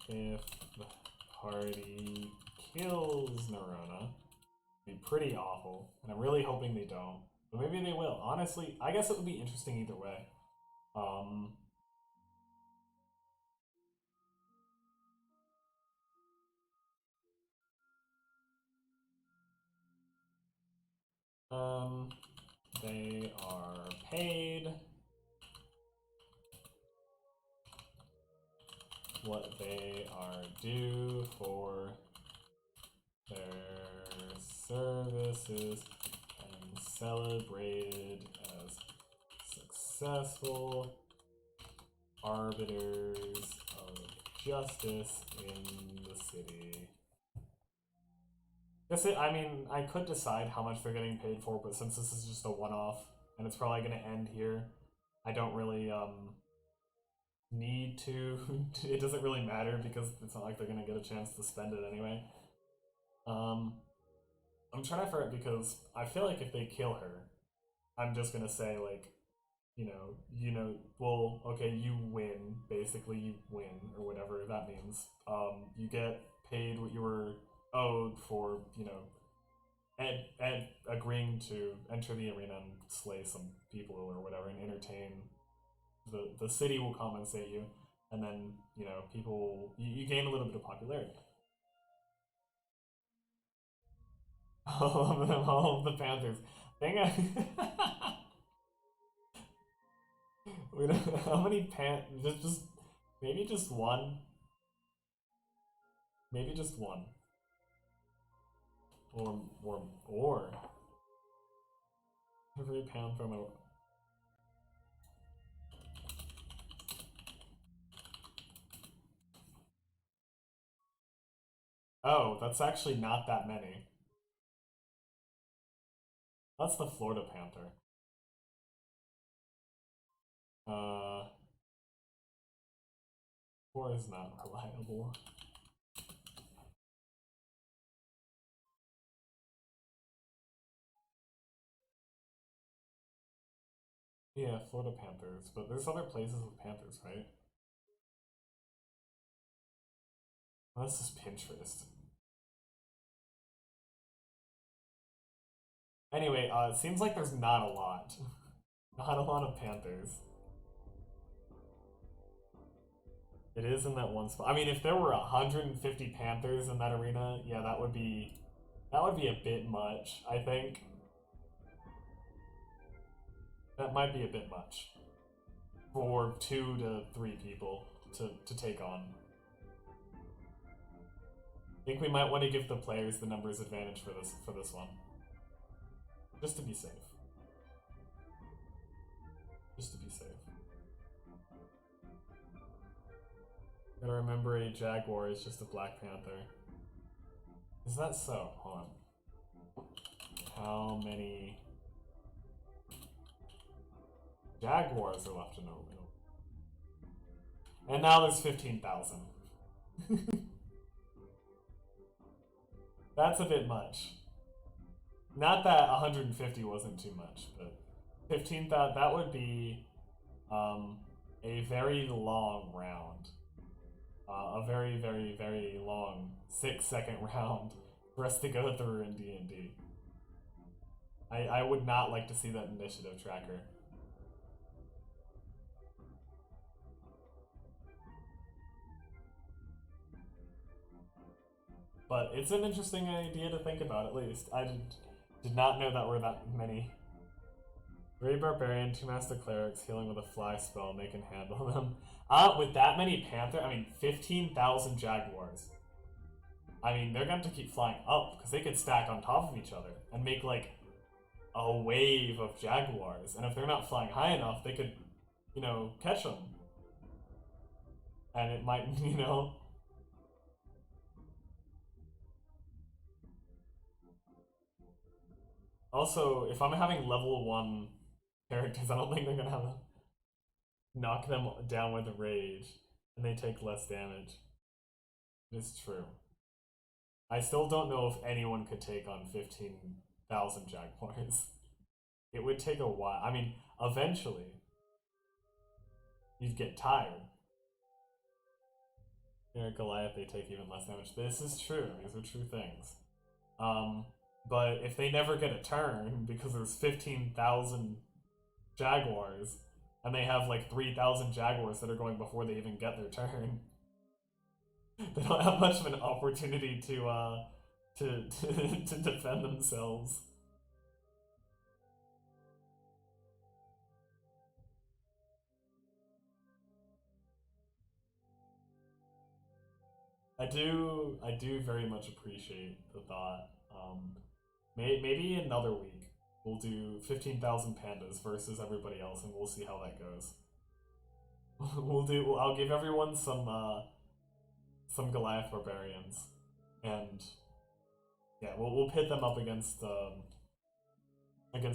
If the party kills Nerona, it'd be pretty awful, and I'm really hoping they don't. But maybe they will. Honestly, I guess it would be interesting either way. They are paid what they are due for their services and celebrated as successful arbiters of justice in the city. I mean, I could decide how much they're getting paid for, but since this is just a one-off, and it's probably going to end here, I don't really, need to. It doesn't really matter, because it's not like they're going to get a chance to spend it anyway. I'm trying to figure it because I feel like if they kill her, I'm just going to say, like, well, okay, you win, basically, you win, or whatever that means. You get paid what you were owed for, and agreeing to enter the arena and slay some people or whatever and entertain. The city will compensate you, and then, people, you gain a little bit of popularity. All of them, all of the Panthers. Dang it. We don't, how many just maybe just one? Maybe just one. Or every pound from a oh, that's actually not that many. That's the Florida Panther. 4 is not reliable. Yeah, Florida Panthers, but there's other places with Panthers, right? Oh, this is Pinterest. Anyway, it seems like there's not a lot. Not a lot of Panthers. It is in that one spot. I mean, if there were 150 Panthers in that arena, yeah, that would be a bit much, I think. That might be a bit much for 2 to 3 people to take on. I think we might want to give the players the numbers advantage for this one. Just to be safe. Just to be safe. Gotta remember a Jaguar is just a Black Panther. Is that so? Hold on. How many Jaguars are left in the arena? And now there's 15,000. That's a bit much. Not that 150 wasn't too much, but 15,000, that would be a very long round. A very, very, very long 6-second round for us to go through in D&D. I would not like to see that initiative tracker. But it's an interesting idea to think about, at least. I did not know that were that many. 3 Barbarian, 2 Master Clerics, healing with a fly spell, and they can handle them. With that many Panther, I mean, 15,000 Jaguars. I mean, they're going to keep flying up, because they could stack on top of each other, and make, like, a wave of Jaguars. And if they're not flying high enough, they could, catch them. And it might, Also, if I'm having level 1 characters, I don't think they're gonna have to knock them down with rage, and they take less damage. It's true. I still don't know if anyone could take on 15,000 Jaguars. It would take a while. I mean, eventually, you'd get tired, Here at Goliath, they take even less damage. This is true. These are true things. But if they never get a turn, because there's 15,000 Jaguars, and they have like 3,000 Jaguars that are going before they even get their turn, they don't have much of an opportunity to defend themselves. I do very much appreciate the thought. Maybe another week we'll do 15,000 pandas versus everybody else, and we'll see how that goes. I'll give everyone some Goliath barbarians, and yeah, we'll pit them up against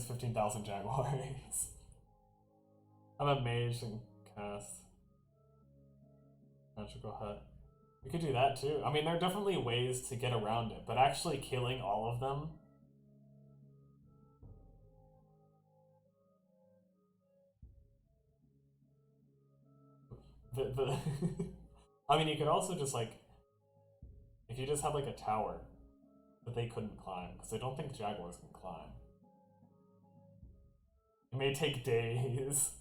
15,000 Jaguars. I'm a mage and cast Magical Hut. We could do that too. I mean, there are definitely ways to get around it, but actually killing all of them. I mean, you could also just like, if you just had like a tower that they couldn't climb, because I don't think Jaguars can climb. It may take days.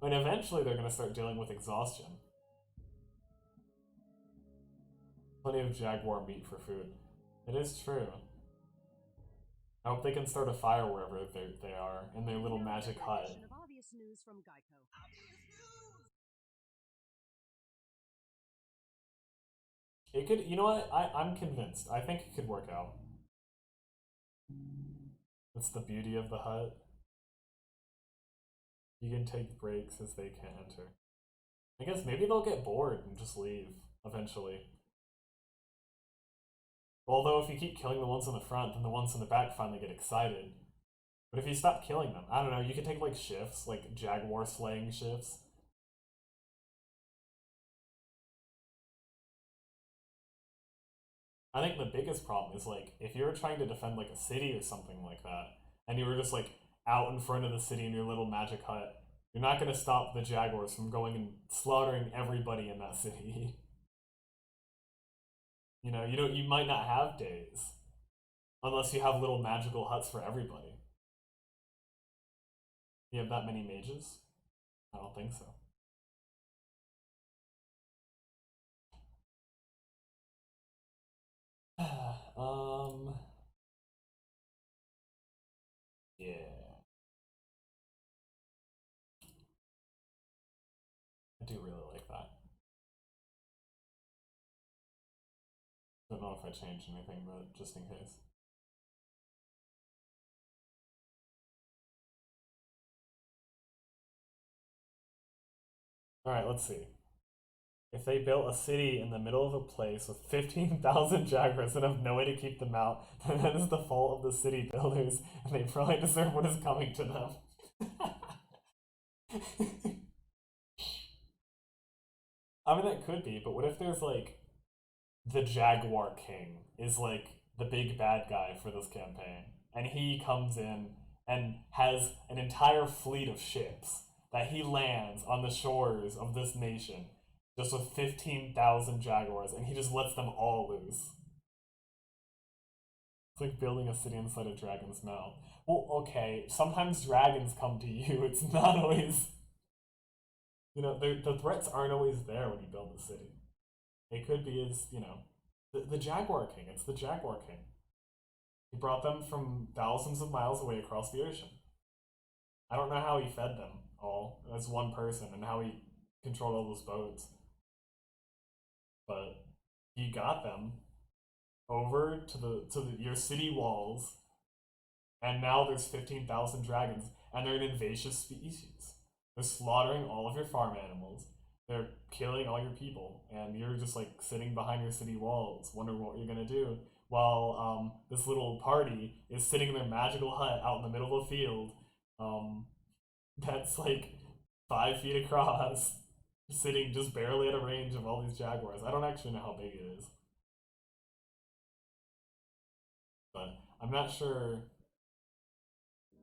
And eventually they're going to start dealing with exhaustion. Plenty of Jaguar meat for food. It is true. I hope they can start a fire wherever they are, in their little magic hut. Obvious news from Geico. It could, you know what, I'm convinced. I think it could work out. That's the beauty of the hut. You can take breaks as they can't enter. I guess maybe they'll get bored and just leave, eventually. Although if you keep killing the ones in the front, then the ones in the back finally get excited. But if you stop killing them, I don't know, you could take like shifts, like Jaguar slaying shifts. I think the biggest problem is like, if you were trying to defend like a city or something like that, and you were just like out in front of the city in your little magic hut, you're not going to stop the Jaguars from going and slaughtering everybody in that city. You know, you might not have days unless you have little magical huts for everybody. You have that many mages? I don't think so. Yeah. I do really like that. Don't know if I changed anything, but just in case. Alright, let's see. If they built a city in the middle of a place with 15,000 Jaguars and have no way to keep them out, then that is the fault of the city builders, and they probably deserve what is coming to them. I mean, that could be, but what if there's like the Jaguar King is like the big bad guy for this campaign, and he comes in and has an entire fleet of ships that he lands on the shores of this nation just with 15,000 Jaguars, and he just lets them all loose. It's like building a city inside a dragon's mouth. Well, okay, sometimes dragons come to you. It's not always... You know, the threats aren't always there when you build a city. It could be as, you know, the Jaguar King. It's the Jaguar King. He brought them from thousands of miles away across the ocean. I don't know how he fed them all as one person and how he controlled all those boats. But he got them over to your city walls, and now there's 15,000 dragons, and they're an invasive species. They're slaughtering all of your farm animals. They're killing all your people, and you're just like sitting behind your city walls, wondering what you're gonna do, while this little party is sitting in their magical hut out in the middle of a field that's like 5 feet across, sitting just barely at a range of all these Jaguars. I don't actually know how big it is, but I'm not sure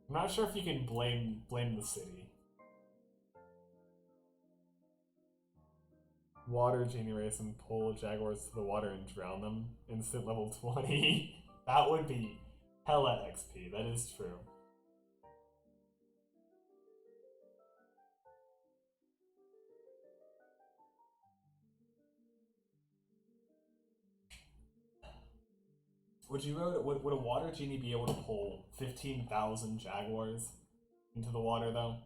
if you can blame the city. Water Genie race and pull jaguars to the water and drown them. Instant level 20. That would be hella XP, that is true. Would a water genie be able to pull 15,000 jaguars into the water though?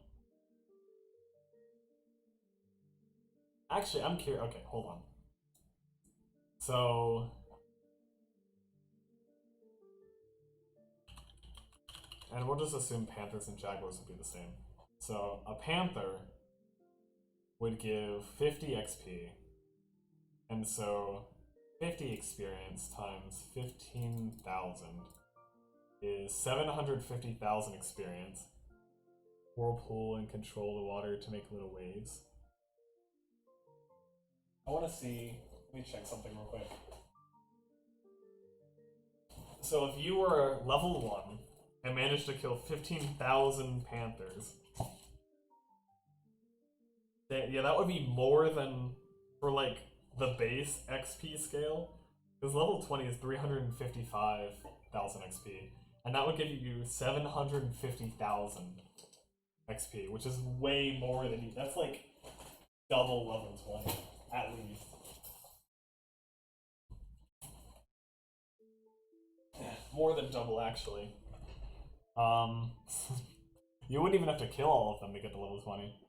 Actually, I'm curious. Okay, hold on. So, and we'll just assume panthers and jaguars would be the same. So a panther would give 50 XP, and so 50 experience times 15,000 is 750,000 experience. Whirlpool and control the water to make little waves. I want to see, let me check something real quick. So if you were level 1 and managed to kill 15,000 panthers, yeah, that would be more than for like the base XP scale, because level 20 is 355,000 XP, and that would give you 750,000 XP, which is way more than you. That's like double level 20, at least. More than double, actually. You wouldn't even have to kill all of them to get to level 20.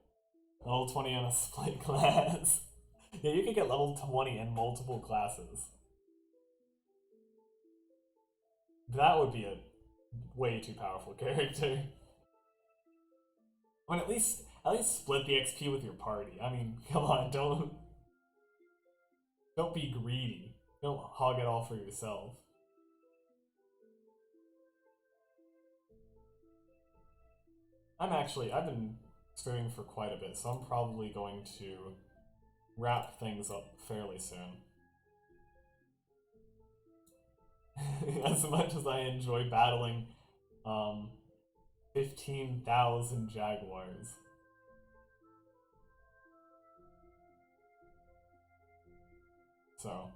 Level 20 on a split class. Yeah, you could get level 20 in multiple classes. That would be a way too powerful character. I mean, at least split the XP with your party. I mean, come on, don't be greedy. Don't hog it all for yourself. I've been streaming for quite a bit, so I'm probably going to wrap things up fairly soon. As much as I enjoy battling 15,000 jaguars. So,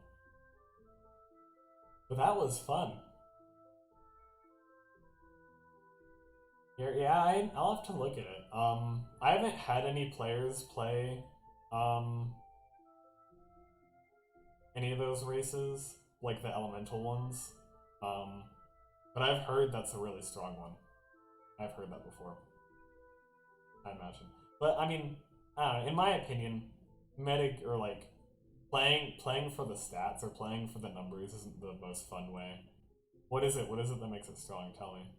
but that was fun. Yeah, I'll have to look at it. I haven't had any players play any of those races, like the elemental ones. But I've heard that's a really strong one. I've heard that before, I imagine. But I mean, I don't know, in my opinion, medic or like playing for the stats or playing for the numbers isn't the most fun way. What is it? What is it that makes it strong? Tell me.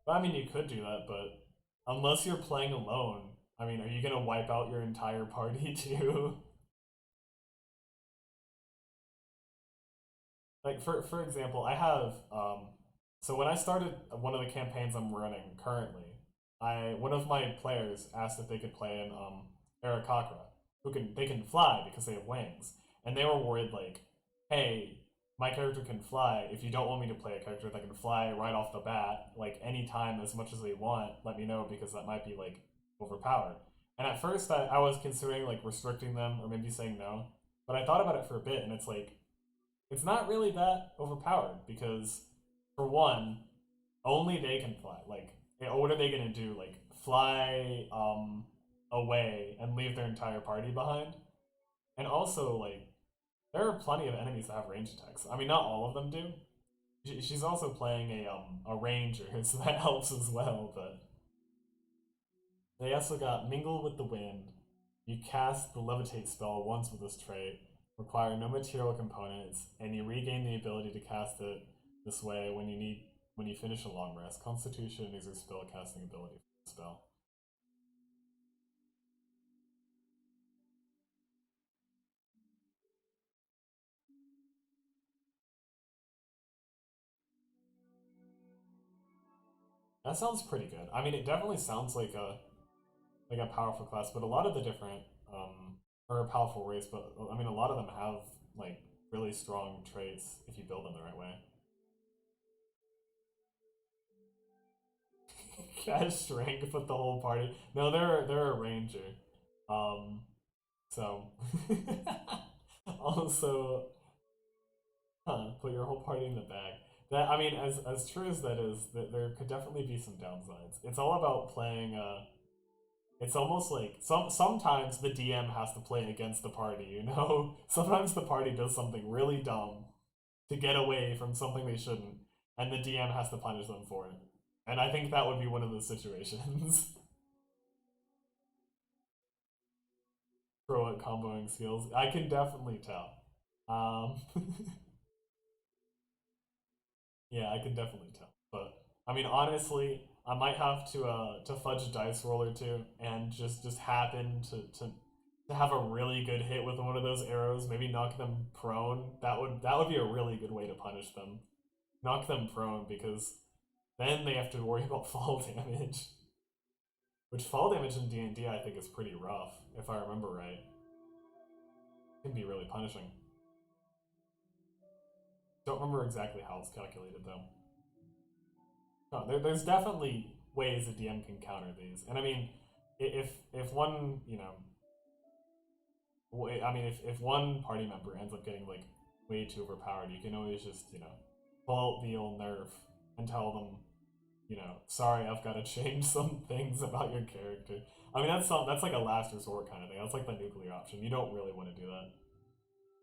I mean, you could do that, but unless you're playing alone, I mean, are you gonna wipe out your entire party too? Like, for example, I have, so when I started one of the campaigns I'm running currently, one of my players asked if they could play in, Arakakra, they can fly because they have wings, and they were worried, like, hey, my character can fly, if you don't want me to play a character that can fly right off the bat, like, anytime as much as they want, let me know, because that might be, like, overpowered. And at first, I was considering, like, restricting them, or maybe saying no, but I thought about it for a bit, and it's like, it's not really that overpowered, because, for one, only they can fly. Like, what are they gonna do? Like, fly, away and leave their entire party behind? And also, like, there are plenty of enemies that have range attacks. I mean, not all of them do. She's also playing a ranger, so that helps as well, but... They also got Mingle with the Wind. You cast the Levitate spell once with this trait, require no material components, and you regain the ability to cast it this way when you finish a long rest. Constitution is your spell casting ability for the spell. That sounds pretty good. I mean, it definitely sounds like a powerful class, but a lot of the different or a powerful race, but I mean, a lot of them have like really strong traits if you build them the right way. Cash shrank, but the whole party. No, they're a ranger. So also, put your whole party in the bag. That, I mean, as true as that is, that there could definitely be some downsides. It's all about playing. It's almost like sometimes the DM has to play against the party. You know, sometimes the party does something really dumb to get away from something they shouldn't, and the DM has to punish them for it. And I think that would be one of those situations. Pro at comboing skills. I can definitely tell. Yeah, I can definitely tell. But I mean, honestly, I might have to fudge a dice roll or two and just happen to have a really good hit with one of those arrows. Maybe knock them prone. That would be a really good way to punish them. Knock them prone, because then they have to worry about fall damage. Which fall damage in D&D I think is pretty rough, if I remember right. It can be really punishing. Don't remember exactly how it's calculated though. No, there's definitely ways a DM can counter these, and I mean, if one, you know, I mean, if one party member ends up getting like way too overpowered, you can always just, you know, pull out the old nerf and tell them, you know, sorry, I've got to change some things about your character. I mean, that's like a last resort kind of thing. That's like the nuclear option. You don't really want to do that.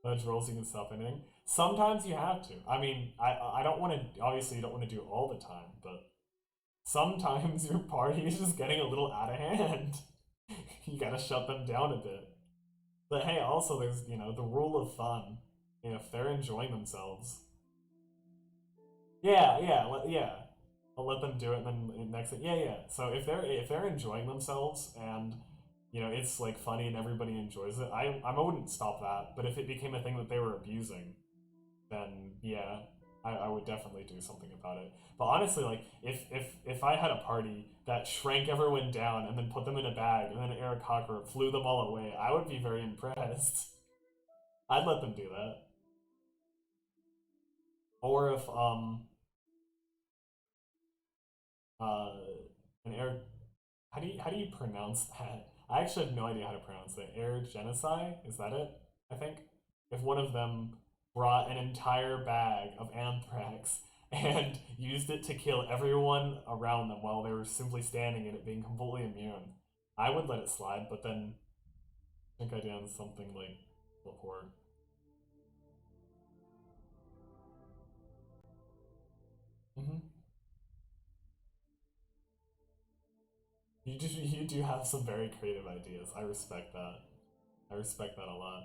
Fudge rolls, you can stop anything. Sometimes you have to. I mean, I don't want to, obviously you don't want to do it all the time, but sometimes your party is just getting a little out of hand. You gotta shut them down a bit. But hey, also there's, you know, the rule of thumb. If they're enjoying themselves. Yeah. I'll let them do it, and then next thing, yeah. So if they're enjoying themselves and, you know, it's like funny and everybody enjoys it, I wouldn't stop that. But if it became a thing that they were abusing, then yeah, I would definitely do something about it. But honestly, like if I had a party that shrank everyone down and then put them in a bag and then Eric Cocker flew them all away, I would be very impressed. I'd let them do that. Or if an air, how do you pronounce that? I actually have no idea how to pronounce that. Air genocide? Is that it? I think. If one of them brought an entire bag of anthrax and used it to kill everyone around them while they were simply standing in it, being completely immune, I would let it slide, but then I think I done something like before. You do have some very creative ideas. I respect that. I respect that a lot.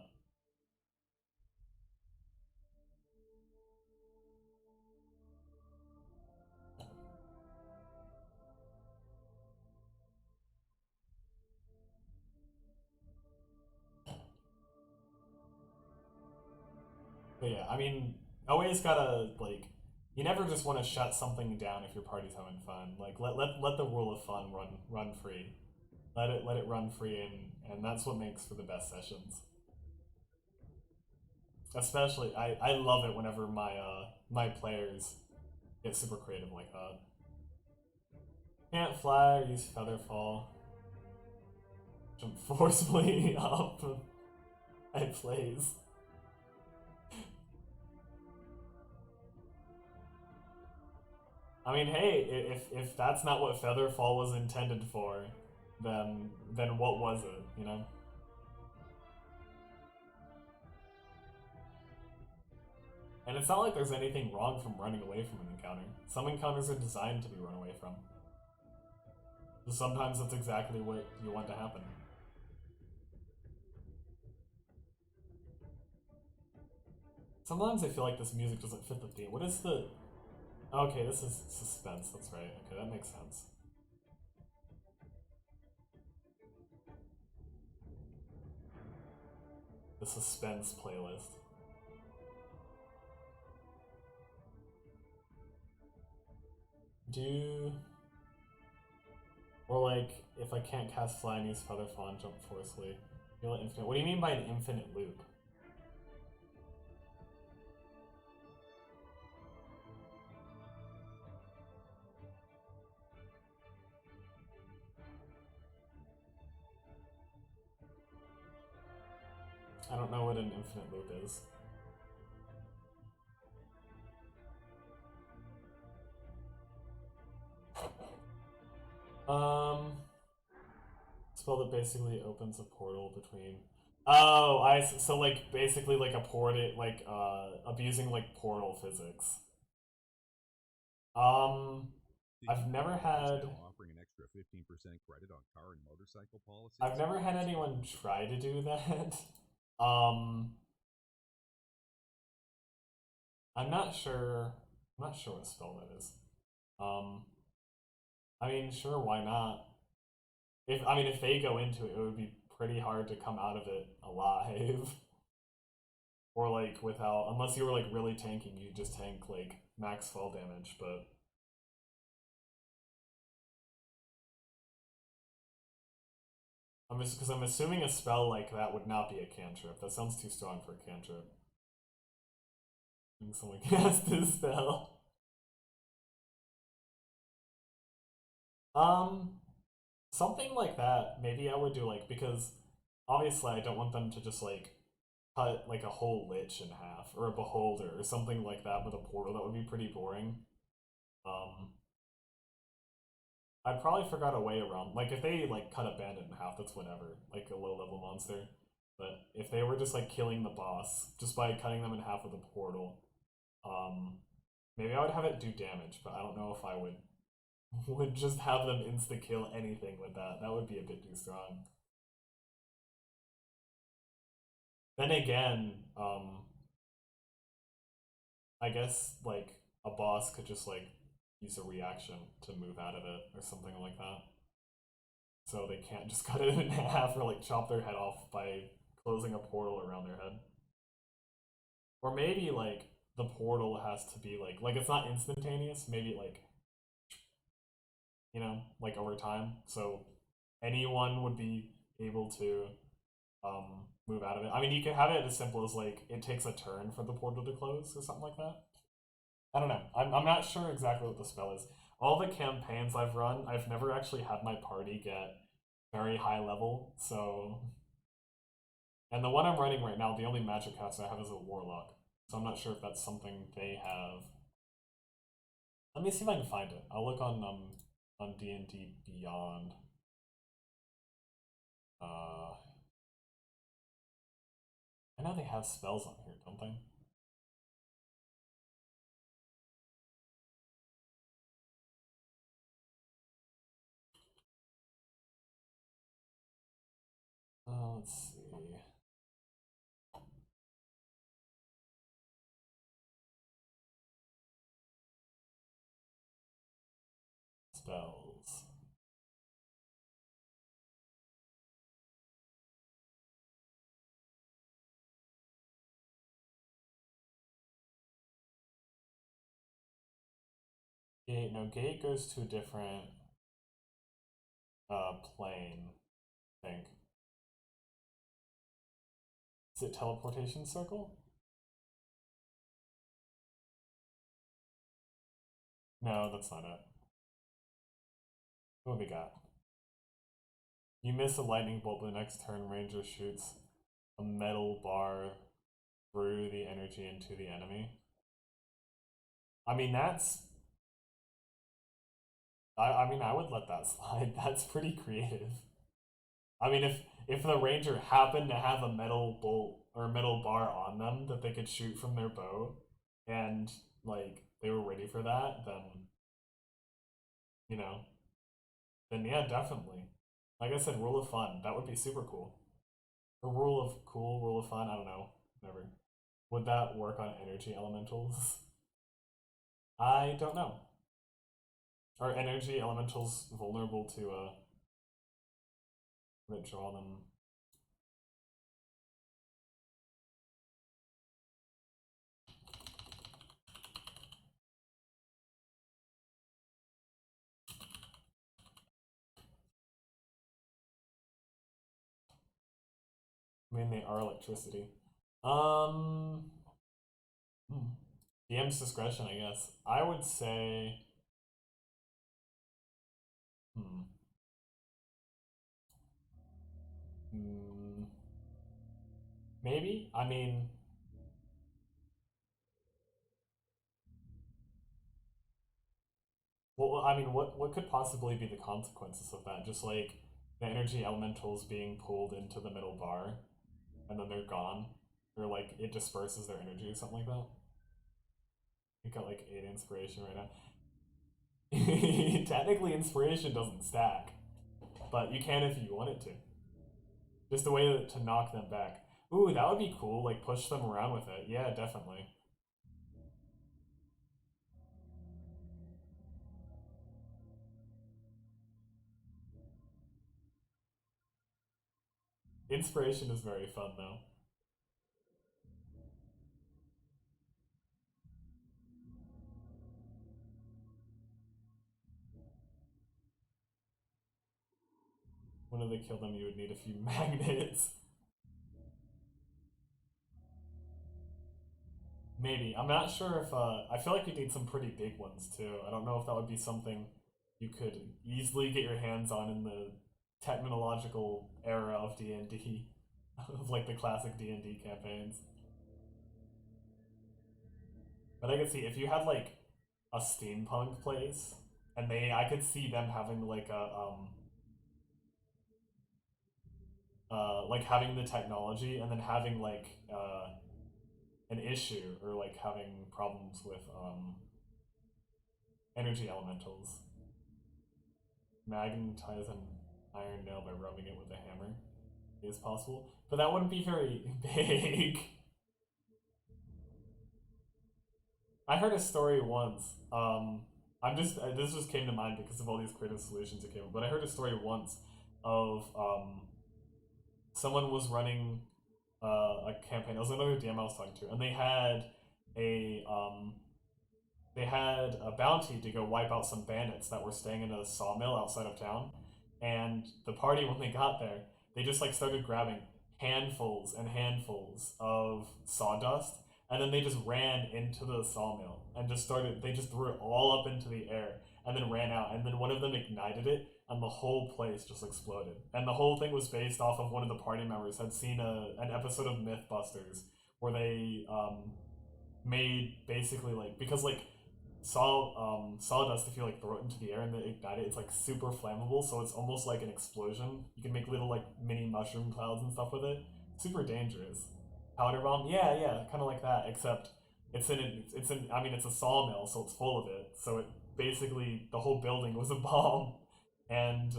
But yeah, I mean, always gotta, like, you never just want to shut something down if your party's having fun. Like, let the rule of fun run free. Let it run free, and that's what makes for the best sessions. Especially, I love it whenever my players get super creative like that. Can't fly or use feather fall. Jump forcibly up. It plays. I mean, hey, if that's not what Featherfall was intended for, then what was it, you know? And it's not like there's anything wrong from running away from an encounter. Some encounters are designed to be run away from. So sometimes that's exactly what you want to happen. Sometimes I feel like this music doesn't fit the theme. What is the... Okay, this is suspense, that's right. Okay, that makes sense. The suspense playlist. Or like, if I can't cast fly and use feather fall and jump forcefully. Feel it infinite. What do you mean by an infinite loop? I don't know what an infinite loop is. Spell that basically opens a portal between... Oh, so like basically like a portal, like abusing like portal physics. I've never had... Offering an extra 15% credit on car and motorcycle policies. I've never had anyone try to do that. I'm not sure what spell that is. I mean, sure, why not? If they go into it, it would be pretty hard to come out of it alive. Or like without, unless you were like really tanking, you just tank like max fall damage, but because I'm assuming a spell like that would not be a cantrip. That sounds too strong for a cantrip. Someone cast this spell. Something like that. Maybe I would do like, because obviously I don't want them to just like cut like a whole lich in half, or a beholder, or something like that with a portal. That would be pretty boring. I'd probably figure out a way around, like if they like cut a bandit in half, that's whatever, like a low level monster. But if they were just like killing the boss just by cutting them in half with a portal, maybe I would have it do damage, but I don't know if I would just have them insta kill anything with that. That would be a bit too strong. Then again, I guess like a boss could just like use a reaction to move out of it or something like that. So they can't just cut it in half or like chop their head off by closing a portal around their head. Or maybe like the portal has to be like it's not instantaneous, maybe like, you know, like over time. So anyone would be able to move out of it. I mean, you could have it as simple as like it takes a turn for the portal to close or something like that. I don't know. I'm not sure exactly what the spell is. All the campaigns I've run, I've never actually had my party get very high level, so... And the one I'm running right now, the only magic cast I have is a warlock, so I'm not sure if that's something they have. Let me see if I can find it. I'll look on D&D Beyond. I know they have spells on here, don't they? Let's see. Spells. Gate, no, gate goes to a different plane, I think. Is it teleportation circle? No, that's not it. What have we got? You miss a lightning bolt, but the next turn Ranger shoots a metal bar through the energy into the enemy. I mean, that's... I mean, I would let that slide. That's pretty creative. I mean, if the Ranger happened to have a metal bolt or a metal bar on them that they could shoot from their bow, and, like, they were ready for that, then, you know, then yeah, definitely. Like I said, rule of fun. That would be super cool. Or rule of cool, rule of fun, I don't know. Whatever. Would that work on energy elementals? I don't know. Are energy elementals vulnerable to withdraw them? I mean, they are electricity. DM's discretion, I guess. I would say... Maybe? I mean... Well, I mean, what could possibly be the consequences of that? Just like the energy elementals being pulled into the middle bar, and then they're gone? Or like it disperses their energy or something like that? You got like 8 inspiration right now. Technically, inspiration doesn't stack, but you can if you want it to. Just a way to knock them back. Ooh, that would be cool, like push them around with it. Yeah, definitely. Inspiration is very fun though. When they kill them, you would need a few magnets. Maybe. I'm not sure if, I feel like you need some pretty big ones too. I don't know if that would be something you could easily get your hands on in the technological era of D&D. Of like the classic D&D campaigns. But I could see, if you had like a steampunk place, and I could see them having like like having the technology and then having like, an issue or like having problems with energy elementals. Magnetize an iron nail by rubbing it with a hammer is possible, but that wouldn't be very big. I heard a story once. This just came to mind because of all these creative solutions that came up. But I heard a story once of someone was running a campaign. It was another DM I was talking to, and they had a bounty to go wipe out some bandits that were staying in a sawmill outside of town. And the party, when they got there, they just like started grabbing handfuls and handfuls of sawdust, and then they just ran into the sawmill and they just threw it all up into the air and then ran out, and then one of them ignited it and the whole place just exploded. And the whole thing was based off of one of the party members had seen an episode of Mythbusters where they made basically like, because like sawdust, if you like throw it into the air and then ignite it, it's like super flammable, so it's almost like an explosion. You can make little like mini mushroom clouds and stuff with it. Super dangerous. Powder bomb, yeah, kind of like that, except it's a sawmill, so it's full of it. So it basically, the whole building was a bomb, and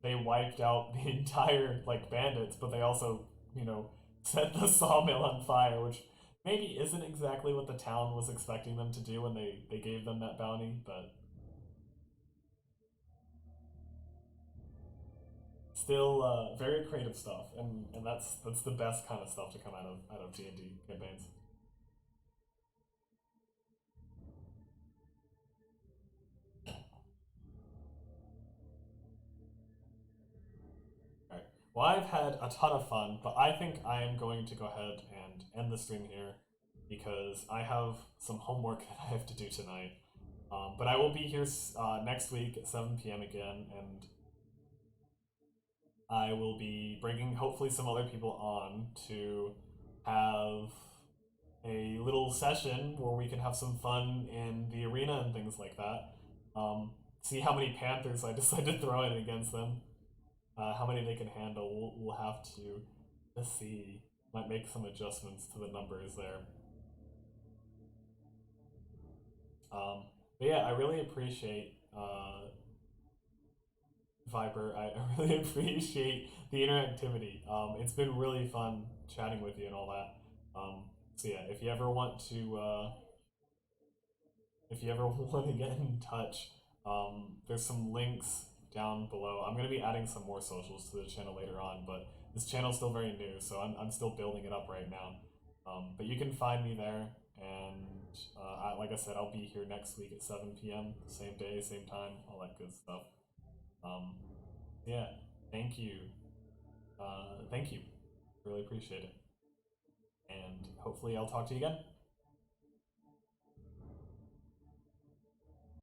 they wiped out the entire like bandits, but they also, set the sawmill on fire, which maybe isn't exactly what the town was expecting them to do when they gave them that bounty, but still very creative stuff, and that's the best kind of stuff to come out of D&D campaigns. Well, I've had a ton of fun, but I think I am going to go ahead and end the stream here because I have some homework that I have to do tonight. But I will be here next week at 7 p.m. again, and I will be bringing hopefully some other people on to have a little session where we can have some fun in the arena and things like that. See how many Panthers I decide to throw in against them. How many they can handle. We'll have to see. Might make some adjustments to the numbers there. But yeah, I really appreciate Viper. I really appreciate the interactivity. It's been really fun chatting with you and all that. So yeah, if you ever want to get in touch, there's some links down below. I'm gonna be adding some more socials to the channel later on, but this channel's still very new, so I'm still building it up right now. But you can find me there, and like I said, I'll be here next week at 7 p.m. Same day, same time, all that good stuff. Yeah, thank you. Thank you. Really appreciate it. And hopefully I'll talk to you again.